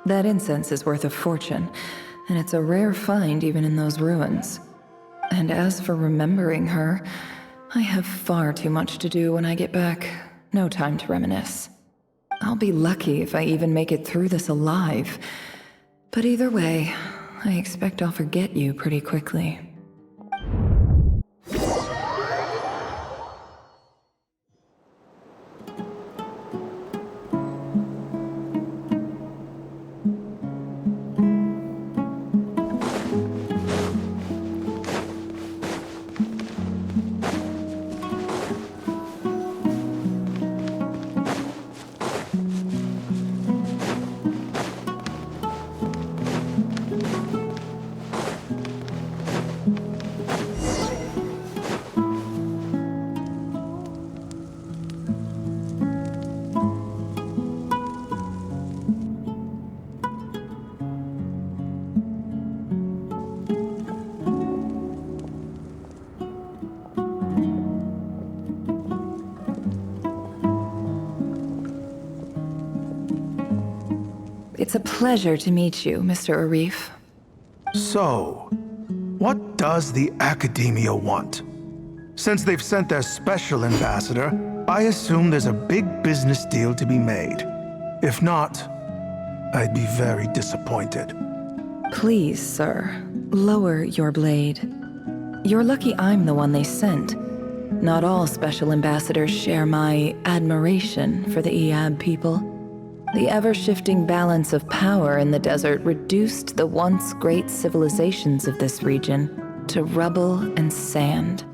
That incense is worth a fortune, and it's a rare find even in those ruins. And as for remembering her, I have far too much to do when I get back. No time to reminisce. I'll be lucky if I even make it through this alive. But either way, I expect I'll forget you pretty quickly. It's a pleasure to meet you, Mr. Arif. So, what does the Academia want? Since they've sent their special ambassador, I assume there's a big business deal to be made. If not, I'd be very disappointed. Please, sir, lower your blade. You're lucky I'm the one they sent. Not all special ambassadors share my admiration for the Iab people. The ever-shifting balance of power in the desert reduced the once great civilizations of this region to rubble and sand.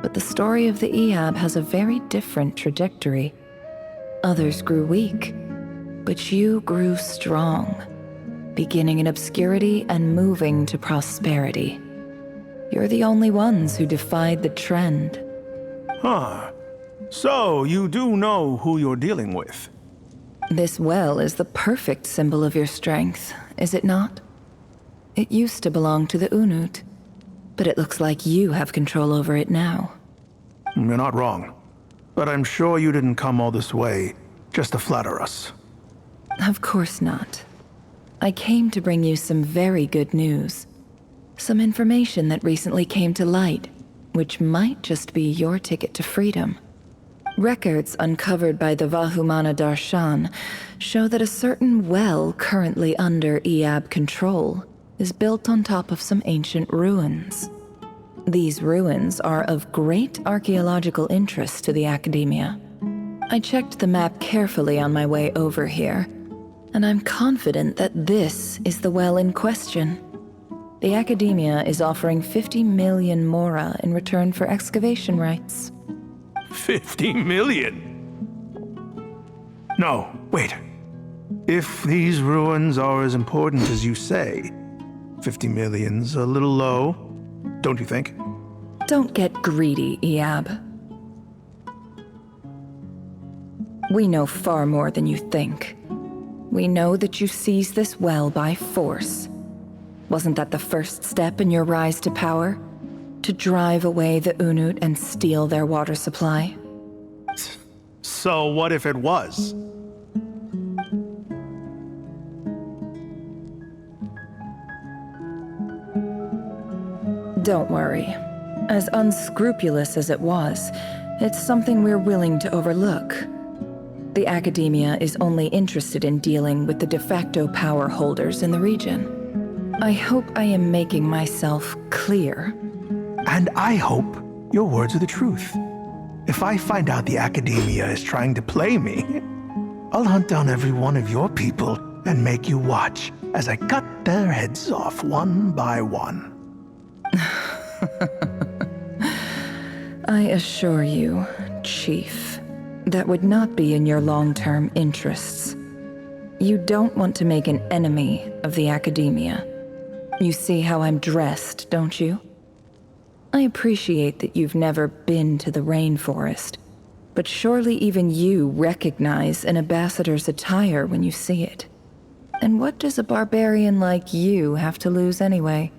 But the story of the Ehab has a very different trajectory. Others grew weak, but you grew strong, beginning in obscurity and moving to prosperity. You're the only ones who defied the trend. Huh. So, you do know who you're dealing with? This well is the perfect symbol of your strength, is it not? It used to belong to the Unut, but it looks like you have control over it now. You're not wrong. But I'm sure you didn't come all this way just to flatter us. Of course not. I came to bring you some very good news. Some information that recently came to light, which might just be your ticket to freedom. Records uncovered by the Vahumana Darshan show that a certain well currently under Ehab control is built on top of some ancient ruins. These ruins are of great archaeological interest to the Academia. I checked the map carefully on my way over here, and I'm confident that this is the well in question. The Academia is offering 50 million mora in return for excavation rights. 50 million? No, wait. If these ruins are as important as you say, 50 million's a little low, don't you think? Don't get greedy, Ehab. We know far more than you think. We know that you seized this well by force. Wasn't that the first step in your rise to power? To drive away the Unut and steal their water supply? So what if it was? Don't worry. As unscrupulous as it was, it's something we're willing to overlook. The Academia is only interested in dealing with the de facto power holders in the region. I hope I am making myself clear. And I hope your words are the truth. If I find out the Academia is trying to play me, I'll hunt down every one of your people and make you watch as I cut their heads off one by one. I assure you, Chief, that would not be in your long-term interests. You don't want to make an enemy of the Academia. You see how I'm dressed, don't you? I appreciate that you've never been to the rainforest, but surely even you recognize an ambassador's attire when you see it. And what does a barbarian like you have to lose anyway?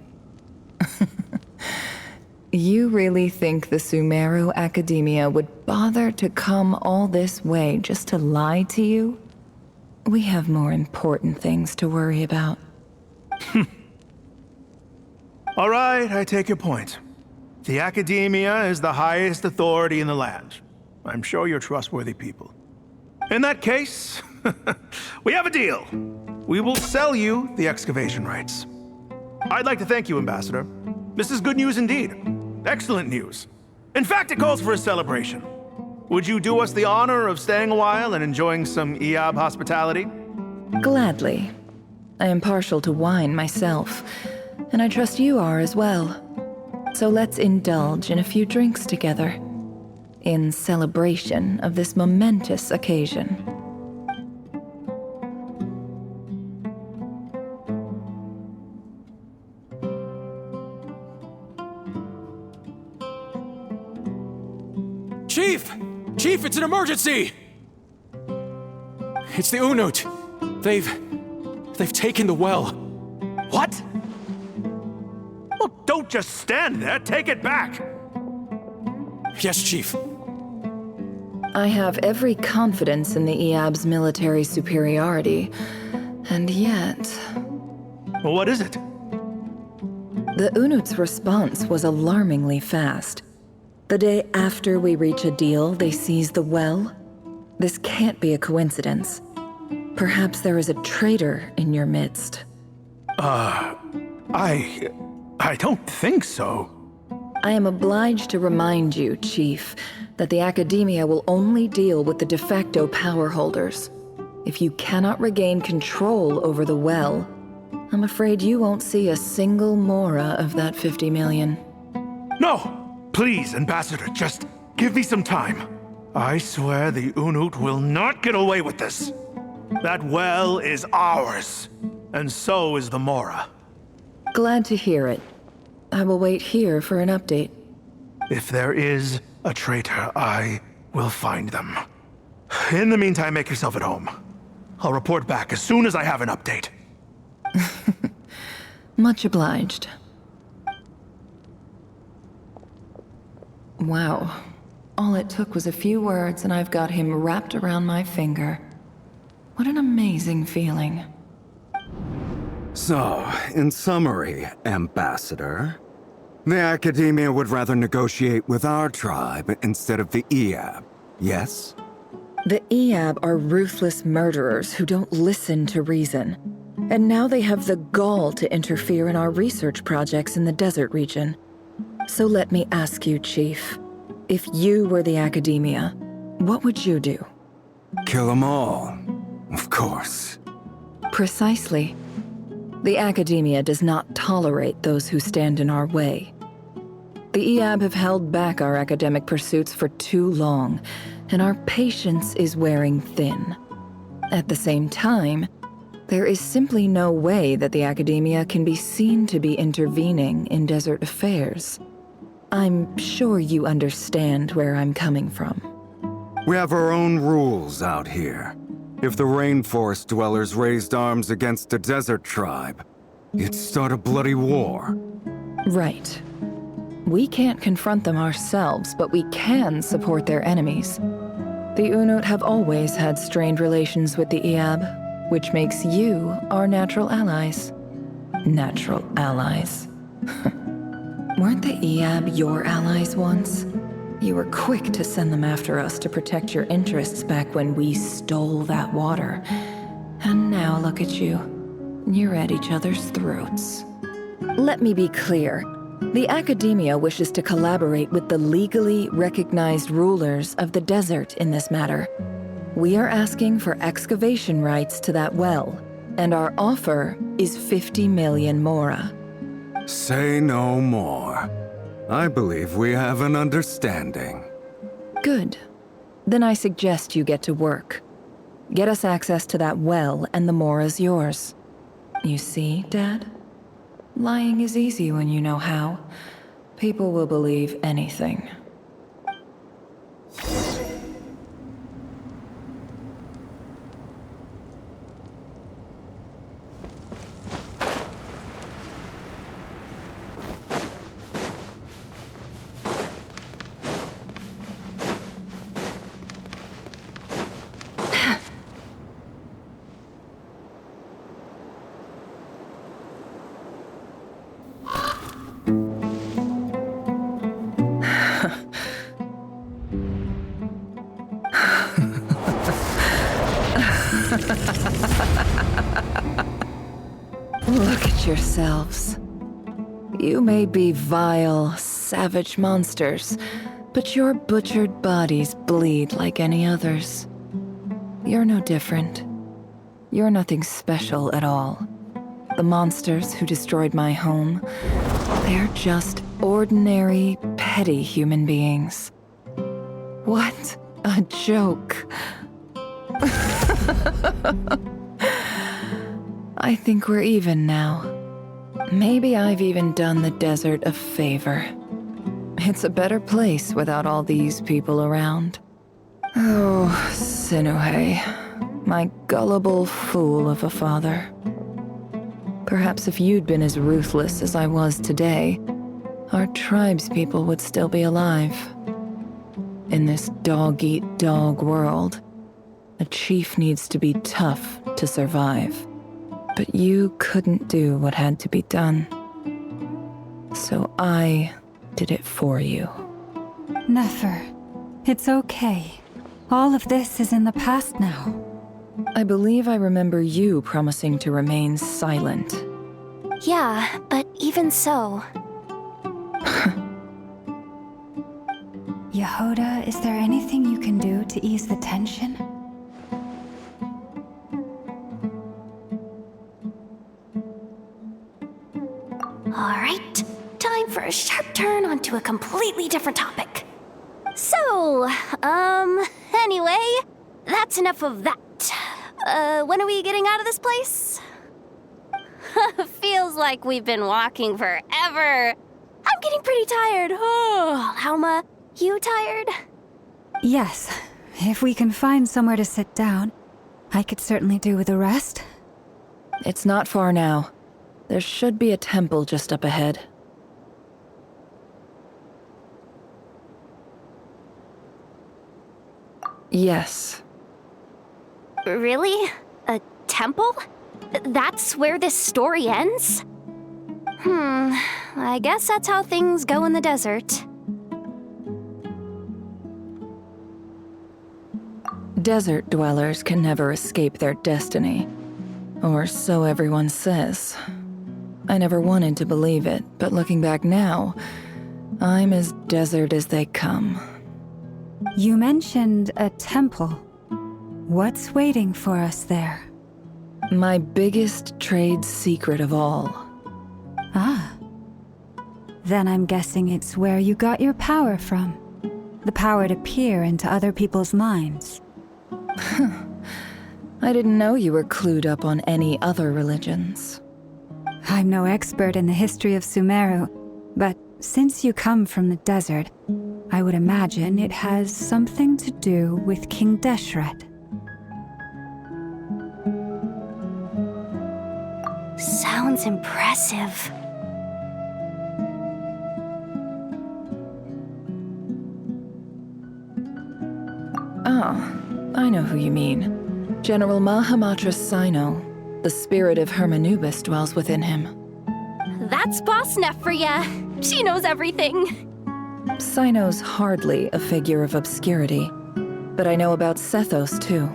You really think the Sumeru Academia would bother to come all this way just to lie to you? We have more important things to worry about. All right, I take your point. The Academia is the highest authority in the land. I'm sure you're trustworthy people. In that case, we have a deal. We will sell you the excavation rights. I'd like to thank you, Ambassador. This is good news indeed. Excellent news. In fact, it calls for a celebration. Would you do us the honor of staying a while and enjoying some Ehab hospitality? Gladly. I am partial to wine myself, and I trust you are as well. So let's indulge in a few drinks together, in celebration of this momentous occasion. Chief! Chief, it's an emergency! It's the Unut. They've taken the well. What? Well, don't just stand there. Take it back. Yes, Chief. I have every confidence in the Ehab's military superiority, and yet... Well, what is it? The Unut's response was alarmingly fast. The day after we reach a deal, they seize the well. This can't be a coincidence. Perhaps there is a traitor in your midst. I don't think so. I am obliged to remind you, Chief, that the Academia will only deal with the de facto power holders. If you cannot regain control over the well, I'm afraid you won't see a single mora of that 50 million. No! Please, Ambassador, just give me some time. I swear the Unut will not get away with this. That well is ours, and so is the mora. Glad to hear it. I will wait here for an update. If there is a traitor, I will find them. In the meantime, make yourself at home. I'll report back as soon as I have an update. Much obliged. Wow. All it took was a few words and I've got him wrapped around my finger. What an amazing feeling. So, in summary, Ambassador, the Academia would rather negotiate with our tribe instead of the Eab, yes? The Eab are ruthless murderers who don't listen to reason. And now they have the gall to interfere in our research projects in the desert region. So let me ask you, Chief. If you were the Academia, what would you do? Kill them all, of course. Precisely. The Academia does not tolerate those who stand in our way. The Eab have held back our academic pursuits for too long, and our patience is wearing thin. At the same time, there is simply no way that the Academia can be seen to be intervening in desert affairs. I'm sure you understand where I'm coming from. We have our own rules out here. If the rainforest dwellers raised arms against a desert tribe, it'd start a bloody war. Right. We can't confront them ourselves, but we can support their enemies. The Unut have always had strained relations with the Eab, which makes you our natural allies. Natural allies. Weren't the Eab your allies once? You were quick to send them after us to protect your interests back when we stole that water. And now look at you. You're at each other's throats. Let me be clear. The Academia wishes to collaborate with the legally recognized rulers of the desert in this matter. We are asking for excavation rights to that well, and our offer is 50 million mora. Say no more. I believe we have an understanding. Good. Then I suggest you get to work. Get us access to that well, and the mora's yours. You see, Dad? Lying is easy when you know how. People will believe anything. Look at yourselves. You may be vile, savage monsters, but your butchered bodies bleed like any others. You're no different. You're nothing special at all. The monsters who destroyed my home, they're just ordinary, petty human beings. What a joke. I think we're even now. Maybe I've even done the desert a favor. It's a better place without all these people around. Oh, Sinuhe, my gullible fool of a father. Perhaps if you'd been as ruthless as I was today, our tribespeople would still be alive. In this dog-eat-dog world, a chief needs to be tough to survive. But you couldn't do what had to be done. So I did it for you. Nefer, it's okay. All of this is in the past now. I believe I remember you promising to remain silent. Yeah, but even so... Yehoda, is there anything you can do to ease the tension? a sharp turn onto a completely different topic. So, anyway, that's enough of that. When are we getting out of this place? Feels like we've been walking forever. I'm getting pretty tired. Oh, Alma, you tired? Yes. If we can find somewhere to sit down, I could certainly do with a rest. It's not far now. There should be a temple just up ahead. Yes. Really? A temple? That's where this story ends? I guess that's how things go in the desert. Desert dwellers can never escape their destiny. Or so everyone says. I never wanted to believe it, but looking back now, I'm as desert as they come. You mentioned a temple. What's waiting for us there? My biggest trade secret of all. Ah. Then I'm guessing it's where you got your power from. The power to peer into other people's minds. I didn't know you were clued up on any other religions. I'm no expert in the history of Sumeru, but since you come from the desert, I would imagine it has something to do with King Deshret. Sounds impressive. Oh, I know who you mean. General Mahamatra Sino. The spirit of Hermanubis dwells within him. That's Boss Neff for ya. She knows everything. Sino's hardly a figure of obscurity, but I know about Sethos too.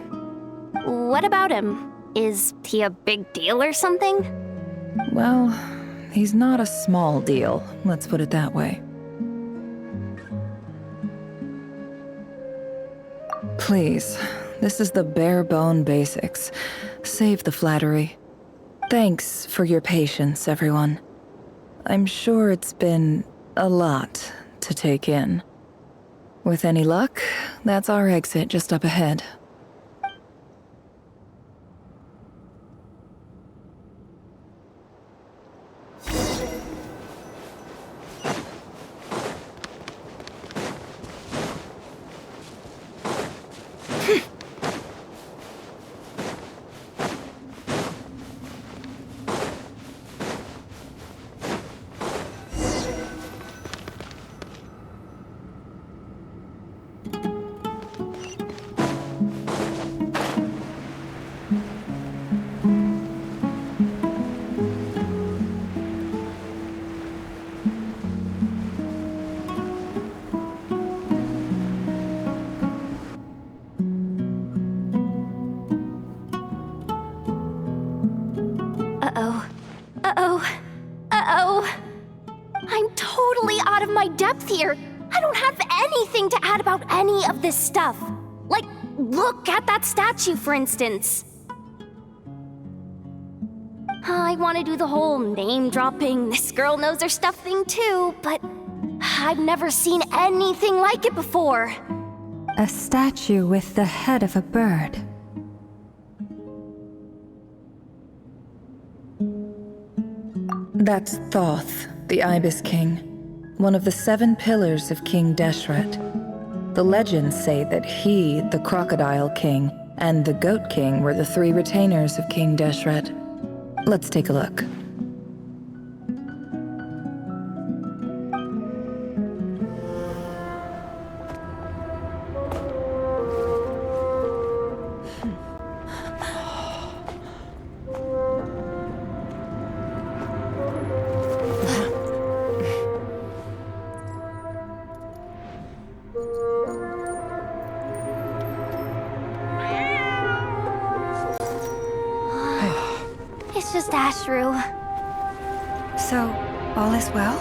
What about him? Is he a big deal or something? Well, he's not a small deal, let's put it that way. Please, this is the bare-bone basics. Save the flattery. Thanks for your patience, everyone. I'm sure it's been a lot to take in. With any luck, that's our exit just up ahead. I'm totally out of my depth here. I don't have anything to add about any of this stuff. Like, look at that statue, for instance. I want to do the whole name-dropping, this girl knows her stuff thing too, but I've never seen anything like it before. A statue with the head of a bird. That's Thoth, the Ibis King, one of the 7 pillars of King Deshret. The legends say that he, the Crocodile King, and the Goat King were the 3 retainers of King Deshret. Let's take a look. It's just Ashru. So, all is well?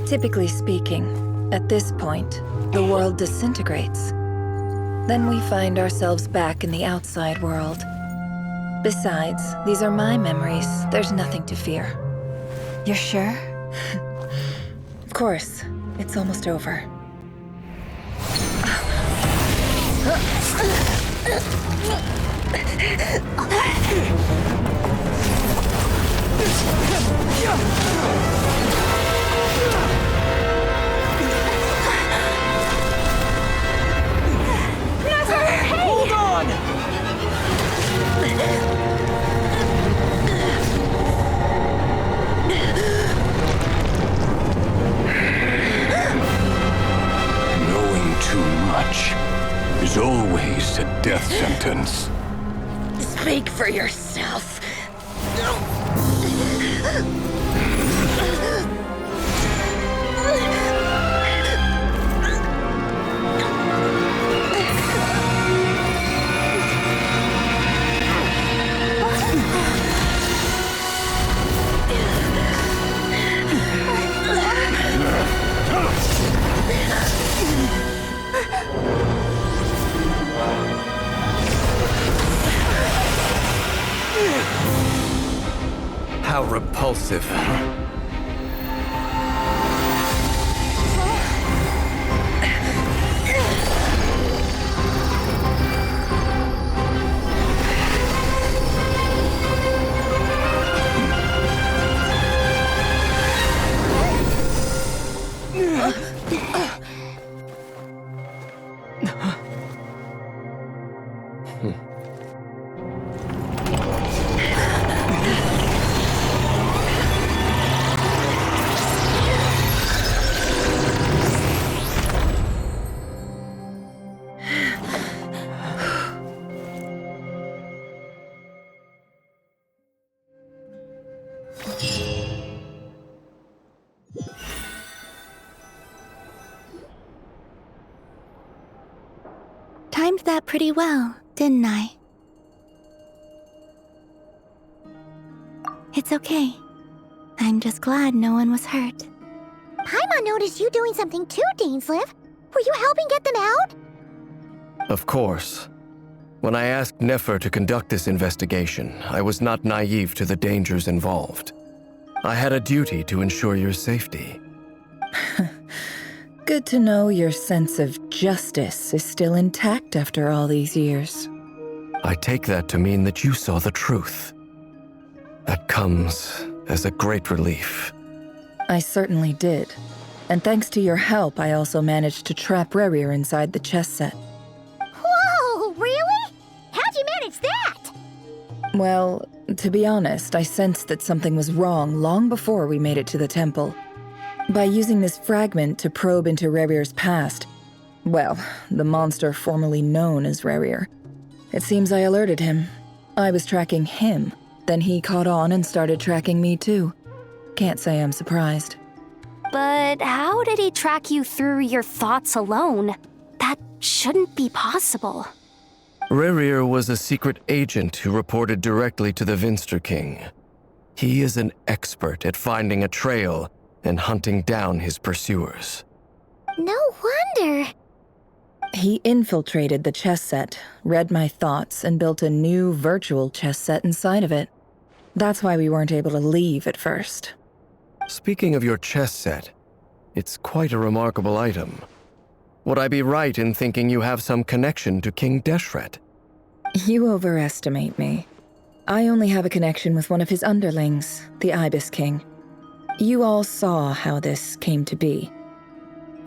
Typically speaking, at this point, the world disintegrates. Then we find ourselves back in the outside world. Besides, these are my memories. There's nothing to fear. You're sure? Of course. It's almost over. Hold on! Knowing too much is always a death sentence. Speak for yourself. How repulsive. Timed that pretty well, didn't I? It's okay. I'm just glad no one was hurt. Paimon noticed you doing something too, Dainsleif. Were you helping get them out? Of course. When I asked Nefer to conduct this investigation, I was not naive to the dangers involved. I had a duty to ensure your safety. Good to know your sense of justice is still intact after all these years. I take that to mean that you saw the truth. That comes as a great relief. I certainly did. And thanks to your help, I also managed to trap Rerir inside the chess set. Whoa, really? How'd you manage that? Well, to be honest, I sensed that something was wrong long before we made it to the temple. By using this fragment to probe into Rerir's past, well, the monster formerly known as Rerir, it seems I alerted him. I was tracking him, then he caught on and started tracking me too. Can't say I'm surprised. But how did he track you through your thoughts alone? That shouldn't be possible. Rerir was a secret agent who reported directly to the Vinster King. He is an expert at finding a trail and hunting down his pursuers. No wonder. He infiltrated the chess set, read my thoughts, and built a new virtual chess set inside of it. That's why we weren't able to leave at first. Speaking of your chess set, it's quite a remarkable item. Would I be right in thinking you have some connection to King Deshret? You overestimate me. I only have a connection with one of his underlings, the Ibis King. You all saw how this came to be.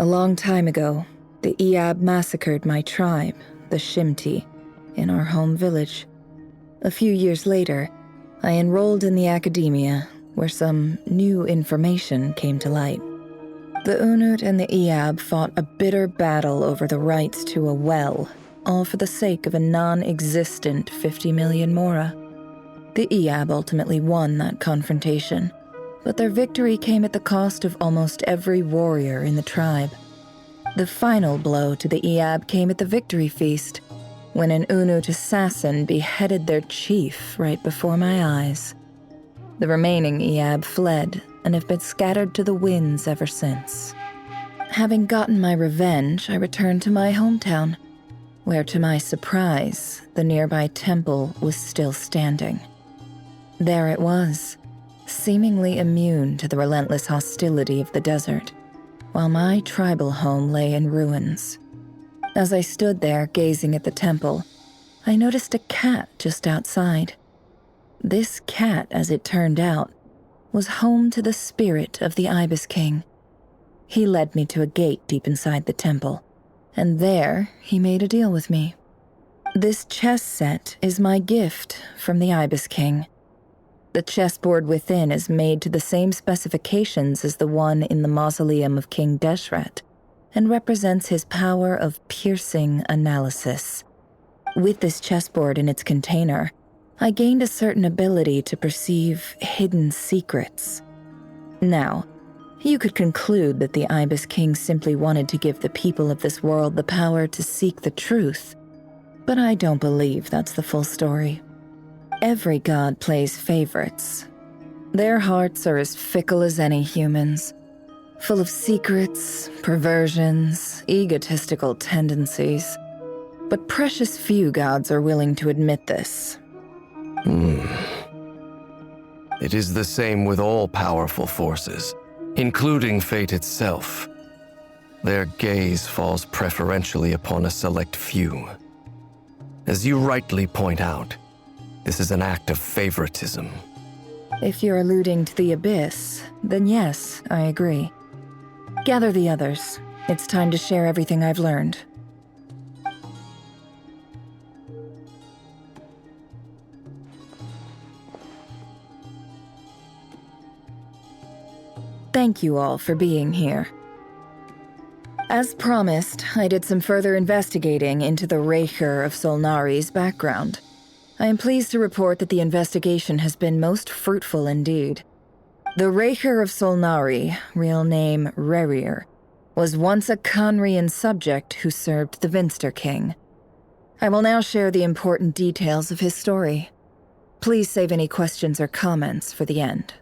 A long time ago, the Iab massacred my tribe, the Shimti, in our home village. A few years later, I enrolled in the academia, where some new information came to light. The Unut and the Iab fought a bitter battle over the rights to a well, all for the sake of a non-existent 50 million Mora. The Iab ultimately won that confrontation, but their victory came at the cost of almost every warrior in the tribe. The final blow to the Iab came at the victory feast, when an Unut assassin beheaded their chief right before my eyes. The remaining Iab fled, and have been scattered to the winds ever since. Having gotten my revenge, I returned to my hometown, where to my surprise, the nearby temple was still standing. There it was, seemingly immune to the relentless hostility of the desert, while my tribal home lay in ruins. As I stood there gazing at the temple, I noticed a cat just outside. This cat, as it turned out, was home to the spirit of the Ibis King. He led me to a gate deep inside the temple, and there he made a deal with me. This chess set is my gift from the Ibis King. The chessboard within is made to the same specifications as the one in the mausoleum of King Deshret, and represents his power of piercing analysis. With this chessboard in its container, I gained a certain ability to perceive hidden secrets. Now, you could conclude that the Ibis King simply wanted to give the people of this world the power to seek the truth, but I don't believe that's the full story. Every god plays favorites. Their hearts are as fickle as any human's, full of secrets, perversions, egotistical tendencies. But precious few gods are willing to admit this. It is the same with all powerful forces, including fate itself. Their gaze falls preferentially upon a select few. As you rightly point out, this is an act of favoritism. If you're alluding to the Abyss, then yes, I agree. Gather the others. It's time to share everything I've learned. Thank you all for being here. As promised, I did some further investigating into the Reicher of Solnari's background. I am pleased to report that the investigation has been most fruitful indeed. The Reicher of Solnari, real name Rerir, was once a Conrian subject who served the Vinster King. I will now share the important details of his story. Please save any questions or comments for the end.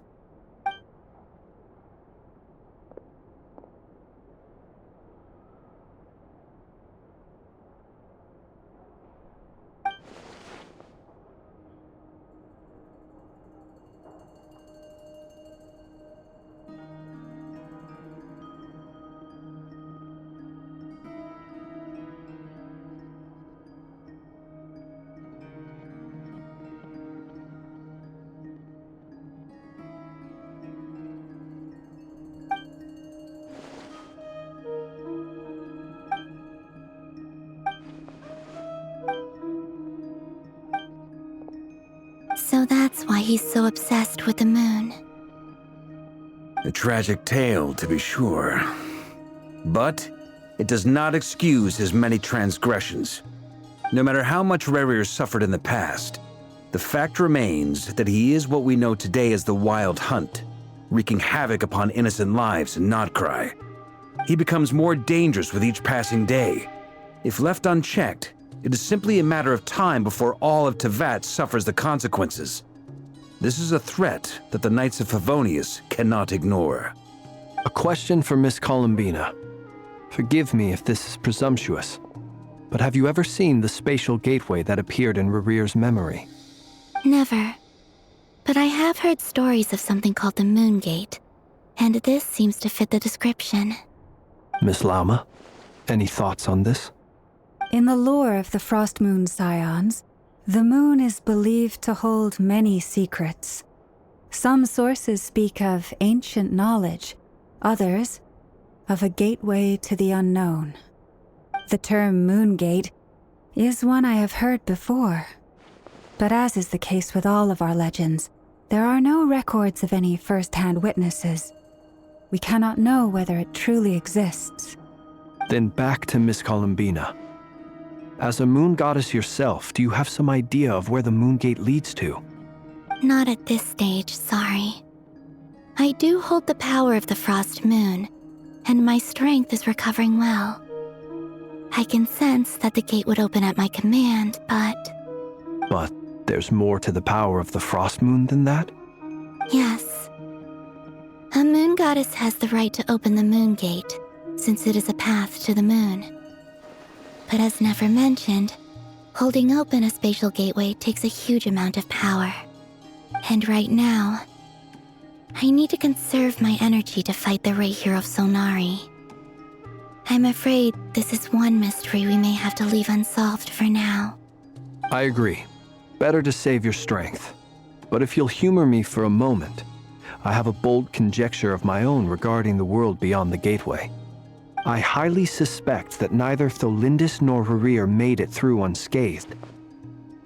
So that's why he's so obsessed with the moon. A tragic tale, to be sure. But it does not excuse his many transgressions. No matter how much Rerir suffered in the past, the fact remains that he is what we know today as the Wild Hunt, wreaking havoc upon innocent lives in Notcry. He becomes more dangerous with each passing day. If left unchecked, it is simply a matter of time before all of Teyvat suffers the consequences. This is a threat that the Knights of Favonius cannot ignore. A question for Miss Columbina. Forgive me if this is presumptuous, but have you ever seen the spatial gateway that appeared in Rerir's memory? Never. But I have heard stories of something called the Moon Gate, and this seems to fit the description. Miss Lauma, any thoughts on this? In the lore of the Frost Moon Scions, the moon is believed to hold many secrets. Some sources speak of ancient knowledge, others of a gateway to the unknown. The term Moon Gate is one I have heard before, but as is the case with all of our legends, there are no records of any first-hand witnesses. We cannot know whether it truly exists. Then back to Miss Columbina. As a moon goddess yourself, do you have some idea of where the Moon Gate leads to? Not at this stage, sorry. I do hold the power of the Frost Moon, and my strength is recovering well. I can sense that the gate would open at my command, but... But there's more to the power of the Frost Moon than that? Yes. A moon goddess has the right to open the moon gate, since it is a path to the moon. But as Nefer mentioned, holding open a spatial gateway takes a huge amount of power. And right now, I need to conserve my energy to fight the Rahier of Solnari. I'm afraid this is one mystery we may have to leave unsolved for now. I agree. Better to save your strength. But if you'll humor me for a moment, I have a bold conjecture of my own regarding the world beyond the gateway. I highly suspect that neither Tholindis nor Rarir made it through unscathed.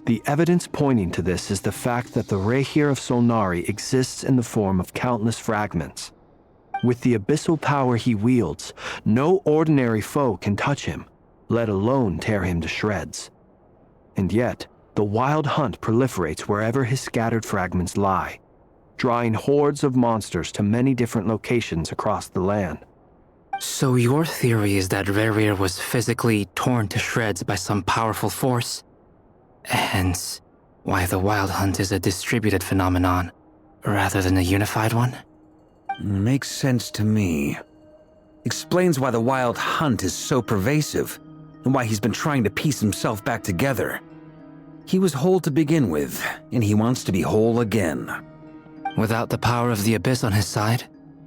The evidence pointing to this is the fact that the Rahier of Solnari exists in the form of countless fragments. With the abyssal power he wields, no ordinary foe can touch him, let alone tear him to shreds. And yet, the wild hunt proliferates wherever his scattered fragments lie, drawing hordes of monsters to many different locations across the land. So your theory is that Rarir was physically torn to shreds by some powerful force? Hence, why the wild hunt is a distributed phenomenon, rather than a unified one? Makes sense to me. Explains why the wild hunt is so pervasive, and why he's been trying to piece himself back together. He was whole to begin with, and he wants to be whole again. Without the power of the Abyss on his side,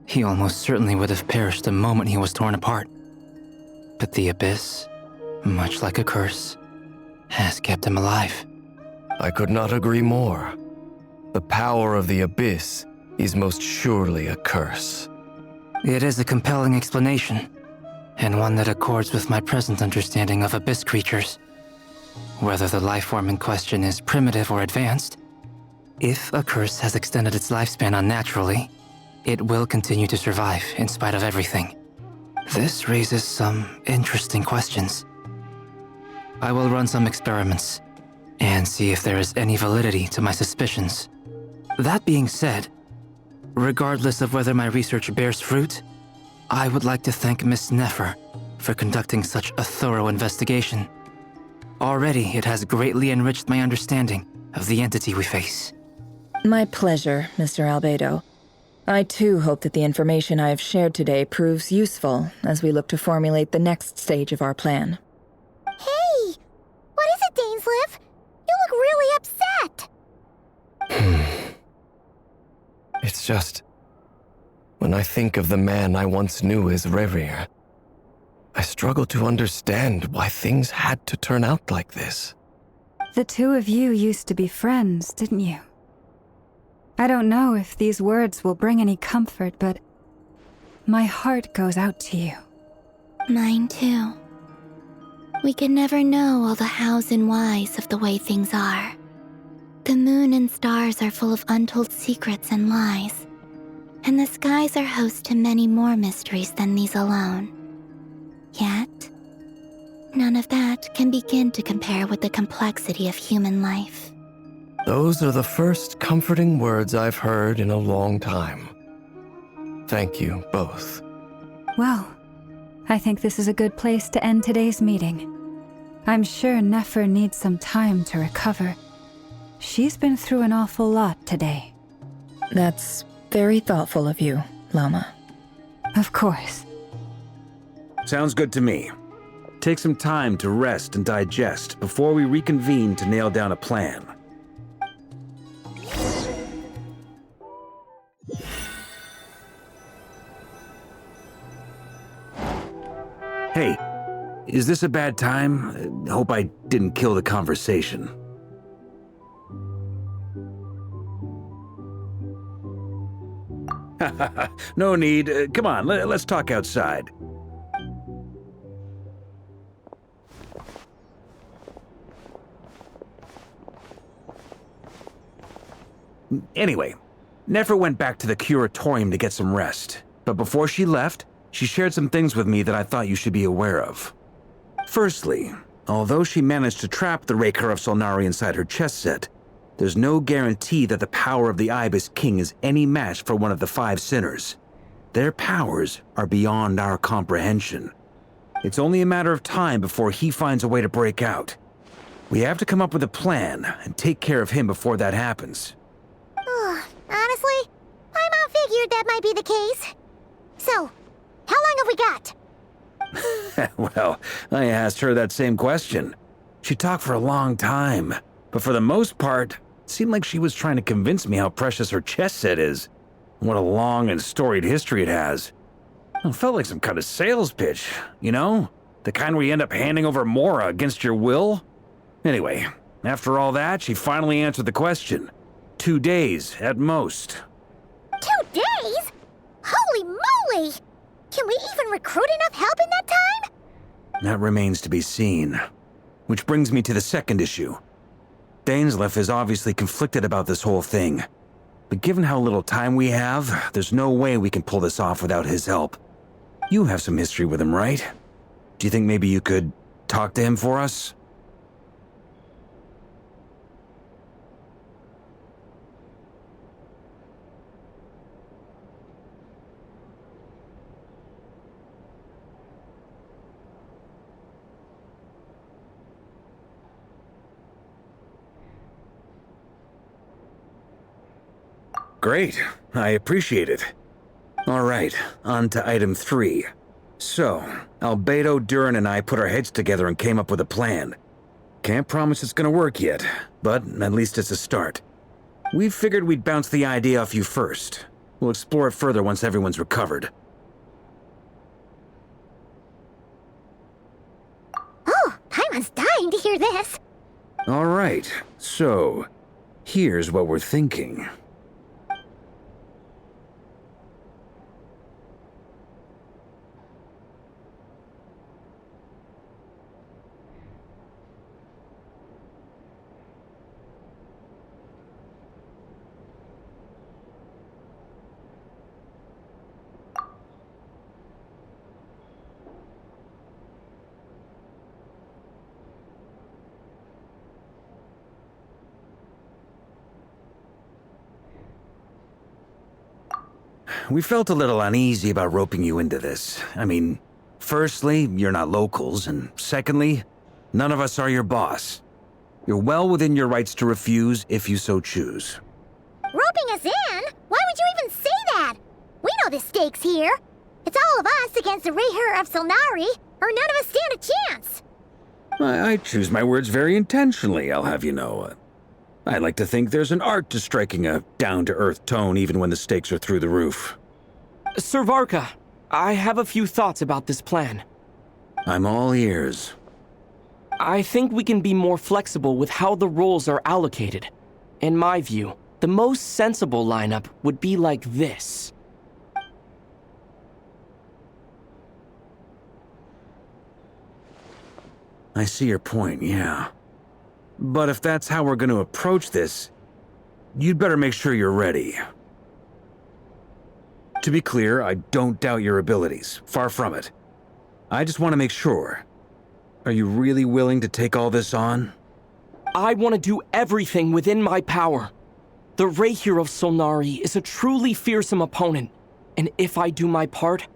he almost certainly would have perished the moment he was torn apart. But the Abyss, much like a curse, has kept him alive. I could not agree more. The power of the Abyss is most surely a curse. It is a compelling explanation, and one that accords with my present understanding of Abyss creatures. Whether the life form in question is primitive or advanced, if a curse has extended its lifespan unnaturally, it will continue to survive in spite of everything. This raises some interesting questions. I will run some experiments and see if there is any validity to my suspicions. That being said, regardless of whether my research bears fruit, I would like to thank Miss Nefer for conducting such a thorough investigation. Already, it has greatly enriched my understanding of the entity we face. My pleasure, Mr. Albedo. I too hope that the information I have shared today proves useful as we look to formulate the next stage of our plan. Hey! What is it, Dainsleif? You look really upset! It's just... when I think of the man I once knew as Rarir, I struggle to understand why things had to turn out like this. The two of you used to be friends, didn't you? I don't know if these words will bring any comfort, but my heart goes out to you. Mine too. We can never know all the hows and whys of the way things are. The moon and stars are full of untold secrets and lies, and the skies are host to many more mysteries than these alone. Yet, none of that can begin to compare with the complexity of human life. Those are the first comforting words I've heard in a long time. Thank you both. Well, I think this is a good place to end today's meeting. I'm sure Nefer needs some time to recover. She's been through an awful lot today. That's very thoughtful of you, Lama. Of course. Sounds good to me. Take some time to rest and digest before we reconvene to nail down a plan. Hey, is this a bad time? Hope I didn't kill the conversation. No need. Come on, let's talk outside. Anyway, Nefer went back to the curatorium to get some rest. But before she left, she shared some things with me that I thought you should be aware of. Firstly, although she managed to trap the Raker of Solnari inside her chess set, there's no guarantee that the power of the Ibis King is any match for one of the 5 sinners. Their powers are beyond our comprehension. It's only a matter of time before he finds a way to break out. We have to come up with a plan and take care of him before that happens. Honestly, Paimon figured that might be the case. So, how long have we got? Well, I asked her that same question. She talked for a long time, but for the most part, it seemed like she was trying to convince me how precious her chess set is, and what a long and storied history it has. It felt like some kind of sales pitch, you know? The kind where you end up handing over Mora against your will? Anyway, after all that, she finally answered the question. 2 days, at most. 2 days? Holy moly! Can we even recruit enough help in that time? That remains to be seen. Which brings me to the second issue. Dainsleif is obviously conflicted about this whole thing. But given how little time we have, there's no way we can pull this off without his help. You have some history with him, right? Do you think maybe you could talk to him for us? Great, I appreciate it. All right, on to item 3. So, Albedo, Durin, and I put our heads together and came up with a plan. Can't promise it's gonna work yet, but at least it's a start. We figured we'd bounce the idea off you first. We'll explore it further once everyone's recovered. Oh, Paimon's dying to hear this. All right, so, here's what we're thinking. We felt a little uneasy about roping you into this. I mean, firstly, you're not locals, and secondly, none of us are your boss. You're well within your rights to refuse if you so choose. Roping us in? Why would you even say that? We know the stakes here. It's all of us against the Reher of Solnari, or none of us stand a chance. I choose my words very intentionally, I'll have you know. I like to think there's an art to striking a down-to-earth tone even when the stakes are through the roof. Sir Varka, I have a few thoughts about this plan. I'm all ears. I think we can be more flexible with how the roles are allocated. In my view, the most sensible lineup would be like this. I see your point, yeah. But if that's how we're going to approach this, you'd better make sure you're ready. To be clear, I don't doubt your abilities. Far from it. I just want to make sure. Are you really willing to take all this on? I want to do everything within my power. The Reher of Solnari is a truly fearsome opponent, and if I do my part,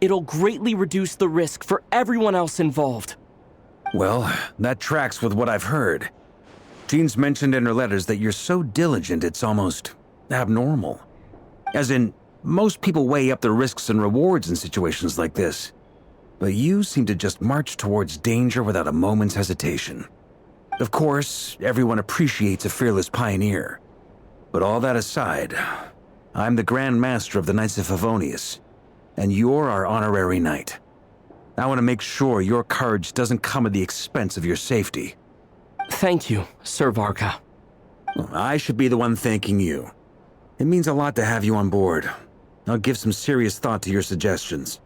it'll greatly reduce the risk for everyone else involved. Well, that tracks with what I've heard. Jean's mentioned in her letters that you're so diligent it's almost abnormal. As in, most people weigh up the risks and rewards in situations like this. But you seem to just march towards danger without a moment's hesitation. Of course, everyone appreciates a fearless pioneer. But all that aside, I'm the Grand Master of the Knights of Favonius, and you're our honorary knight. I want to make sure your courage doesn't come at the expense of your safety. Thank you, Sir Varka. I should be the one thanking you. It means a lot to have you on board. I'll give some serious thought to your suggestions.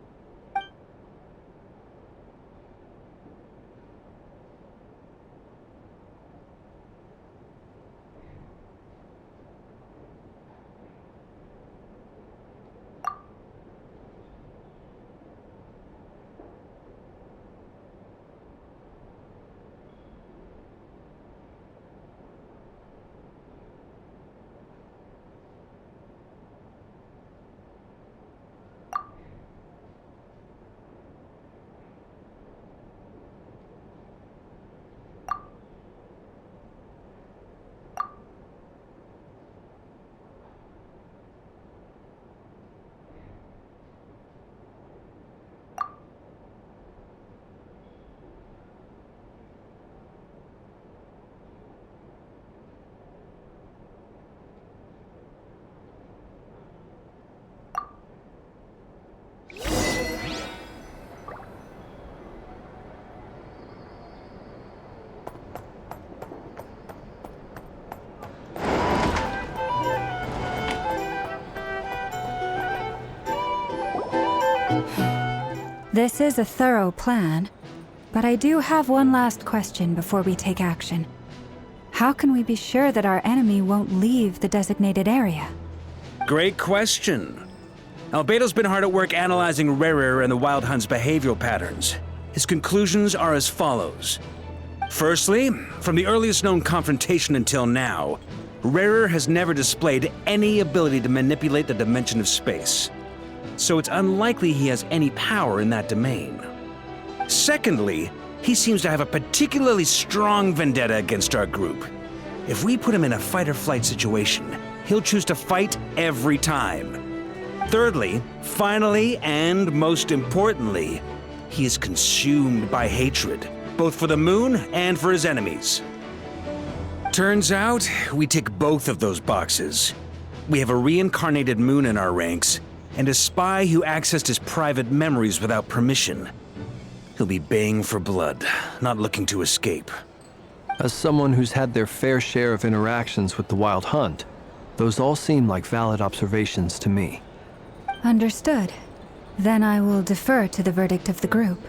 This is a thorough plan, but I do have one last question before we take action. How can we be sure that our enemy won't leave the designated area? Great question. Albedo's been hard at work analyzing Rerir and the Wild Hunt's behavioral patterns. His conclusions are as follows. Firstly, from the earliest known confrontation until now, Rerir has never displayed any ability to manipulate the dimension of space. So it's unlikely he has any power in that domain. Secondly, he seems to have a particularly strong vendetta against our group. If we put him in a fight-or-flight situation, he'll choose to fight every time. Thirdly, finally, and most importantly, he is consumed by hatred, both for the moon and for his enemies. Turns out, we tick both of those boxes. We have a reincarnated moon in our ranks, and a spy who accessed his private memories without permission. He'll be baying for blood, not looking to escape. As someone who's had their fair share of interactions with the Wild Hunt, those all seem like valid observations to me. Understood. Then I will defer to the verdict of the group.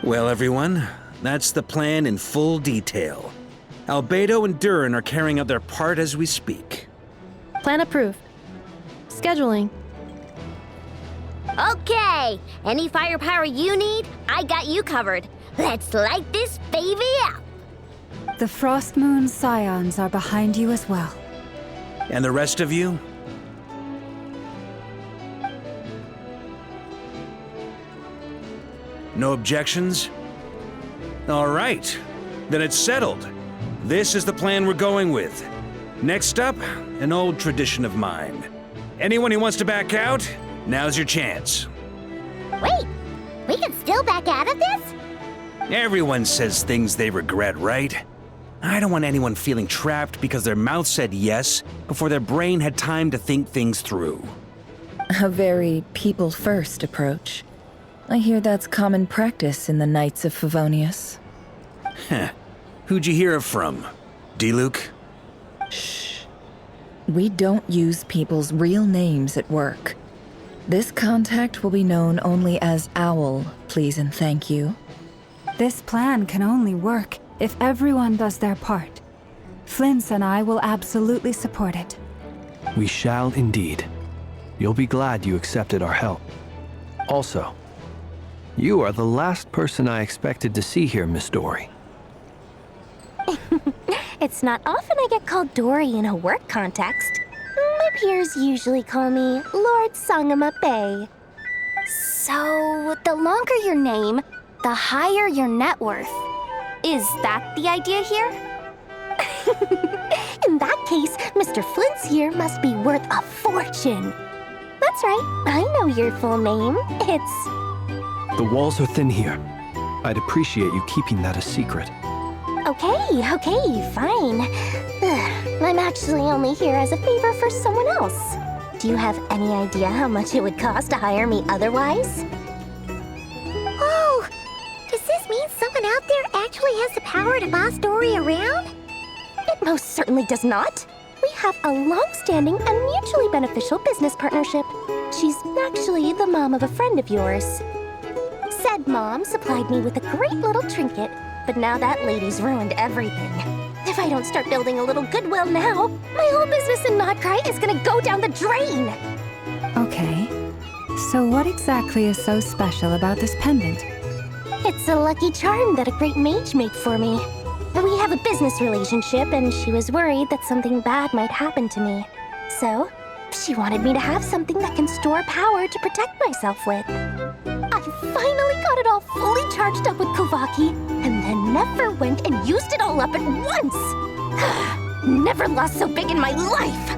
Well, everyone, that's the plan in full detail. Albedo and Durin are carrying out their part as we speak. Plan approved. Scheduling. Okay, any firepower you need, I got you covered. Let's light this baby up. The Frost Moon Scions are behind you as well. And the rest of you? No objections? All right, then it's settled. This is the plan we're going with. Next up, an old tradition of mine. Anyone who wants to back out, now's your chance. Wait, we can still back out of this? Everyone says things they regret, right? I don't want anyone feeling trapped because their mouth said yes before their brain had time to think things through. A very people-first approach. I hear that's common practice in the Knights of Favonius. Heh. Who'd you hear it from? D-Luke? Shh. We don't use people's real names at work. This contact will be known only as Owl, please and thank you. This plan can only work if everyone does their part. Flint's and I will absolutely support it. We shall indeed. You'll be glad you accepted our help. Also, you are the last person I expected to see here, Miss Dory. It's not often I get called Dory in a work context. My peers usually call me Lord Sangamabe. So, the longer your name, the higher your net worth. Is that the idea here? In that case, Mr. Flint's here must be worth a fortune. That's right, I know your full name. It's... The walls are thin here. I'd appreciate you keeping that a secret. Okay, fine. I'm actually only here as a favor for someone else. Do you have any idea how much it would cost to hire me otherwise? Oh, does this mean someone out there actually has the power to boss Dory around? It most certainly does not. We have a long-standing and mutually beneficial business partnership. She's actually the mom of a friend of yours. Said mom supplied me with a great little trinket, but now that lady's ruined everything. If I don't start building a little goodwill now, my whole business in Nodcry is gonna go down the drain! Okay. So what exactly is so special about this pendant? It's a lucky charm that a great mage made for me. We have a business relationship, and she was worried that something bad might happen to me. So, she wanted me to have something that can store power to protect myself with. I finally got it all fully charged up with Kovaki, and then never went and used it all up at once! Never lost so big in my life!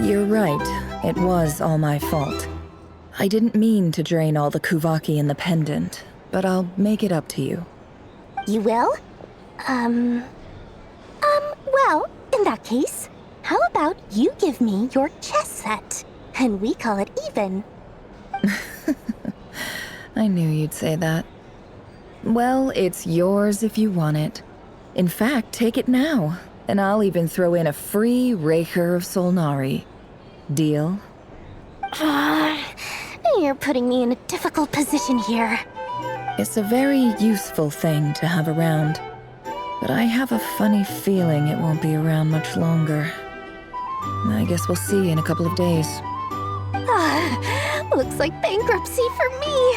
You're right. It was all my fault. I didn't mean to drain all the Kuvaki in the pendant, but I'll make it up to you. You will? Well, in that case, how about you give me your chess set, and we call it even? I knew you'd say that. Well, it's yours if you want it. In fact, take it now, and I'll even throw in a free Raker of Solnari. Deal? You're putting me in a difficult position here. It's a very useful thing to have around, but I have a funny feeling it won't be around much longer. I guess we'll see in a couple of days. Looks like bankruptcy for me.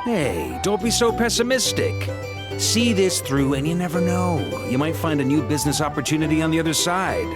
Hey, don't be so pessimistic. See this through and you never know. You might find a new business opportunity on the other side.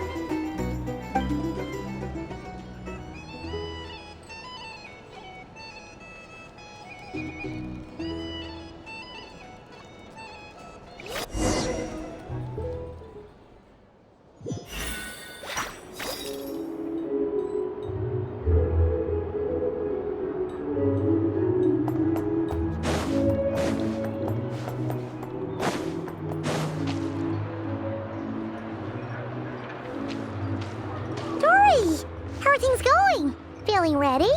How are things going? Feeling ready?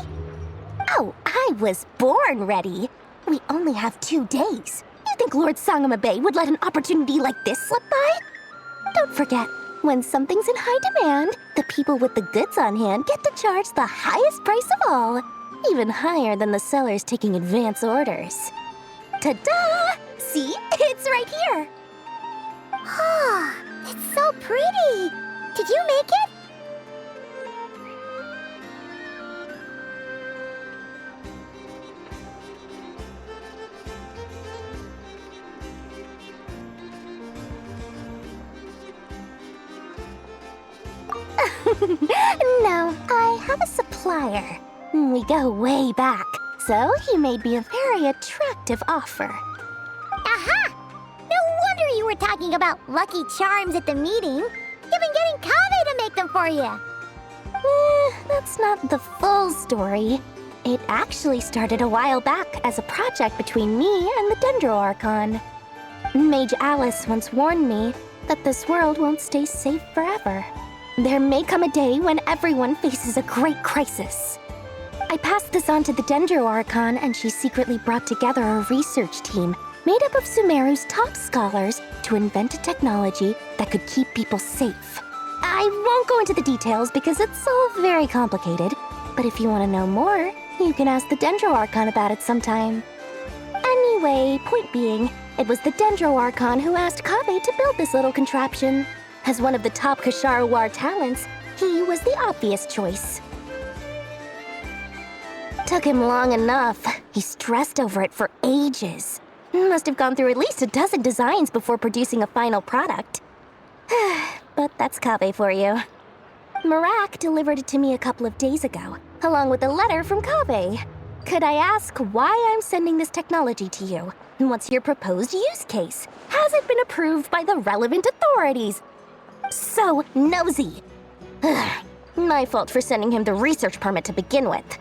Oh, I was born ready. We only have 2 days. You think Lord Sangamabe would let an opportunity like this slip by? Don't forget, when something's in high demand, the people with the goods on hand get to charge the highest price of all, even higher than the sellers taking advance orders. Ta-da! See? It's right here. Ah, it's so pretty. Did you make it? No, I have a supplier. We go way back, so he made me a very attractive offer. Aha! No wonder you were talking about Lucky Charms at the meeting. You've been getting Kave to make them for you. That's not the full story. It actually started a while back as a project between me and the Dendro Archon. Mage Alice once warned me that this world won't stay safe forever. There may come a day when everyone faces a great crisis. I passed this on to the Dendro Archon, and she secretly brought together a research team made up of Sumeru's top scholars to invent a technology that could keep people safe. I won't go into the details because it's all very complicated, but if you want to know more, you can ask the Dendro Archon about it sometime. Anyway, point being, it was the Dendro Archon who asked Kave to build this little contraption. As one of the top Kasharawar talents, he was the obvious choice. Took him long enough. He stressed over it for ages. Must have gone through at least a dozen designs before producing a final product. But that's Kave for you. Marak delivered it to me a couple of days ago, along with a letter from Kave. Could I ask why I'm sending this technology to you? What's your proposed use case? Has it been approved by the relevant authorities? So nosy. My fault for sending him the research permit to begin with.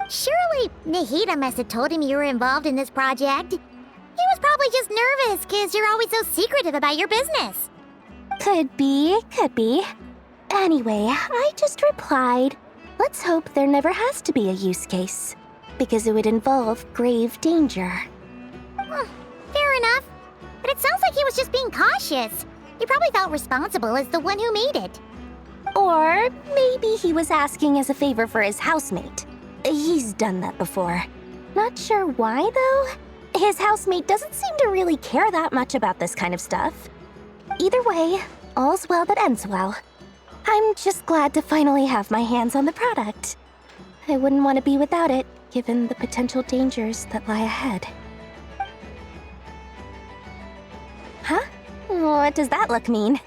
Surely Nahida must have told him you were involved in this project. He was probably just nervous because you're always so secretive about your business. Could be. Anyway, I just replied, let's hope there never has to be a use case, because it would involve grave danger. Fair enough. But it sounds like he was just being cautious. He probably felt responsible as the one who made it. Or maybe he was asking as a favor for his housemate. He's done that before. Not sure why, though. His housemate doesn't seem to really care that much about this kind of stuff. Either way, all's well that ends well. I'm just glad to finally have my hands on the product. I wouldn't want to be without it, given the potential dangers that lie ahead. Huh? What does that look mean?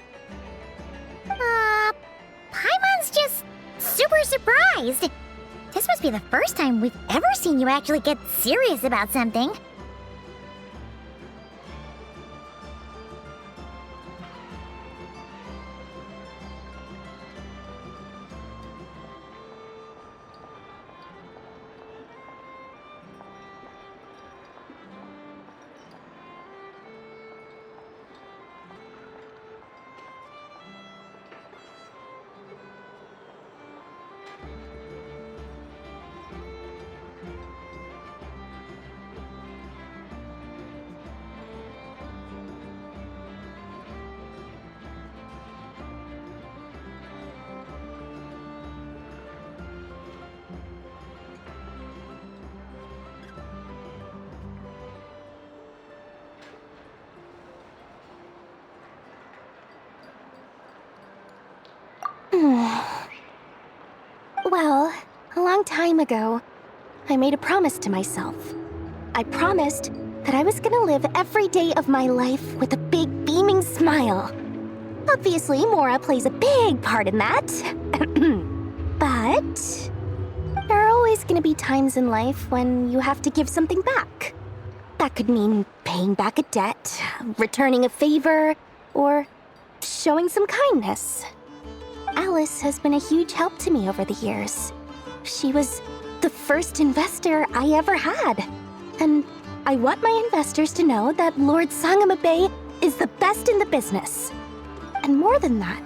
Paimon's just super surprised. This must be the first time we've ever seen you actually get serious about something. Well, a long time ago, I made a promise to myself. I promised that I was gonna live every day of my life with a big beaming smile. Obviously, Mora plays a big part in that. But there are always gonna be times in life when you have to give something back. That could mean paying back a debt, returning a favor, or showing some kindness. Alice has been a huge help to me over the years. She was the first investor I ever had. And I want my investors to know that Lord Sangama Bay is the best in the business. And more than that,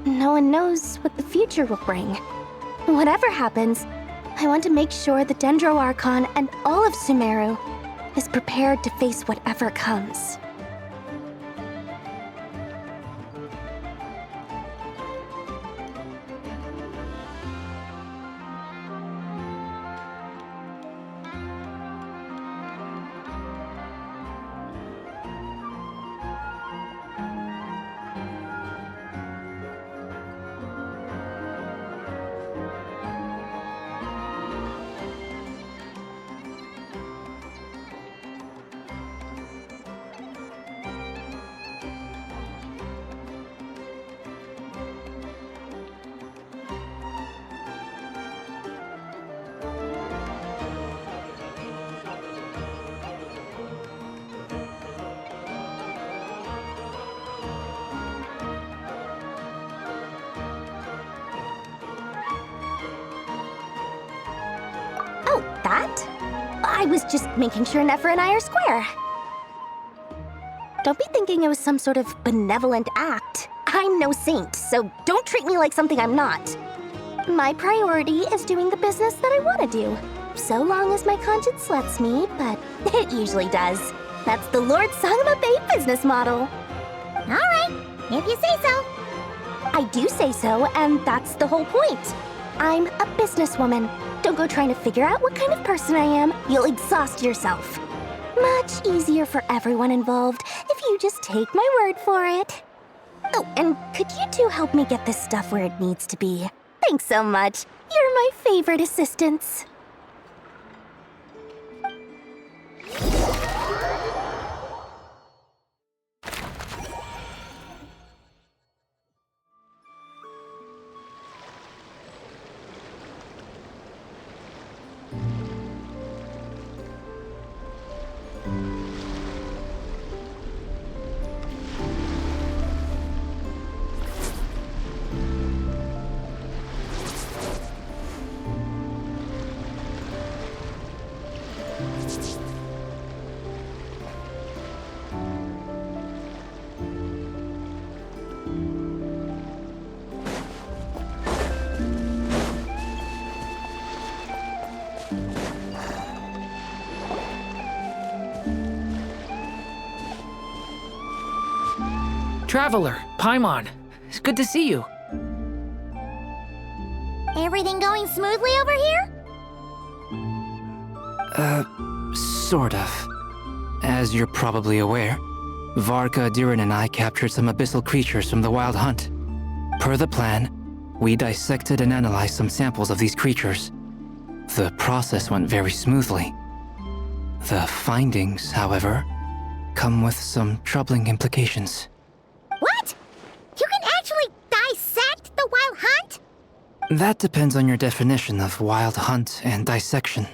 no one knows what the future will bring. Whatever happens, I want to make sure the Dendro Archon and all of Sumeru is prepared to face whatever comes. That? I was just making sure Nefer and I are square. Don't be thinking it was some sort of benevolent act. I'm no saint, so don't treat me like something I'm not. My priority is doing the business that I want to do, so long as my conscience lets me, but it usually does. That's the Lord Sangama Bay business model. All right, if you say so. I do say so, and that's the whole point. I'm a businesswoman. Don't go trying to figure out what kind of person I am. You'll exhaust yourself. Much easier for everyone involved if you just take my word for it. Oh, and could you two help me get this stuff where it needs to be? Thanks so much. You're my favorite assistants. Traveler, Paimon, it's good to see you. Everything going smoothly over here? Sort of. As you're probably aware, Varka, Diren, and I captured some abyssal creatures from the Wild Hunt. Per the plan, we dissected and analyzed some samples of these creatures. The process went very smoothly. The findings, however, come with some troubling implications. What? You can actually dissect the Wild Hunt? That depends on your definition of Wild Hunt and dissection.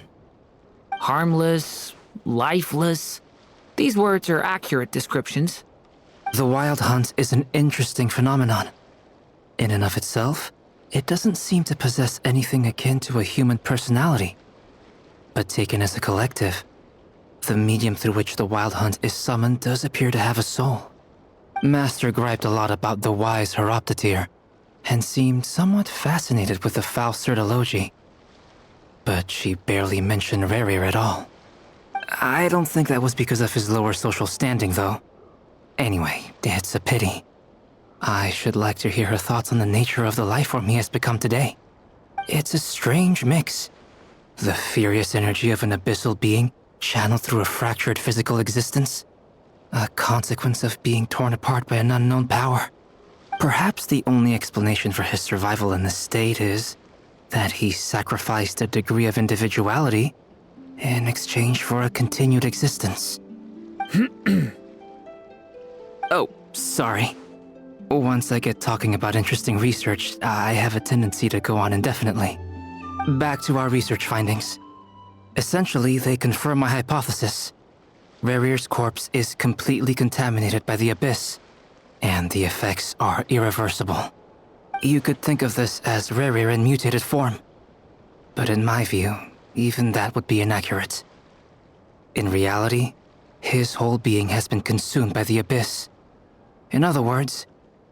Harmless, lifeless. These words are accurate descriptions. The Wild Hunt is an interesting phenomenon. In and of itself, it doesn't seem to possess anything akin to a human personality. But taken as a collective, the medium through which the Wild Hunt is summoned does appear to have a soul. Master griped a lot about the wise Horoptetyr, and seemed somewhat fascinated with the foul certology. But she barely mentioned Rerir at all. I don't think that was because of his lower social standing, though. Anyway, it's a pity. I should like to hear her thoughts on the nature of the lifeform he has become today. It's a strange mix. The furious energy of an abyssal being channeled through a fractured physical existence. A consequence of being torn apart by an unknown power. Perhaps the only explanation for his survival in this state is that he sacrificed a degree of individuality in exchange for a continued existence. Oh, sorry. Once I get talking about interesting research, I have a tendency to go on indefinitely. Back to our research findings. Essentially, they confirm my hypothesis. Rerir's corpse is completely contaminated by the Abyss, and the effects are irreversible. You could think of this as Rerir in mutated form. But in my view, even that would be inaccurate. In reality, his whole being has been consumed by the Abyss. In other words,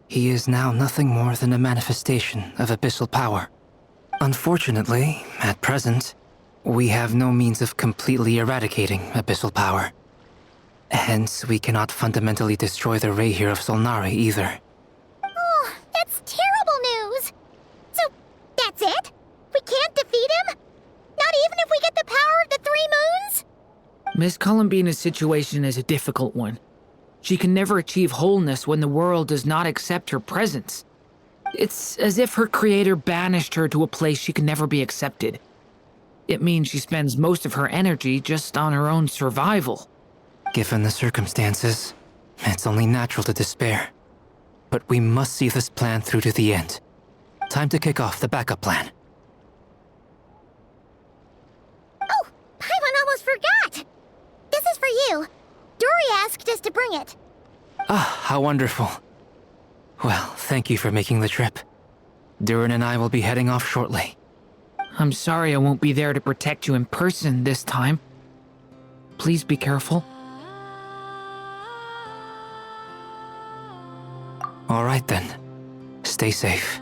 he is now nothing more than a manifestation of abyssal power. Unfortunately, at present, we have no means of completely eradicating abyssal power. Hence, we cannot fundamentally destroy the Reihir of Solnari either. Oh, that's terrible news! So, that's it? We can't defeat him? Not even if we get the power of the Three Moons? Miss Columbina's situation is a difficult one. She can never achieve wholeness when the world does not accept her presence. It's as if her creator banished her to a place she can never be accepted. It means she spends most of her energy just on her own survival. Given the circumstances, it's only natural to despair. But we must see this plan through to the end. Time to kick off the backup plan. Oh, Paimon almost forgot! This is for you. Dory asked us to bring it. Ah, how wonderful. Well, thank you for making the trip. Durin and I will be heading off shortly. I'm sorry I won't be there to protect you in person this time. Please be careful. All right then. Stay safe.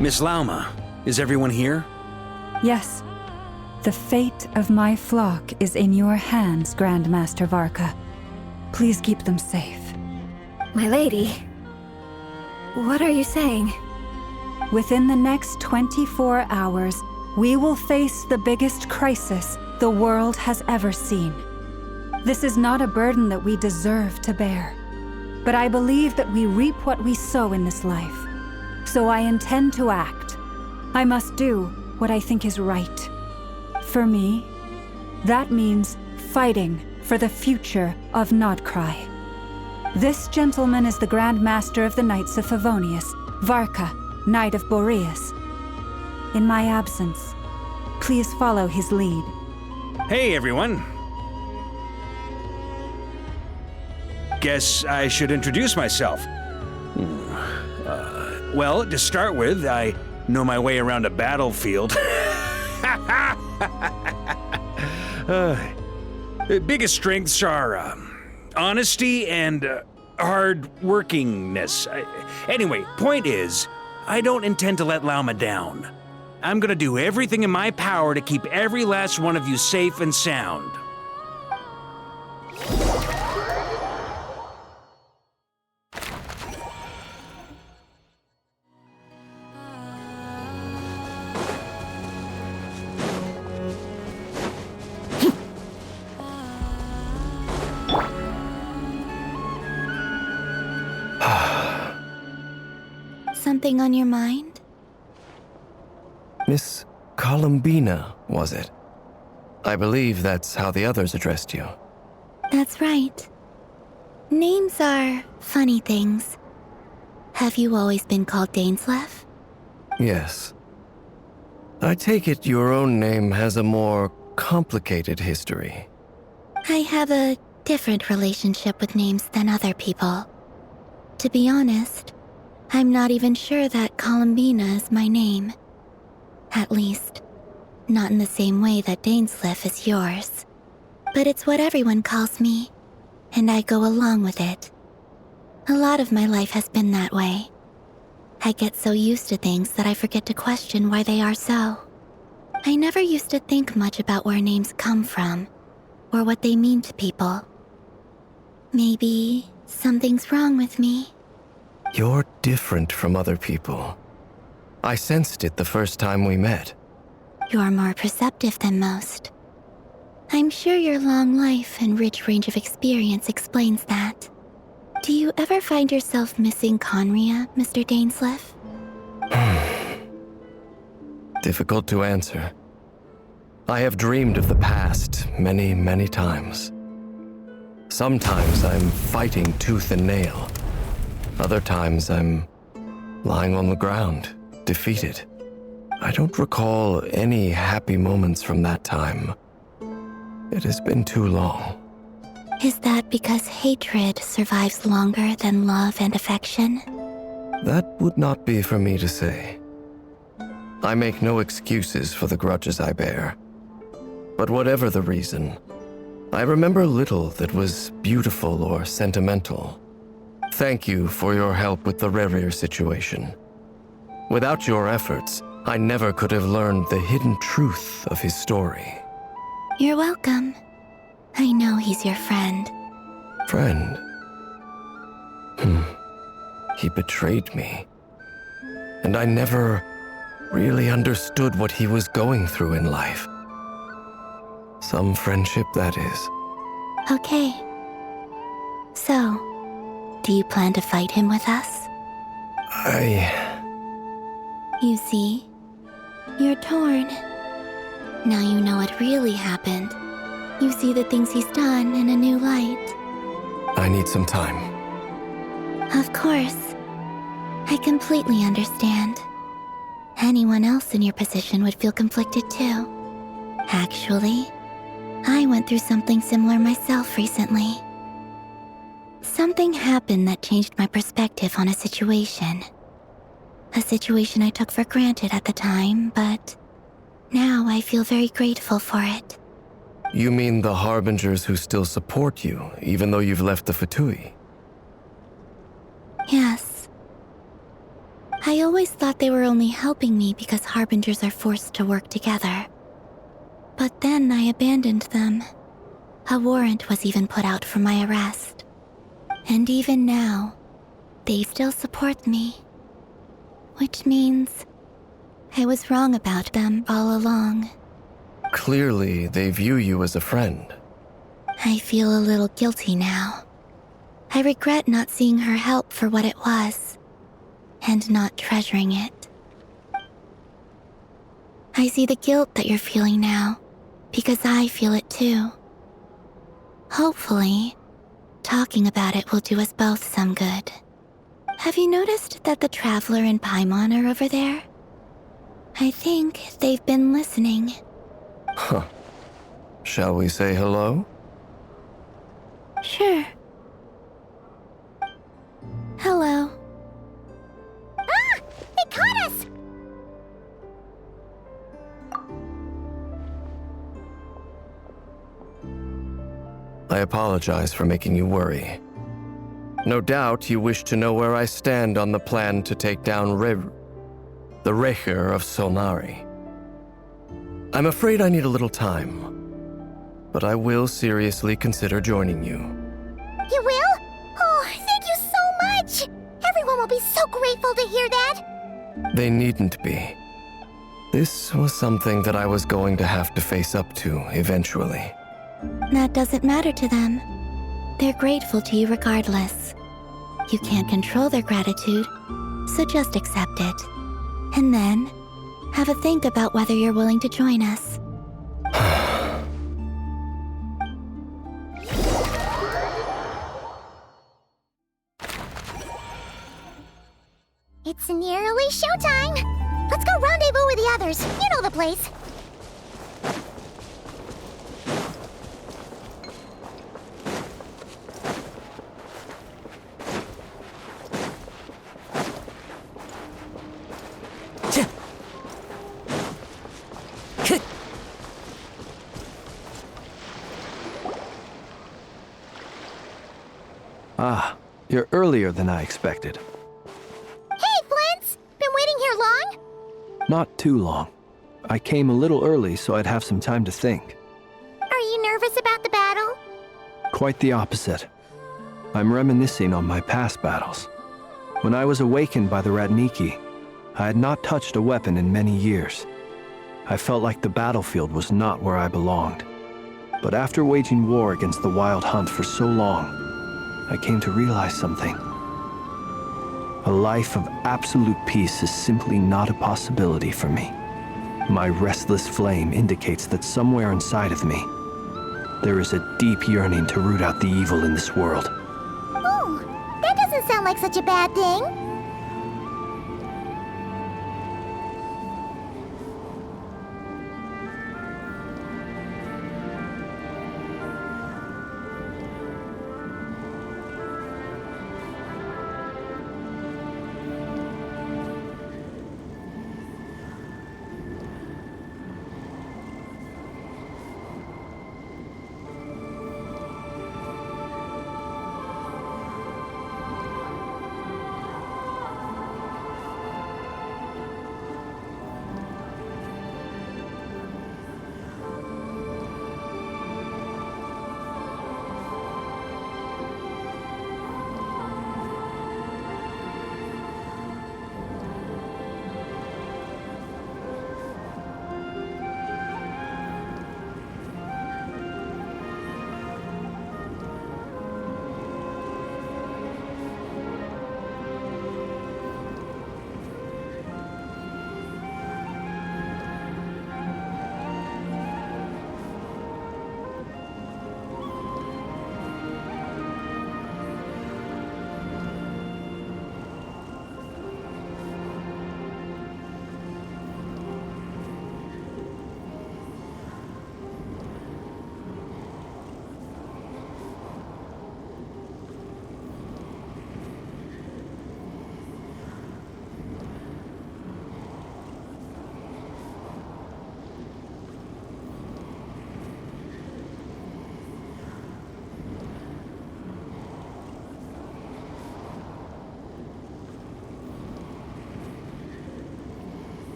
Miss Lauma, is everyone here? Yes. The fate of my flock is in your hands, Grandmaster Varka. Please keep them safe. My lady, what are you saying? Within the next 24 hours, we will face the biggest crisis the world has ever seen. This is not a burden that we deserve to bear, but I believe that we reap what we sow in this life. So I intend to act. I must do what I think is right. For me, that means fighting for the future of Nodcry. This gentleman is the Grand Master of the Knights of Favonius, Varka, Knight of Boreas. In my absence, please follow his lead. Hey, everyone. Guess I should introduce myself. Well, to start with, I know my way around a battlefield. Biggest strengths are honesty and hard-workingness. Anyway, point is, I don't intend to let Lauma down. I'm gonna do everything in my power to keep every last one of you safe and sound. Something on your mind? Miss Columbina, was it? I believe that's how the others addressed you. That's right. Names are funny things. Have you always been called Dainslev? Yes. I take it your own name has a more complicated history. I have a different relationship with names than other people. To be honest, I'm not even sure that Columbina is my name. At least, not in the same way that Dainslev is yours. But it's what everyone calls me, and I go along with it. A lot of my life has been that way. I get so used to things that I forget to question why they are so. I never used to think much about where names come from, or what they mean to people. Maybe something's wrong with me. You're different from other people. I sensed it the first time we met. You're more perceptive than most. I'm sure your long life and rich range of experience explains that. Do you ever find yourself missing Conria, Mr. Dainsleif? Difficult to answer. I have dreamed of the past many, many times. Sometimes I'm fighting tooth and nail. Other times I'm lying on the ground, defeated. I don't recall any happy moments from that time. It has been too long. Is that because hatred survives longer than love and affection? That would not be for me to say. I make no excuses for the grudges I bear. But whatever the reason, I remember little that was beautiful or sentimental. Thank you for your help with the Rerir situation. Without your efforts, I never could have learned the hidden truth of his story. You're welcome. I know he's your friend. Friend? He betrayed me. And I never really understood what he was going through in life. Some friendship, that is. Okay. So, do you plan to fight him with us? You see, you're torn. Now you know what really happened. You see the things he's done in a new light. I need some time. Of course. I completely understand. Anyone else in your position would feel conflicted too. Actually, I went through something similar myself recently. Something happened that changed my perspective on a situation. A situation I took for granted at the time, but now I feel very grateful for it. You mean the Harbingers who still support you, even though you've left the Fatui? Yes. I always thought they were only helping me because Harbingers are forced to work together. But then I abandoned them. A warrant was even put out for my arrest. And even now, they still support me. Which means I was wrong about them all along. Clearly, they view you as a friend. I feel a little guilty now. I regret not seeing her help for what it was, and not treasuring it. I see the guilt that you're feeling now, because I feel it too. Hopefully, talking about it will do us both some good. Have you noticed that the Traveler and Paimon are over there? I think they've been listening. Huh. Shall we say hello? Sure. Hello. Ah! They caught us! I apologize for making you worry. No doubt you wish to know where I stand on the plan to take down the Reihir of Solnari. I'm afraid I need a little time, but I will seriously consider joining you. You will? Oh, thank you so much! Everyone will be so grateful to hear that! They needn't be. This was something that I was going to have to face up to eventually. That doesn't matter to them. They're grateful to you regardless. You can't control their gratitude, so just accept it. And then, have a think about whether you're willing to join us. It's nearly showtime! Let's go rendezvous with the others. You know the place. Ah, you're earlier than I expected. Hey, Flint's! Not too long. I came a little early so I'd have some time to think. Are you nervous about the battle? Quite the opposite. I'm reminiscing on my past battles. When I was awakened by the Ratniki, I had not touched a weapon in many years. I felt like the battlefield was not where I belonged. But after waging war against the Wild Hunt for so long, I came to realize something. A life of absolute peace is simply not a possibility for me. My restless flame indicates that somewhere inside of me, there is a deep yearning to root out the evil in this world. Oh, that doesn't sound like such a bad thing.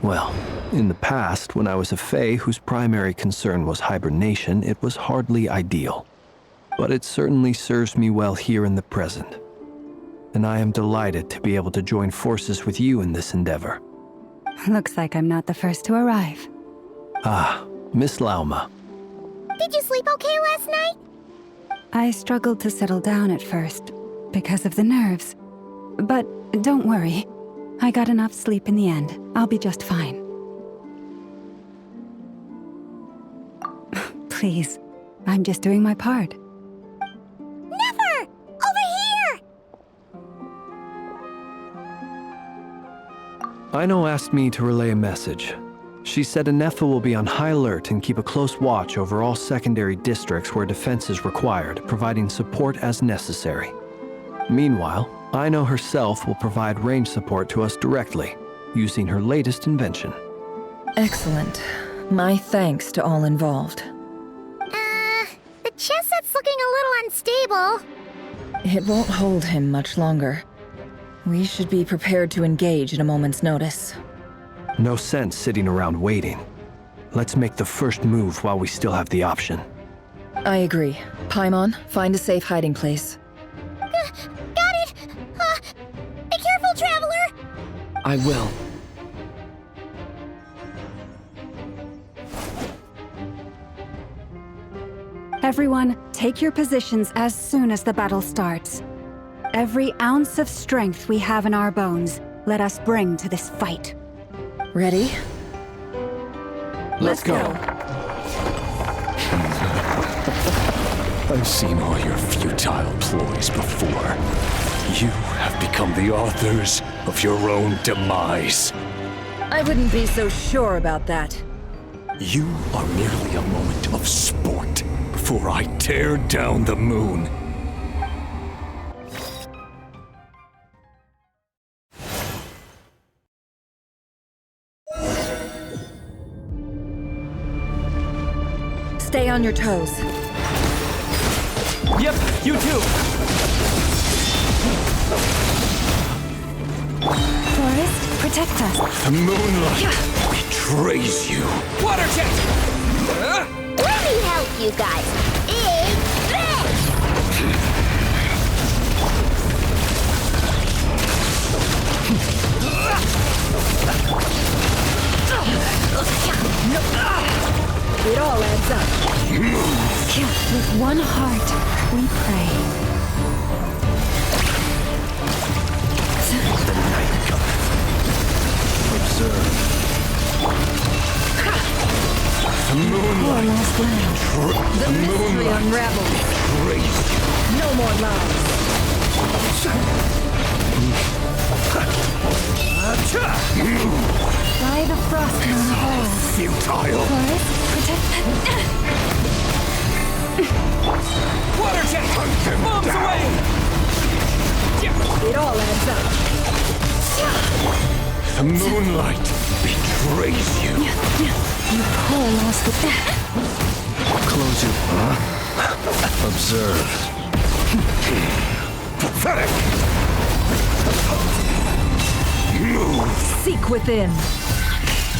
Well, in the past, when I was a Fae whose primary concern was hibernation, it was hardly ideal. But it certainly serves me well here in the present. And I am delighted to be able to join forces with you in this endeavor. Looks like I'm not the first to arrive. Ah, Miss Lauma. Did you sleep okay last night? I struggled to settle down at first, because of the nerves. But don't worry. I got enough sleep in the end. I'll be just fine. Please, I'm just doing my part. Never! Over here! Aino asked me to relay a message. She said Anefa will be on high alert and keep a close watch over all secondary districts where defense is required, providing support as necessary. Meanwhile, Aino herself will provide range support to us directly, using her latest invention. Excellent. My thanks to all involved. The chess set's looking a little unstable. It won't hold him much longer. We should be prepared to engage at a moment's notice. No sense sitting around waiting. Let's make the first move while we still have the option. I agree. Paimon, find a safe hiding place. Got it! Be careful, Traveler! I will. Everyone, take your positions as soon as the battle starts. Every ounce of strength we have in our bones, let us bring to this fight. Ready? Let's go. I've seen all your futile ploys before. You have become the authors of your own demise. I wouldn't be so sure about that. You are merely a moment of sport before I tear down the moon. Stay on your toes. Yep, you too. Forest, protect us. The moonlight betrays you. Water jet! Let me help you guys. It's this! It all adds up. With one heart, we pray. The night cometh. Observe. The moonlight. The mystery unravels. No more lies. By the frost moon holds. Futile. Forest, protect them. Water jet! Bombs away! It all adds up. The moonlight betrays you. You poor lost the... Close your... Observe. Pathetic! Move! Seek within.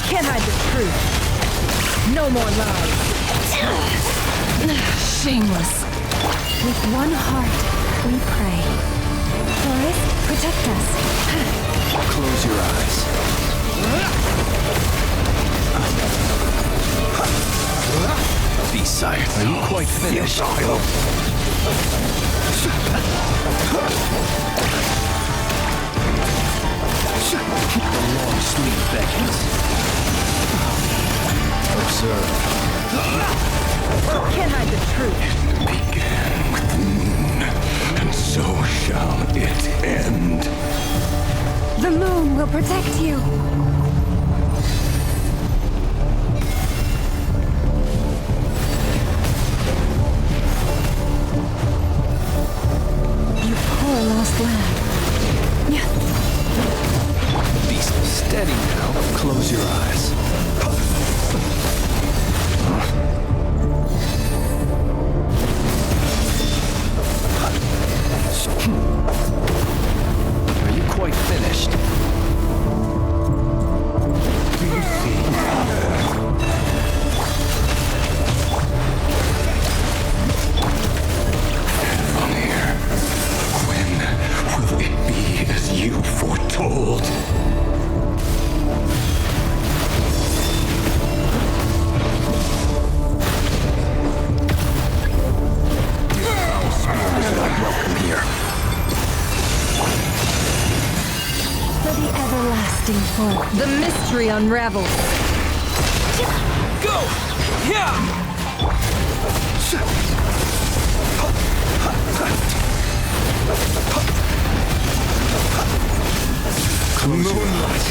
Can't hide the truth. No more lies. Shameless. With one heart, we pray. Forest, protect us. Close your eyes. Be silent. Are you quite finished? The long sleep beckons. Observe. Can't hide the truth. It began with the moon, and so shall it end. The moon will protect you. You poor lost lamb. Be steady now. Close your eyes. Are you quite finished? Do you see? Abonnier, when will it be as you foretold? Welcome here. For the everlasting fork. The mystery unravels. Go! Yeah! Moonlight.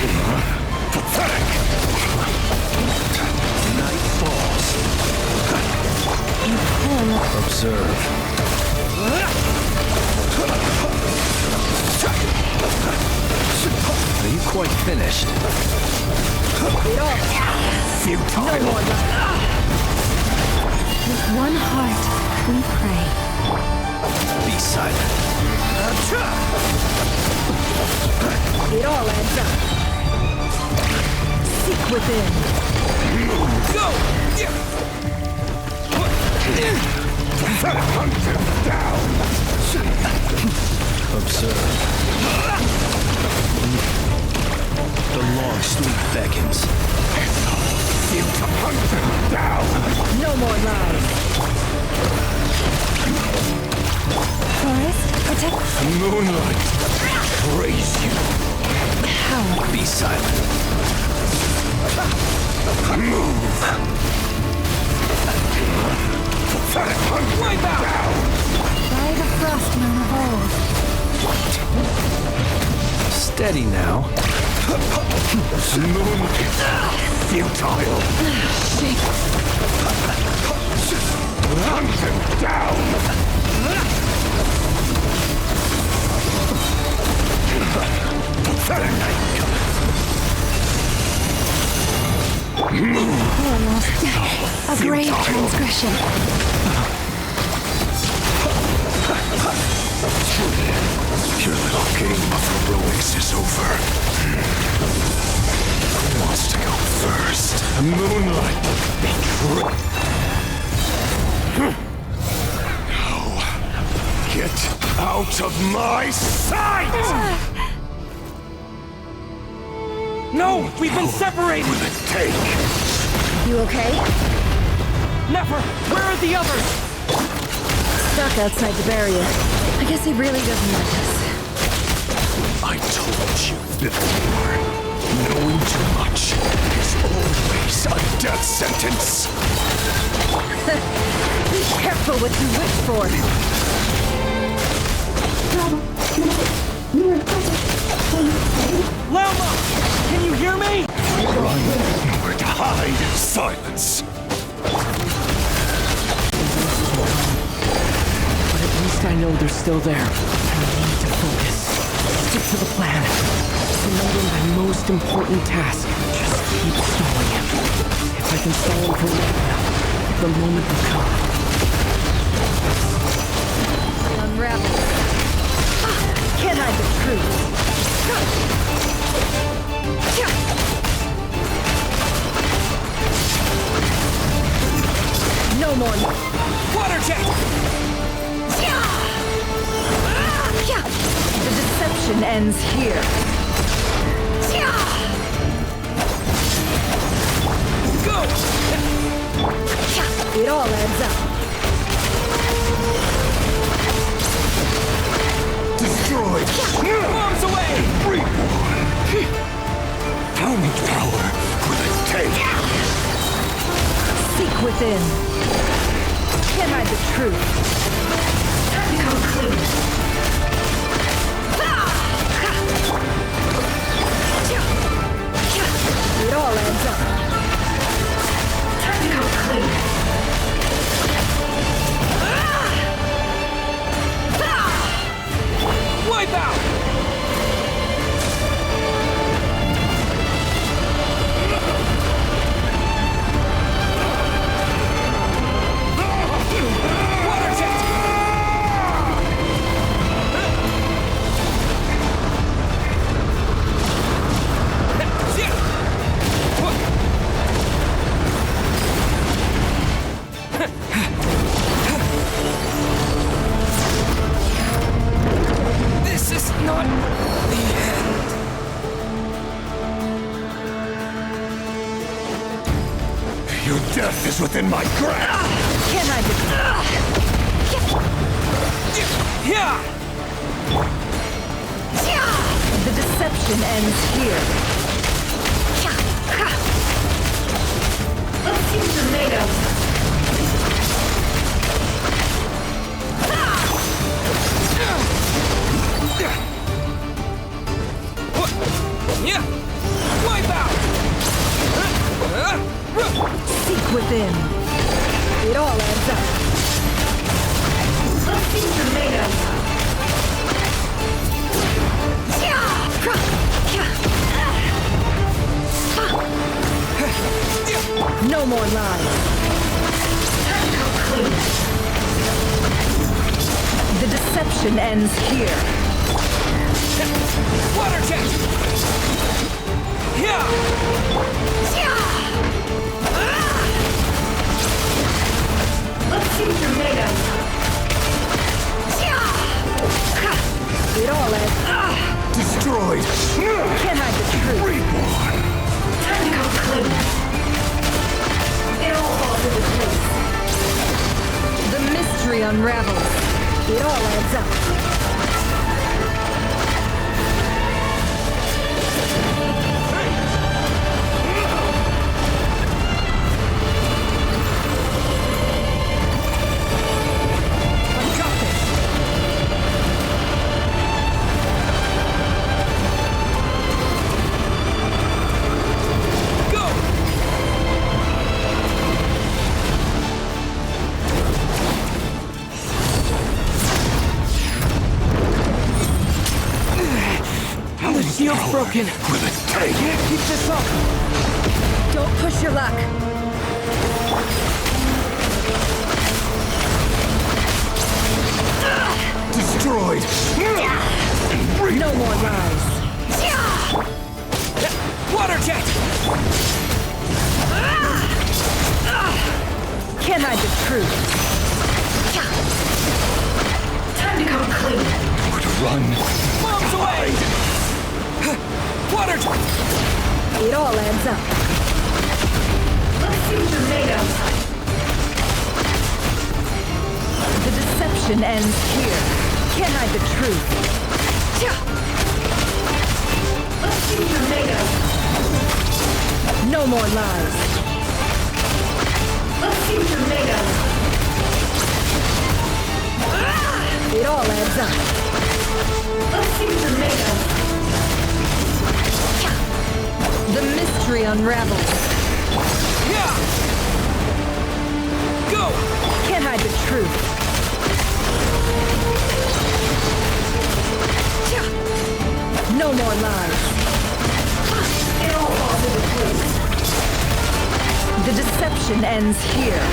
Pathetic. Night falls. Observe. Are you quite finished? It all. Futile. No more lies. With one heart, we pray. Be silent. It all adds up. Seek within. Go! Hunt him down. Observe. The long sleep beckons. Hunt him down. No more lies. Forest, protect... The moonlight betrays you. How? Be silent. Move! Wipe out! By the frost moon of old. Steady now. Moonlight! Futile! Hunt him down! Pathetic! Almost. A grave transgression. Your little game of heroics is over. Who wants to go first? Moonlight! Now, get out of my sight! No! We've been separated! Will it take? You okay? Never! Where are the others? Stuck outside the barrier. I guess he really doesn't like us. I told you before. Knowing too much is always a death sentence. Be careful what you wish for. Lama! Can you hear me? Run or hide. Silence. But at least I know they're still there. I need to focus. Stick to the plan. Remember my most important task. Just keep stalling him. If I can stall him for long enough, the moment will come. Unravel. Can't hide the truth. No more. Water jet! The deception ends here. Go! It all adds up. Destroyed! Bombs away! Reborn! How much power will it take? Seek within. Can't hide the truth. Conclude. It all adds up. Conclude. Wipe out! Water jet! This is not the end. Your death is within my grasp! Can't hide the Yeah! The deception ends here. Let's see tomatoes. Yeah! Wipe out! Seek within. It all adds up. Let's see tomatoes. No more lies. The deception ends here. Water jet! Yeah! Let's see tomatoes. It all adds up. Destroyed! Can't hide the truth. Reborn! Time to conclude. It all falls into place. The mystery unravels. It all adds up. broken. Will it take? Can't keep this up. Don't push your luck. Destroyed. No more lies. Water jet! Can't hide the truth. Time to come clean. Nowhere to run. Bombs away! Water jet! It all adds up. Let's see what you're made of. The deception ends here. Can't hide the truth. Let's see what you're made of. No more lies. Let's see what you're made of. It all adds up. Let's see what you're made of. The mystery unravels. Go! Can't hide the truth. No more lies. It all falls into place. The deception ends here.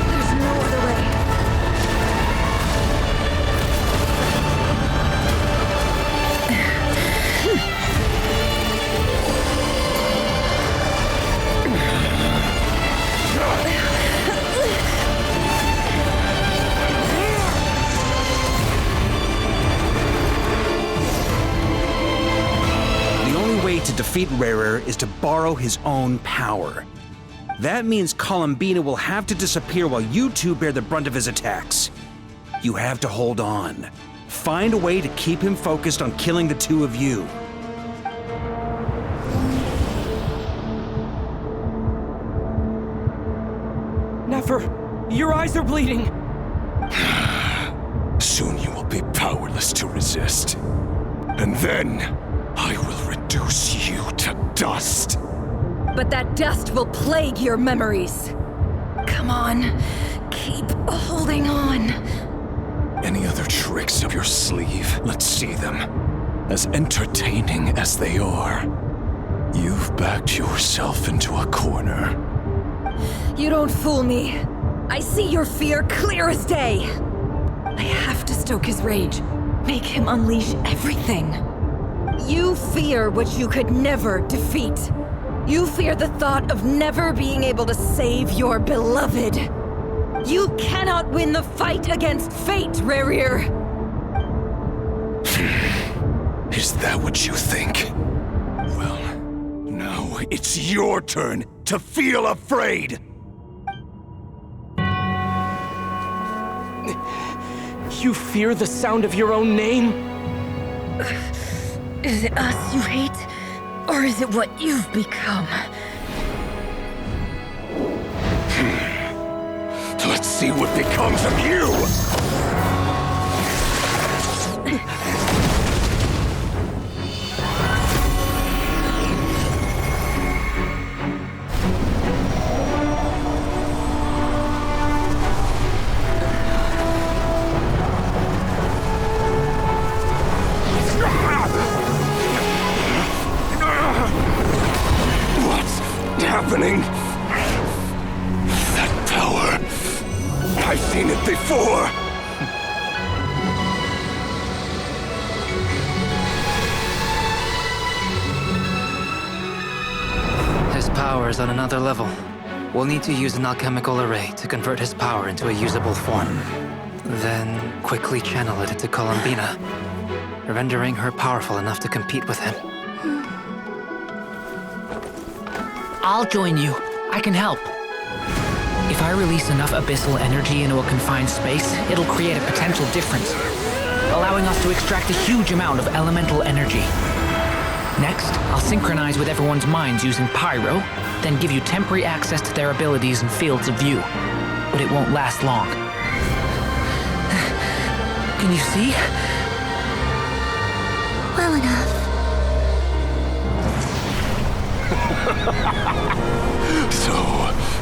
There's no other way. To defeat Rarer is to borrow his own power. That means Columbina will have to disappear while you two bear the brunt of his attacks. You have to hold on. Find a way to keep him focused on killing the two of you. Nefer, your eyes are bleeding. Soon you will be powerless to resist. And then I will reduce you to dust. But that dust will plague your memories. Come on, keep holding on. Any other tricks up your sleeve? Let's see them. As entertaining as they are, you've backed yourself into a corner. You don't fool me. I see your fear clear as day. I have to stoke his rage. Make him unleash everything. You fear what you could never defeat. You fear the thought of never being able to save your beloved. You cannot win the fight against fate, Rarir. Is that what you think? Well, now it's your turn to feel afraid! You fear the sound of your own name? Is it us you hate? Or is it what you've become? Let's see what becomes of you! Happening? That power. I've seen it before. His power is on another level. We'll need to use an alchemical array to convert his power into a usable form. Then quickly channel it into Columbina, rendering her powerful enough to compete with him. I'll join you. I can help. If I release enough abyssal energy into a confined space, it'll create a potential difference, allowing us to extract a huge amount of elemental energy. Next, I'll synchronize with everyone's minds using Pyro, then give you temporary access to their abilities and fields of view. But it won't last long. Can you see? Well enough. So,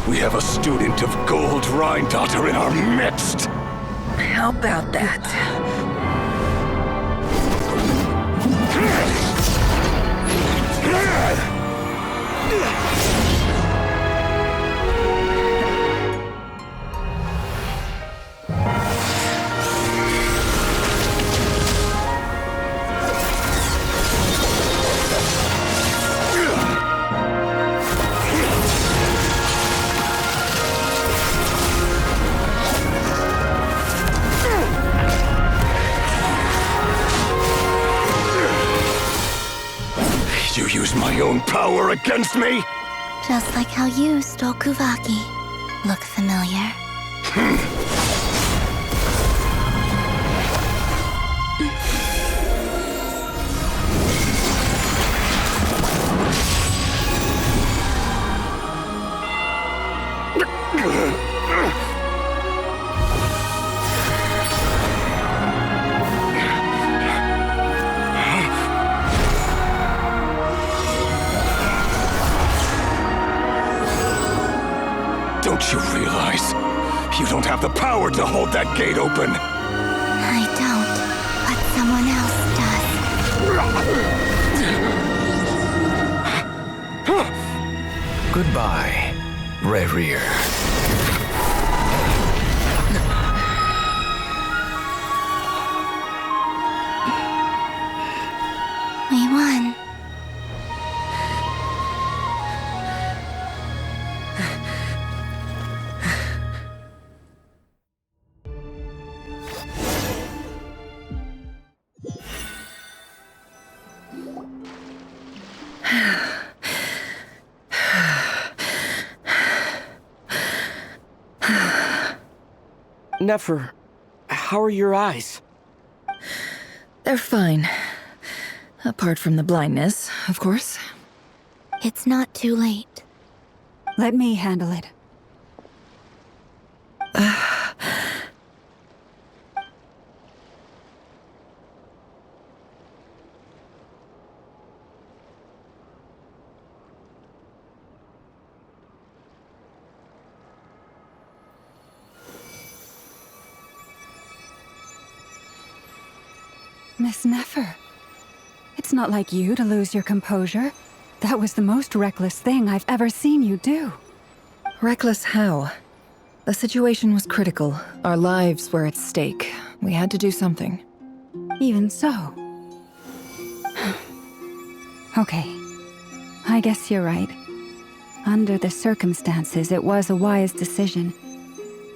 we have a student of Gold Rhine-Daughter in our midst. How about that? You use my own power against me? Just like how you stole Kuvaki. Look familiar? Don't you realize? You don't have the power to hold that gate open. I don't, but someone else does. Goodbye, Rerir. We won. Nefer, how are your eyes? They're fine. Apart from the blindness, of course. It's not too late. Let me handle it. Miss Nefer, it's not like you to lose your composure. That was the most reckless thing I've ever seen you do. Reckless how? The situation was critical. Our lives were at stake. We had to do something. Even so. Okay. I guess you're right. Under the circumstances, it was a wise decision.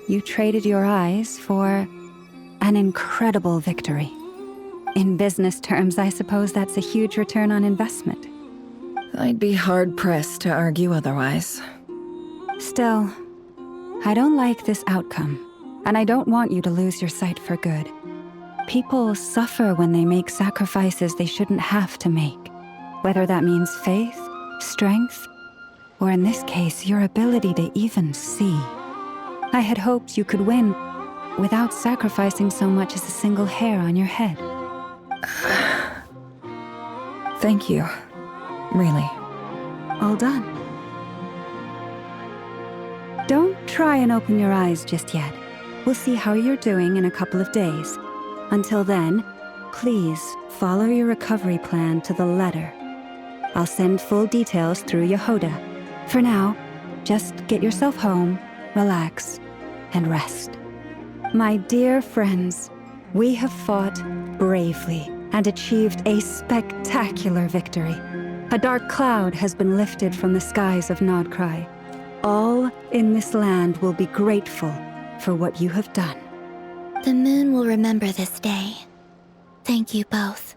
You traded your eyes for an incredible victory. In business terms, I suppose that's a huge return on investment. I'd be hard-pressed to argue otherwise. Still, I don't like this outcome, and I don't want you to lose your sight for good. People suffer when they make sacrifices they shouldn't have to make, whether that means faith, strength, or in this case, your ability to even see. I had hoped you could win without sacrificing so much as a single hair on your head. Thank you. Really. All done. Don't try and open your eyes just yet. We'll see how you're doing in a couple of days. Until then, please follow your recovery plan to the letter. I'll send full details through Yehoda. For now, just get yourself home, relax, and rest. My dear friends, we have fought bravely and achieved a spectacular victory. A dark cloud has been lifted from the skies of Nodcry. All in this land will be grateful for what you have done. The moon will remember this day. Thank you both.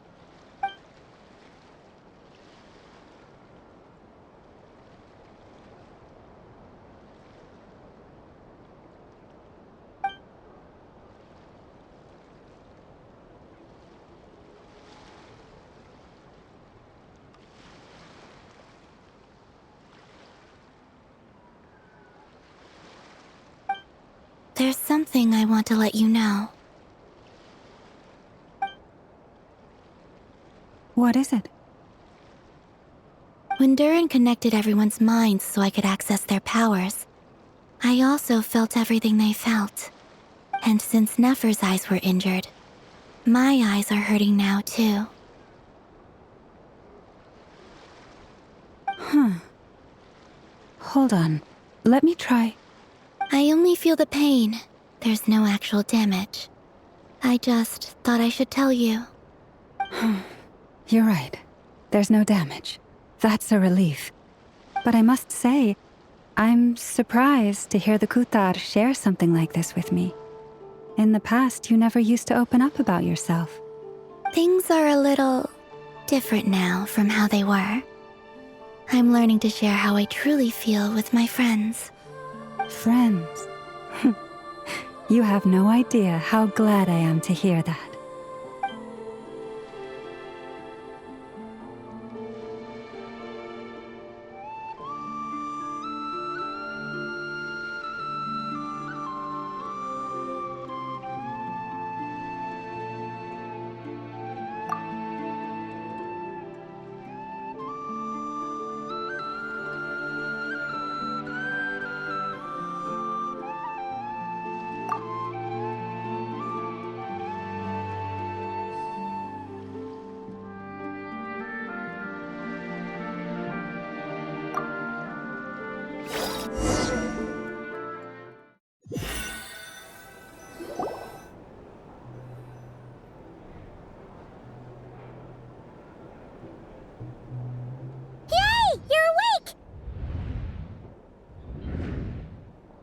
There's something I want to let you know. What is it? When Durin connected everyone's minds so I could access their powers, I also felt everything they felt. And since Nefer's eyes were injured, my eyes are hurting now too. Hold on. Let me try. I only feel the pain. There's no actual damage. I just thought I should tell you. You're right. There's no damage. That's a relief. But I must say, I'm surprised to hear the Kutar share something like this with me. In the past, you never used to open up about yourself. Things are a little different now from how they were. I'm learning to share how I truly feel with my friends. Friends? You have no idea how glad I am to hear that.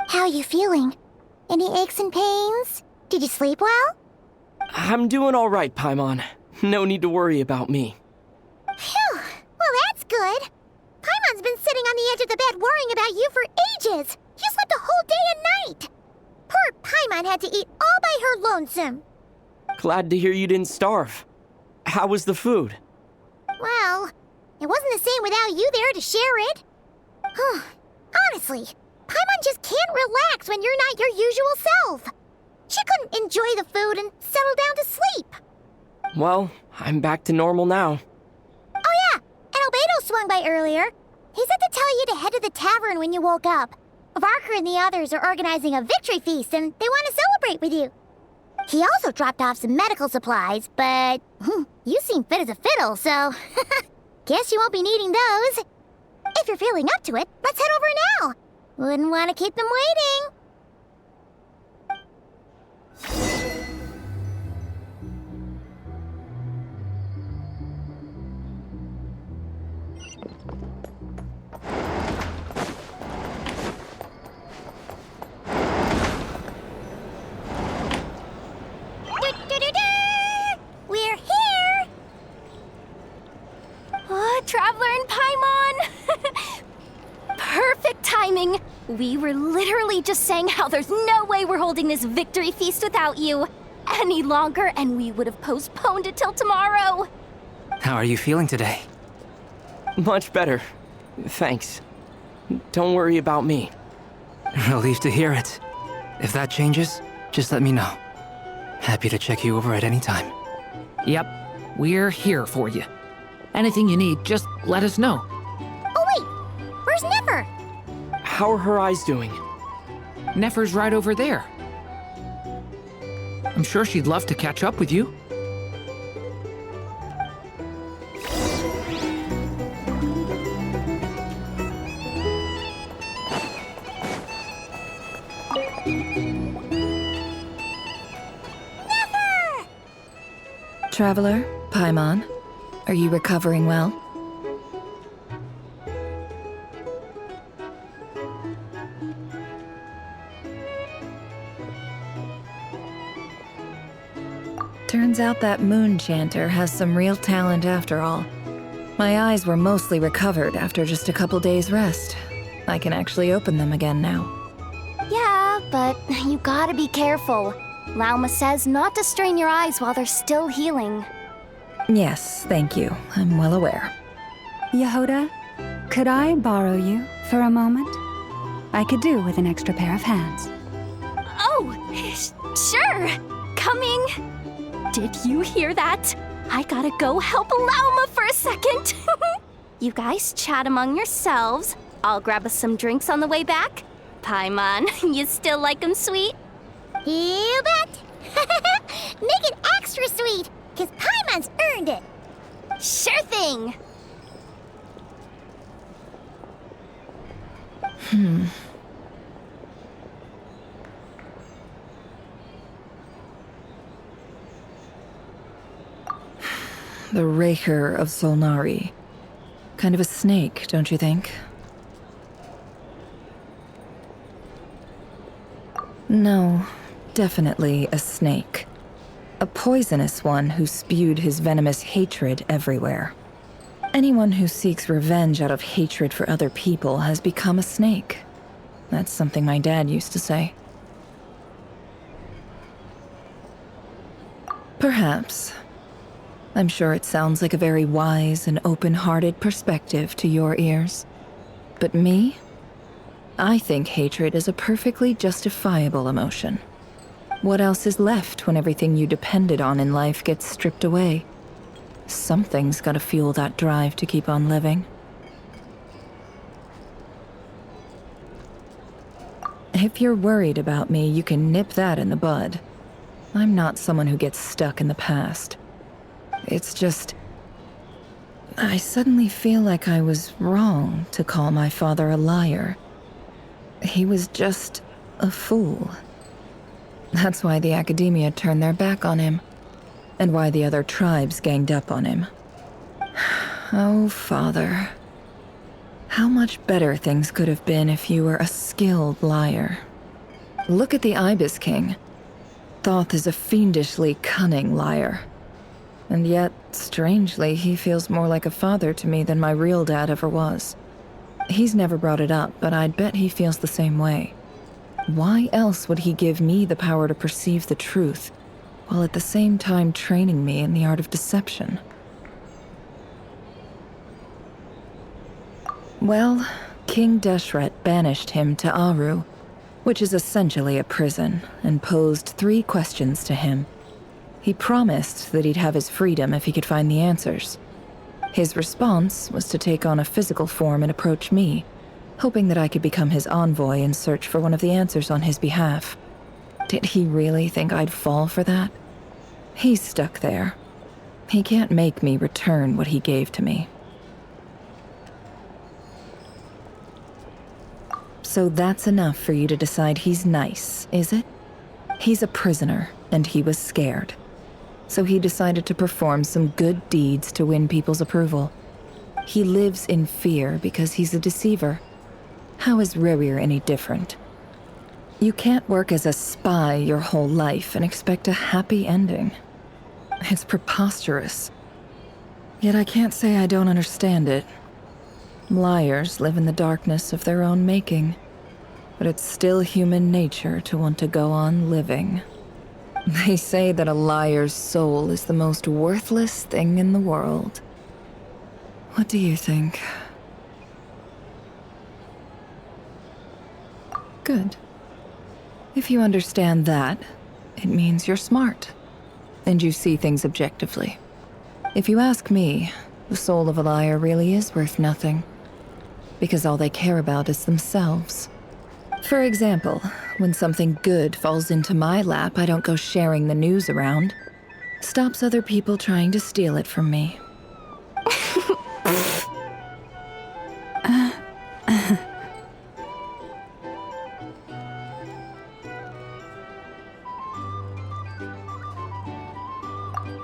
How are you feeling? Any aches and pains? Did you sleep well? I'm doing all right, Paimon. No need to worry about me. Phew! Well, that's good. Paimon's been sitting on the edge of the bed worrying about you for ages. You slept a whole day and night. Poor Paimon had to eat all by her lonesome. Glad to hear you didn't starve. How was the food? Well, it wasn't the same without you there to share it. Honestly, Paimon just can't relax when you're not your usual self. She couldn't enjoy the food and settle down to sleep. Well, I'm back to normal now. Oh yeah, and Albedo swung by earlier. He said to tell you to head to the tavern when you woke up. Varker and the others are organizing a victory feast and they want to celebrate with you. He also dropped off some medical supplies, but you seem fit as a fiddle, so guess you won't be needing those. If you're feeling up to it, let's head over now. Wouldn't want to keep them waiting. We're here! Oh, Traveler and Paimon! Perfect timing! We were literally just saying how there's no way we're holding this victory feast without you any longer, and we would have postponed it till tomorrow. How are you feeling today? Much better. Thanks. Don't worry about me. Relieved to hear it. If that changes, just let me know. Happy to check you over at any time. Yep, we're here for you. Anything you need, just let us know. Oh wait, where's Nefer? How are her eyes doing? Nefer's right over there. I'm sure she'd love to catch up with you. Traveler, Paimon, are you recovering well? Turns out that moon chanter has some real talent after all. My eyes were mostly recovered after just a couple days' rest. I can actually open them again now. Yeah, but you gotta be careful. Lauma says not to strain your eyes while they're still healing. Yes, thank you. I'm well aware. Yehoda, could I borrow you for a moment? I could do with an extra pair of hands. Oh, sure. Coming. Did you hear that? I gotta go help Lauma for a second. You guys chat among yourselves. I'll grab us some drinks on the way back. Paimon, you still like 'em sweet? You bet! Make it extra sweet, because Paimon's earned it! Sure thing! The Raker of Solnari. Kind of a snake, don't you think? No, definitely a snake. A poisonous one who spewed his venomous hatred everywhere. Anyone who seeks revenge out of hatred for other people has become a snake. That's something my dad used to say. Perhaps. I'm sure it sounds like a very wise and open-hearted perspective to your ears. But me? I think hatred is a perfectly justifiable emotion. What else is left when everything you depended on in life gets stripped away? Something's gotta fuel that drive to keep on living. If you're worried about me, you can nip that in the bud. I'm not someone who gets stuck in the past. It's just... I suddenly feel like I was wrong to call my father a liar. He was just a fool. That's why the academia turned their back on him, and why the other tribes ganged up on him. Oh, Father. How much better things could have been if you were a skilled liar. Look at the Ibis King. Thoth is a fiendishly cunning liar. And yet, strangely, he feels more like a father to me than my real dad ever was. He's never brought it up, but I'd bet he feels the same way. Why else would he give me the power to perceive the truth, while at the same time training me in the art of deception? Well, King Deshret banished him to Aru, which is essentially a prison, and posed 3 questions to him. He promised that he'd have his freedom if he could find the answers. His response was to take on a physical form and approach me, hoping that I could become his envoy and search for one of the answers on his behalf. Did he really think I'd fall for that? He's stuck there. He can't make me return what he gave to me. So that's enough for you to decide he's nice, is it? He's a prisoner, and he was scared. So he decided to perform some good deeds to win people's approval. He lives in fear because he's a deceiver. How is Rerir any different? You can't work as a spy your whole life and expect a happy ending. It's preposterous. Yet I can't say I don't understand it. Liars live in the darkness of their own making, but it's still human nature to want to go on living. They say that a liar's soul is the most worthless thing in the world. What do you think? Good. If you understand that, it means you're smart, and you see things objectively. If you ask me, the soul of a liar really is worth nothing, because all they care about is themselves. For example, when something good falls into my lap, I don't go sharing the news around. Stops other people trying to steal it from me.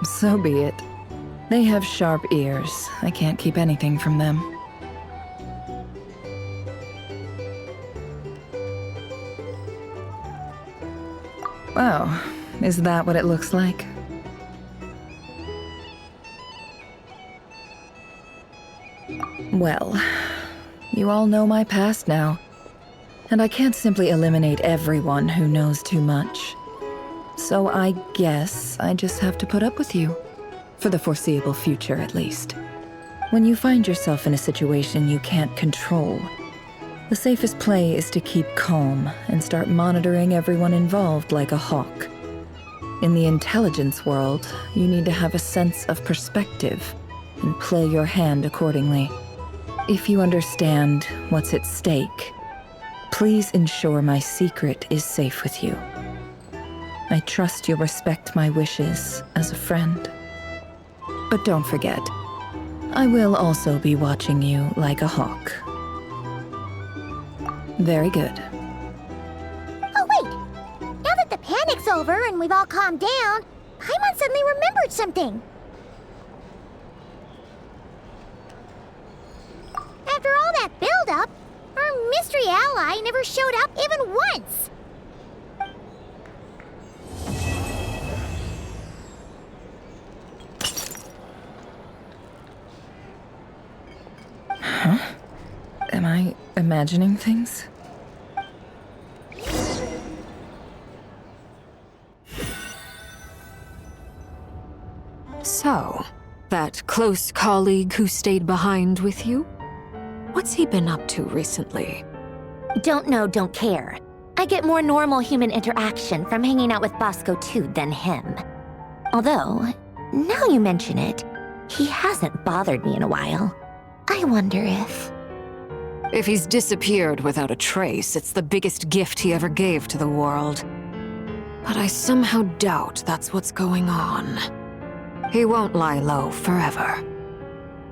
So be it. They have sharp ears. I can't keep anything from them. Wow, is that what it looks like? Well, you all know my past now, and I can't simply eliminate everyone who knows too much. So I guess I just have to put up with you, for the foreseeable future at least. When you find yourself in a situation you can't control, the safest play is to keep calm and start monitoring everyone involved like a hawk. In the intelligence world, you need to have a sense of perspective and play your hand accordingly. If you understand what's at stake, please ensure my secret is safe with you. I trust you'll respect my wishes as a friend. But don't forget, I will also be watching you like a hawk. Very good. Oh, wait! Now that the panic's over and we've all calmed down, Paimon suddenly remembered something. After all that build-up, our mystery ally never showed up even once. Huh? Am I imagining things? So, that close colleague who stayed behind with you? What's he been up to recently? Don't know, don't care. I get more normal human interaction from hanging out with Bosco 2 than him. Although, now you mention it, he hasn't bothered me in a while. I wonder if... If he's disappeared without a trace, it's the biggest gift he ever gave to the world. But I somehow doubt that's what's going on. He won't lie low forever.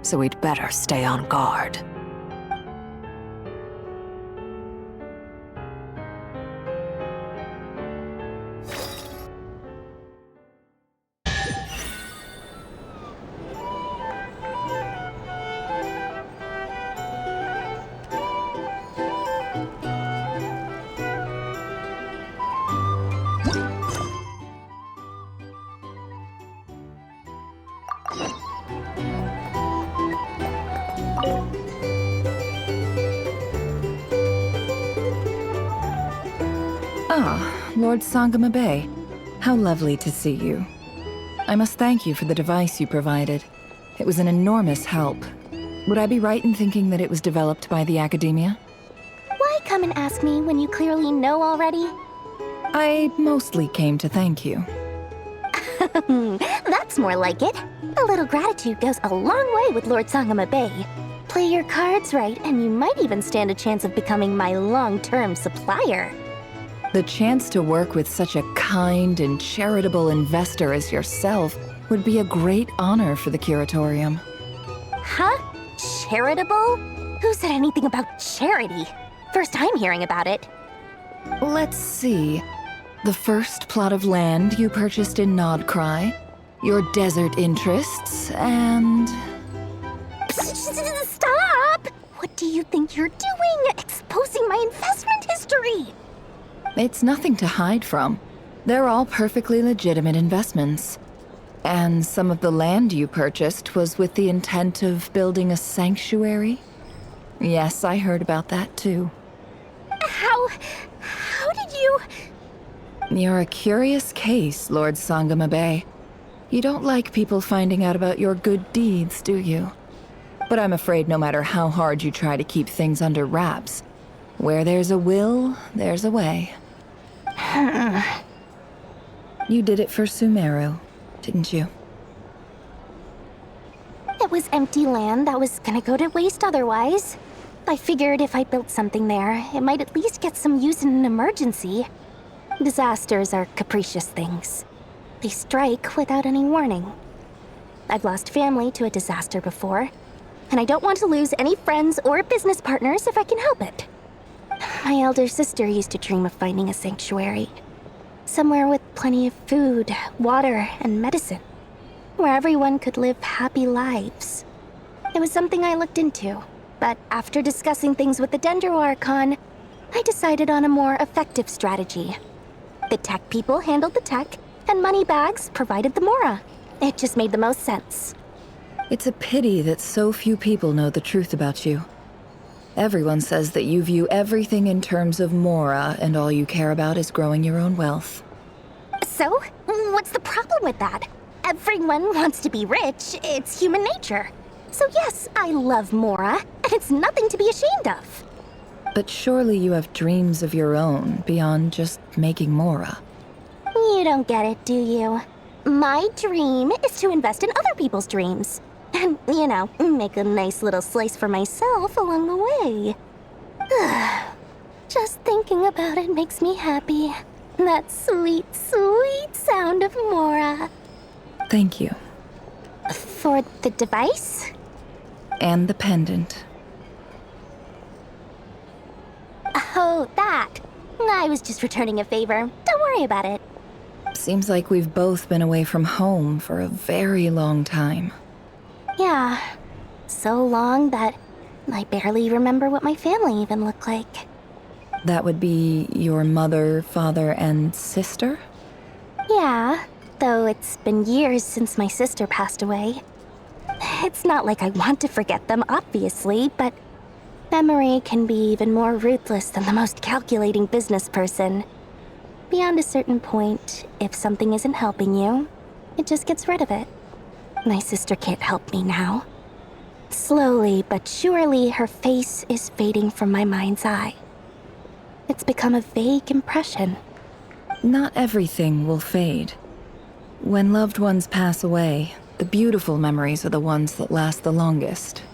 So we'd better stay on guard. Ah, Lord Sangama Bay. How lovely to see you. I must thank you for the device you provided. It was an enormous help. Would I be right in thinking that it was developed by the Academia? Why come and ask me when you clearly know already? I mostly came to thank you. That's more like it. A little gratitude goes a long way with Lord Sangama Bay. Play your cards right, and you might even stand a chance of becoming my long-term supplier. The chance to work with such a kind and charitable investor as yourself would be a great honor for the Curatorium. Huh? Charitable? Who said anything about charity? First time hearing about it. Let's see. The first plot of land you purchased in Nodcry, your desert interests, and... Stop! What do you think you're doing? Exposing my investment history! It's nothing to hide from. They're all perfectly legitimate investments. And some of the land you purchased was with the intent of building a sanctuary? Yes, I heard about that too. How did you... You're a curious case, Lord Sangama Bay. You don't like people finding out about your good deeds, do you? But I'm afraid no matter how hard you try to keep things under wraps, where there's a will, there's a way. You did it for Sumeru, didn't you? It was empty land that was gonna go to waste otherwise. I figured if I built something there, it might at least get some use in an emergency. Disasters are capricious things. They strike without any warning. I've lost family to a disaster before, and I don't want to lose any friends or business partners if I can help it. My elder sister used to dream of finding a sanctuary. Somewhere with plenty of food, water, and medicine. Where everyone could live happy lives. It was something I looked into, but after discussing things with the Dendro Archon, I decided on a more effective strategy. The tech people handled the tech, and Moneybags provided the Mora. It just made the most sense. It's a pity that so few people know the truth about you. Everyone says that you view everything in terms of Mora, and all you care about is growing your own wealth. So, what's the problem with that? Everyone wants to be rich. It's human nature. So yes, I love Mora, and it's nothing to be ashamed of. But surely you have dreams of your own beyond just making Mora. You don't get it, do you? My dream is to invest in other people's dreams. And, you know, make a nice little slice for myself along the way. Just thinking about it makes me happy. That sweet, sweet sound of Mora. Thank you. For the device? And the pendant. Oh, that. I was just returning a favor. Don't worry about it. Seems like we've both been away from home for a very long time. Yeah. So long that I barely remember what my family even looked like. That would be your mother, father, and sister? Yeah, though it's been years since my sister passed away. It's not like I want to forget them, obviously, but memory can be even more ruthless than the most calculating business person. Beyond a certain point, if something isn't helping you, it just gets rid of it. My sister can't help me now. Slowly but surely, her face is fading from my mind's eye. It's become a vague impression. Not everything will fade. When loved ones pass away, the beautiful memories are the ones that last the longest.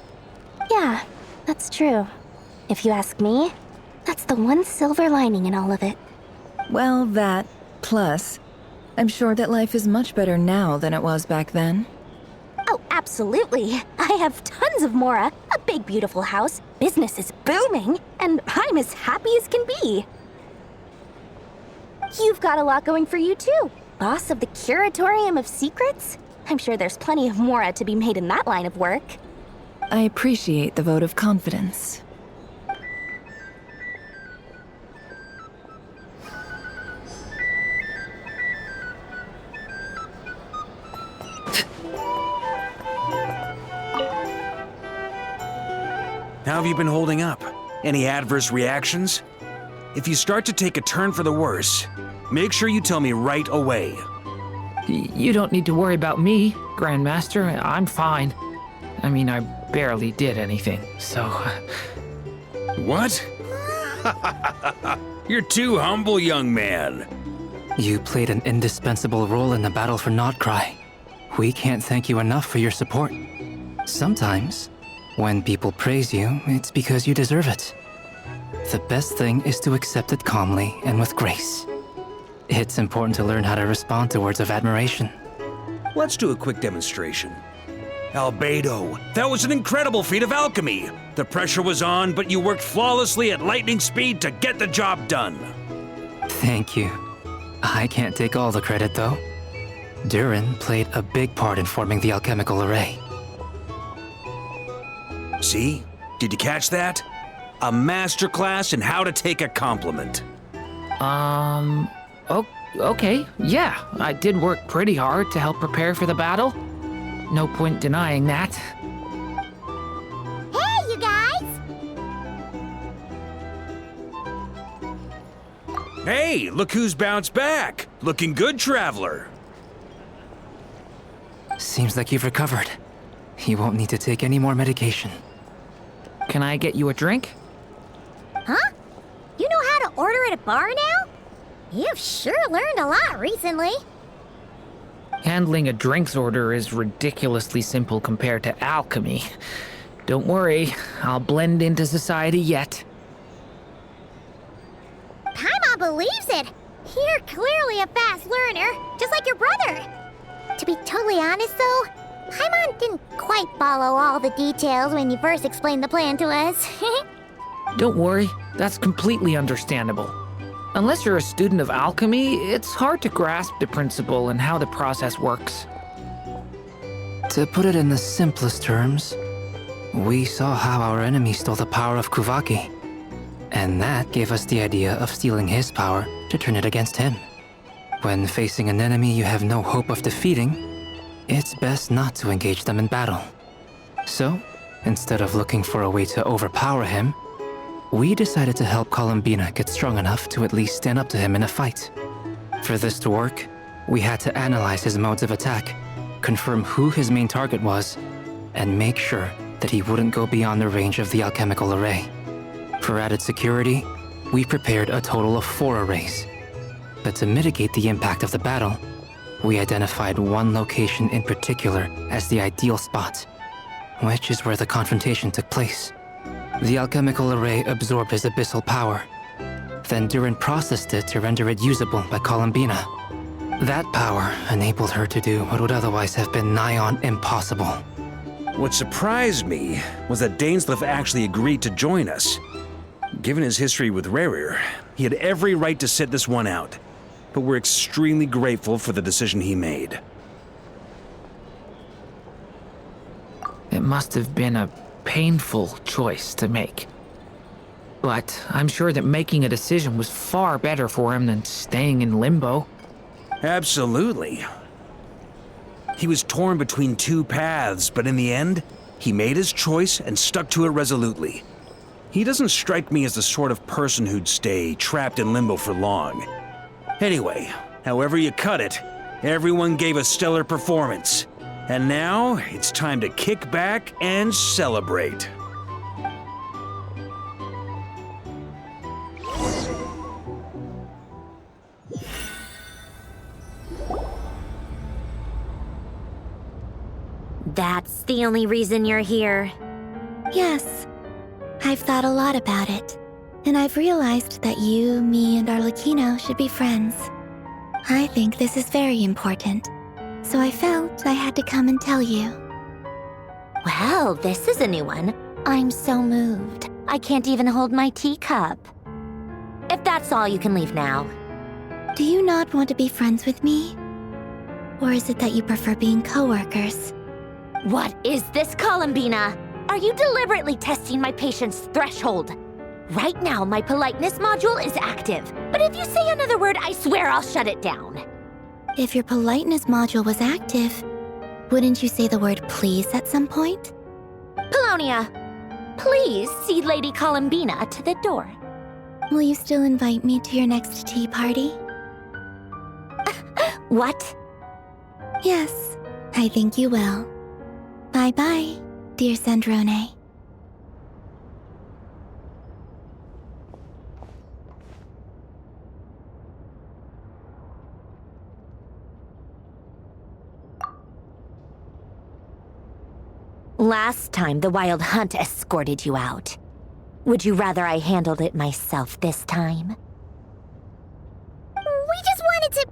Yeah, that's true. If you ask me, that's the one silver lining in all of it. Well, that, plus, I'm sure that life is much better now than it was back then. Oh, absolutely. I have tons of Mora, a big beautiful house, business is booming, and I'm as happy as can be. You've got a lot going for you too. Boss of the Curatorium of Secrets? I'm sure there's plenty of Mora to be made in that line of work. I appreciate the vote of confidence. How have you been holding up? Any adverse reactions? If you start to take a turn for the worse, make sure you tell me right away. You don't need to worry about me, Grandmaster. I'm fine. I mean, I barely did anything, so... What? You're too humble, young man. You played an indispensable role in the battle for Notcry. We can't thank you enough for your support. Sometimes, when people praise you, it's because you deserve it. The best thing is to accept it calmly and with grace. It's important to learn how to respond to words of admiration. Let's do a quick demonstration. Albedo, that was an incredible feat of alchemy. The pressure was on, but you worked flawlessly at lightning speed to get the job done. Thank you. I can't take all the credit, though. Durin played a big part in forming the alchemical array. See? Did you catch that? A masterclass in how to take a compliment. Okay, yeah. I did work pretty hard to help prepare for the battle. No point denying that. Hey, you guys! Hey, look who's bounced back. Looking good, traveler. Seems like you've recovered. You won't need to take any more medication. Can I get you a drink? Huh? You know how to order at a bar now? You've sure learned a lot recently. Handling a drinks order is ridiculously simple compared to alchemy. Don't worry, I'll blend into society yet. Paimon believes it. You're clearly a fast learner, just like your brother. To be totally honest, though, Paimon didn't quite follow all the details when you first explained the plan to us. Don't worry, that's completely understandable. Unless you're a student of alchemy, it's hard to grasp the principle and how the process works. To put it in the simplest terms, we saw how our enemy stole the power of Kuvaki. And that gave us the idea of stealing his power to turn it against him. When facing an enemy you have no hope of defeating, it's best not to engage them in battle. So, instead of looking for a way to overpower him, we decided to help Columbina get strong enough to at least stand up to him in a fight. For this to work, we had to analyze his modes of attack, confirm who his main target was, and make sure that he wouldn't go beyond the range of the alchemical array. For added security, we prepared a total of 4 arrays. But to mitigate the impact of the battle, we identified one location in particular as the ideal spot, which is where the confrontation took place. The alchemical array absorbed his abyssal power. Then Durin processed it to render it usable by Columbina. That power enabled her to do what would otherwise have been nigh on impossible. What surprised me was that Dainsleif actually agreed to join us. Given his history with Rerir, he had every right to sit this one out, but we're extremely grateful for the decision he made. It must have been a painful choice to make. But I'm sure that making a decision was far better for him than staying in limbo. Absolutely. He was torn between two paths, but in the end, he made his choice and stuck to it resolutely. He doesn't strike me as the sort of person who'd stay trapped in limbo for long. Anyway, however you cut it, everyone gave a stellar performance. And now, it's time to kick back and celebrate. That's the only reason you're here. Yes. I've thought a lot about it. And I've realized that you, me, and Arlecchino should be friends. I think this is very important. So I felt I had to come and tell you. Well, this is a new one. I'm so moved. I can't even hold my teacup. If that's all, you can leave now. Do you not want to be friends with me? Or is it that you prefer being co-workers? What is this, Columbina? Are you deliberately testing my patience threshold? Right now, my politeness module is active. But if you say another word, I swear I'll shut it down. If your politeness module was active, wouldn't you say the word please at some point? Polonia, please see Lady Columbina to the door. Will you still invite me to your next tea party? What? Yes, I think you will. Bye-bye, dear Sandrone. Last time, the Wild Hunt escorted you out. Would you rather I handled it myself this time? We just wanted to,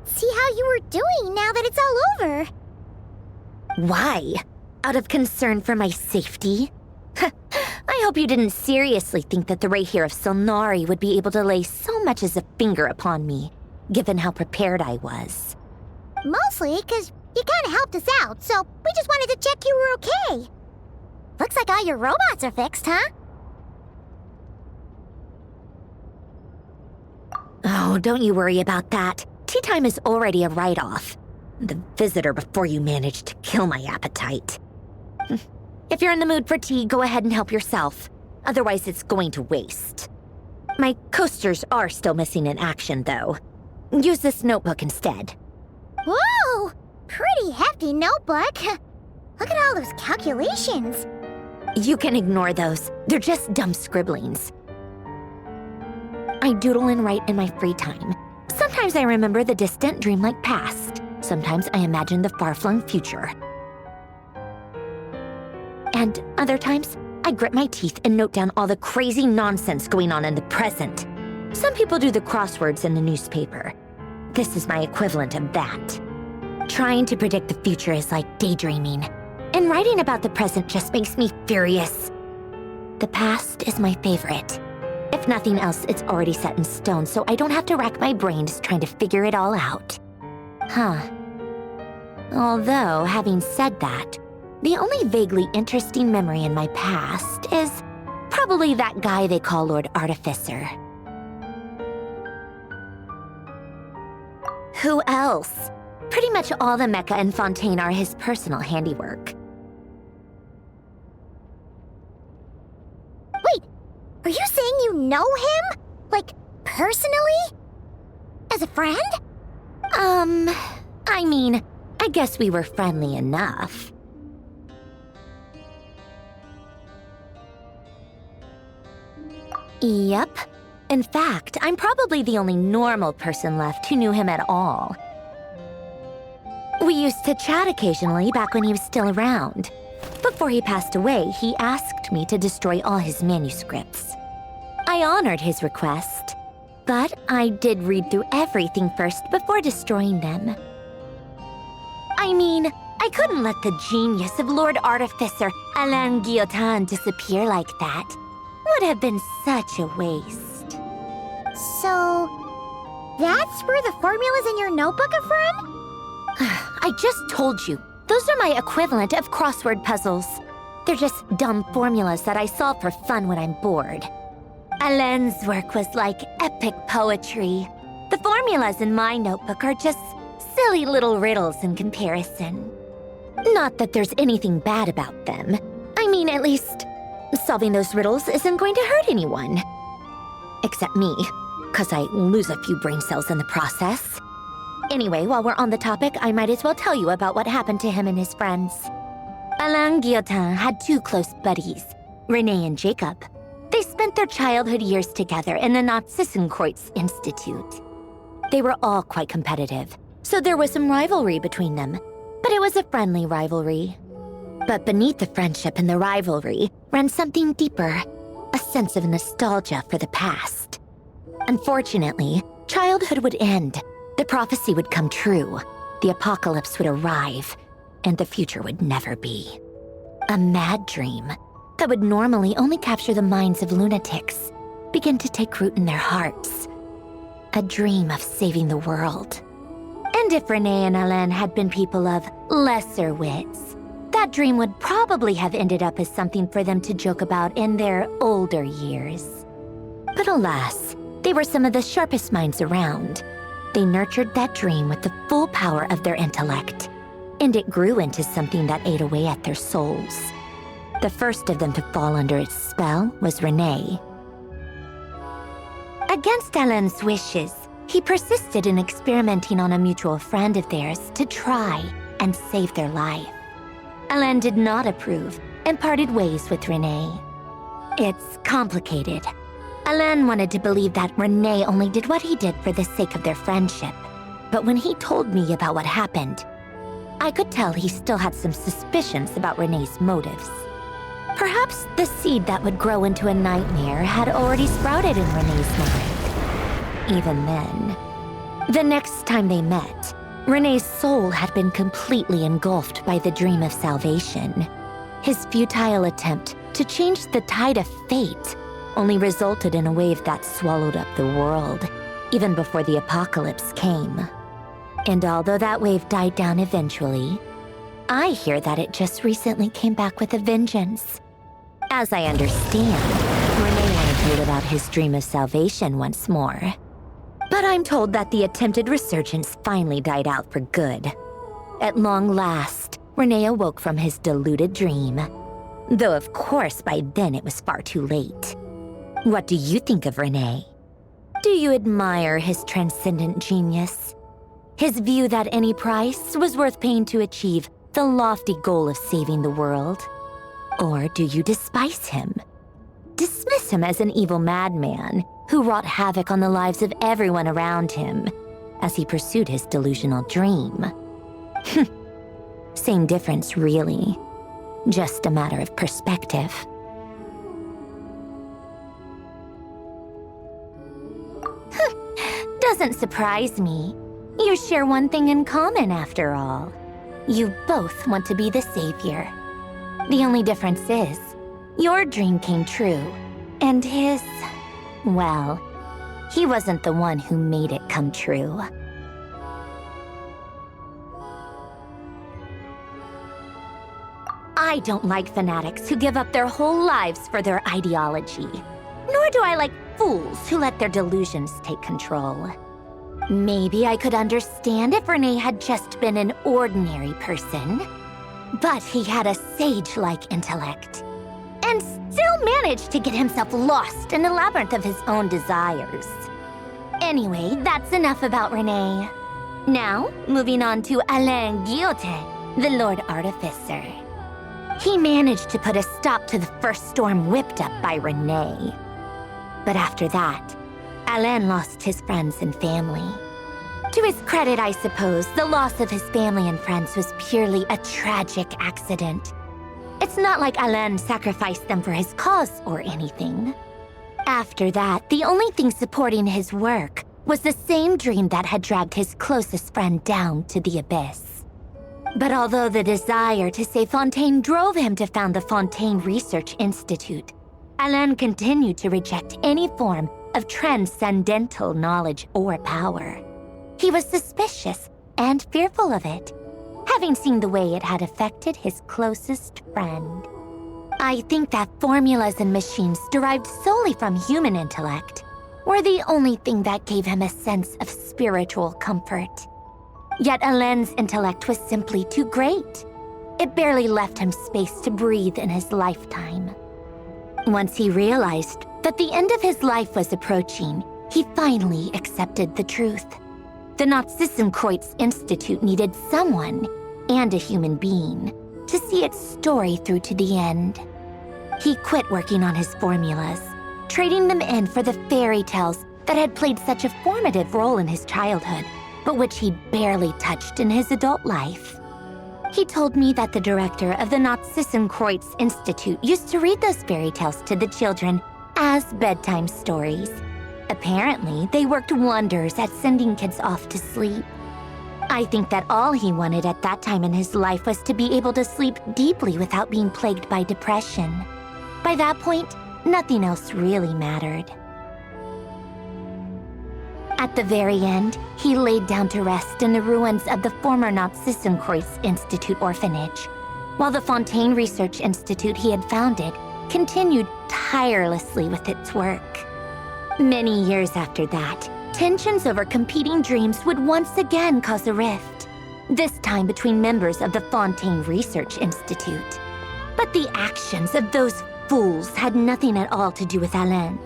see how you were doing now that it's all over. Why? Out of concern for my safety? I hope you didn't seriously think that the Reihir of Solnari would be able to lay so much as a finger upon me, given how prepared I was. Mostly because you kind of helped us out, so we just wanted to check you were okay. Looks like all your robots are fixed, huh? Oh, don't you worry about that. Tea time is already a write-off. The visitor before you managed to kill my appetite. If you're in the mood for tea, go ahead and help yourself. Otherwise, it's going to waste. My coasters are still missing in action, though. Use this notebook instead. Whoa! Pretty hefty notebook. Look at all those calculations. You can ignore those. They're just dumb scribblings. I doodle and write in my free time. Sometimes I remember the distant, dreamlike past. Sometimes I imagine the far-flung future. And other times, I grit my teeth and note down all the crazy nonsense going on in the present. Some people do the crosswords in the newspaper. This is my equivalent of that. Trying to predict the future is like daydreaming. And writing about the present just makes me furious. The past is my favorite. If nothing else, it's already set in stone, so I don't have to rack my brains trying to figure it all out. Huh. Although, having said that, the only vaguely interesting memory in my past is probably that guy they call Lord Artificer. Who else? Pretty much all the mecha in Fontaine are his personal handiwork. Wait, are you saying you know him? Like, personally? As a friend? I mean, I guess we were friendly enough. Yep. In fact, I'm probably the only normal person left who knew him at all. We used to chat occasionally back when he was still around. Before he passed away, he asked me to destroy all his manuscripts. I honored his request, but I did read through everything first before destroying them. I mean, I couldn't let the genius of Lord Artificer Alain Guillotin disappear like that. Would have been such a waste. So, that's where the formulas in your notebook are from? I just told you. Those are my equivalent of crossword puzzles. They're just dumb formulas that I solve for fun when I'm bored. Alain's work was like epic poetry. The formulas in my notebook are just silly little riddles in comparison. Not that there's anything bad about them. I mean, at least, solving those riddles isn't going to hurt anyone. Except me, because I lose a few brain cells in the process. Anyway, while we're on the topic, I might as well tell you about what happened to him and his friends. Alain Guillotin had two close buddies, René and Jacob. They spent their childhood years together in the Narzissenkreuz Institute. They were all quite competitive, so there was some rivalry between them, but it was a friendly rivalry. But beneath the friendship and the rivalry ran something deeper, a sense of nostalgia for the past. Unfortunately, childhood would end. The prophecy would come true, the apocalypse would arrive, and the future would never be. A mad dream that would normally only capture the minds of lunatics began to take root in their hearts. A dream of saving the world. And if René and Alain had been people of lesser wits, that dream would probably have ended up as something for them to joke about in their older years. But alas, they were some of the sharpest minds around. They nurtured that dream with the full power of their intellect, and it grew into something that ate away at their souls. The first of them to fall under its spell was René. Against Alain's wishes, he persisted in experimenting on a mutual friend of theirs to try and save their life. Alain did not approve and parted ways with René. It's complicated. Alain wanted to believe that René only did what he did for the sake of their friendship. But when he told me about what happened, I could tell he still had some suspicions about René's motives. Perhaps the seed that would grow into a nightmare had already sprouted in René's mind. Even then, the next time they met, René's soul had been completely engulfed by the dream of salvation. His futile attempt to change the tide of fate only resulted in a wave that swallowed up the world, even before the apocalypse came. And although that wave died down eventually, I hear that it just recently came back with a vengeance. As I understand, René wanted to live out his dream of salvation once more. But I'm told that the attempted resurgence finally died out for good. At long last, René awoke from his deluded dream. Though of course by then it was far too late. What do you think of René? Do you admire his transcendent genius? His view that any price was worth paying to achieve the lofty goal of saving the world? Or do you despise him? Dismiss him as an evil madman who wrought havoc on the lives of everyone around him as he pursued his delusional dream? Same difference, really. Just a matter of perspective. Doesn't surprise me. You share one thing in common, after all. You both want to be the savior. The only difference is, your dream came true, and his, well, he wasn't the one who made it come true. I don't like fanatics who give up their whole lives for their ideology. Nor do I like fools who let their delusions take control. Maybe I could understand if René had just been an ordinary person. But he had a sage-like intellect, and still managed to get himself lost in the labyrinth of his own desires. Anyway, that's enough about René. Now, moving on to Alain Guillotin, the Lord Artificer. He managed to put a stop to the first storm whipped up by René. But after that, Alain lost his friends and family. To his credit, I suppose, the loss of his family and friends was purely a tragic accident. It's not like Alain sacrificed them for his cause or anything. After that, the only thing supporting his work was the same dream that had dragged his closest friend down to the abyss. But although the desire to save Fontaine drove him to found the Fontaine Research Institute, Alain continued to reject any form of transcendental knowledge or power. He was suspicious and fearful of it, having seen the way it had affected his closest friend. I think that formulas and machines derived solely from human intellect were the only thing that gave him a sense of spiritual comfort. Yet Alain's intellect was simply too great. It barely left him space to breathe in his lifetime. Once he realized that the end of his life was approaching, he finally accepted the truth. The Nazissenkreuz Institute needed someone, and a human being, to see its story through to the end. He quit working on his formulas, trading them in for the fairy tales that had played such a formative role in his childhood, but which he'd barely touched in his adult life. He told me that the director of the Nazissenkreuz Institute used to read those fairy tales to the children as bedtime stories. Apparently, they worked wonders at sending kids off to sleep. I think that all he wanted at that time in his life was to be able to sleep deeply without being plagued by depression. By that point, nothing else really mattered. At the very end, he laid down to rest in the ruins of the former Nazissenkreuz Institute orphanage, while the Fontaine Research Institute he had founded continued tirelessly with its work. Many years after that, tensions over competing dreams would once again cause a rift, this time between members of the Fontaine Research Institute. But the actions of those fools had nothing at all to do with Alain.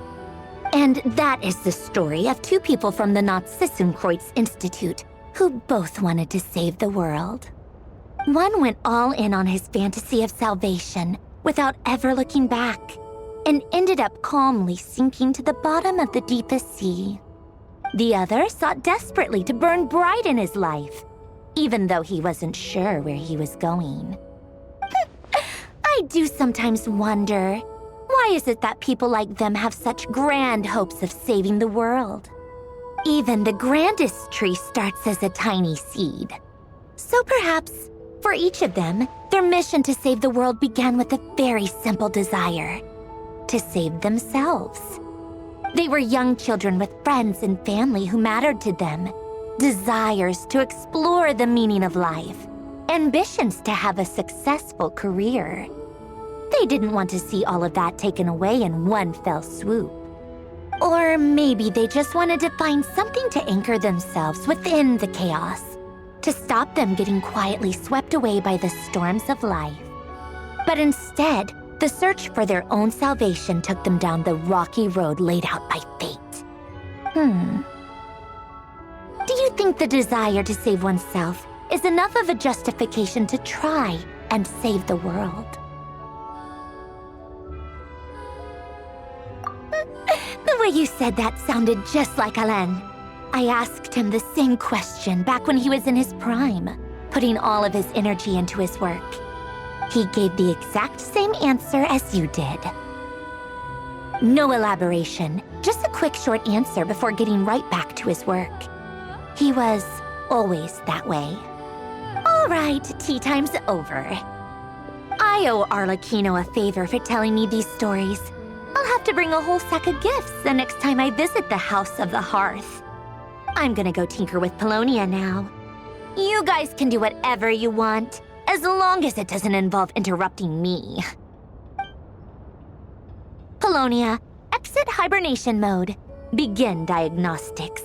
And that is the story of two people from the Nazissenkreuz Institute who both wanted to save the world. One went all in on his fantasy of salvation without ever looking back, and ended up calmly sinking to the bottom of the deepest sea. The other sought desperately to burn bright in his life, even though he wasn't sure where he was going. I do sometimes wonder, why is it that people like them have such grand hopes of saving the world? Even the grandest tree starts as a tiny seed. So perhaps, for each of them, their mission to save the world began with a very simple desire: to save themselves. They were young children with friends and family who mattered to them, desires to explore the meaning of life, ambitions to have a successful career. They didn't want to see all of that taken away in one fell swoop. Or maybe they just wanted to find something to anchor themselves within the chaos, to stop them getting quietly swept away by the storms of life. But instead, the search for their own salvation took them down the rocky road laid out by fate. Do you think the desire to save oneself is enough of a justification to try and save the world? The way you said that sounded just like Alain. I asked him the same question back when he was in his prime, putting all of his energy into his work. He gave the exact same answer as you did. No elaboration, just a quick short answer before getting right back to his work. He was always that way. All right, tea time's over. I owe Arlecchino a favor for telling me these stories. I'll have to bring a whole sack of gifts the next time I visit the House of the Hearth. I'm gonna go tinker with Polonia now. You guys can do whatever you want, as long as it doesn't involve interrupting me. Polonia, exit hibernation mode. Begin diagnostics.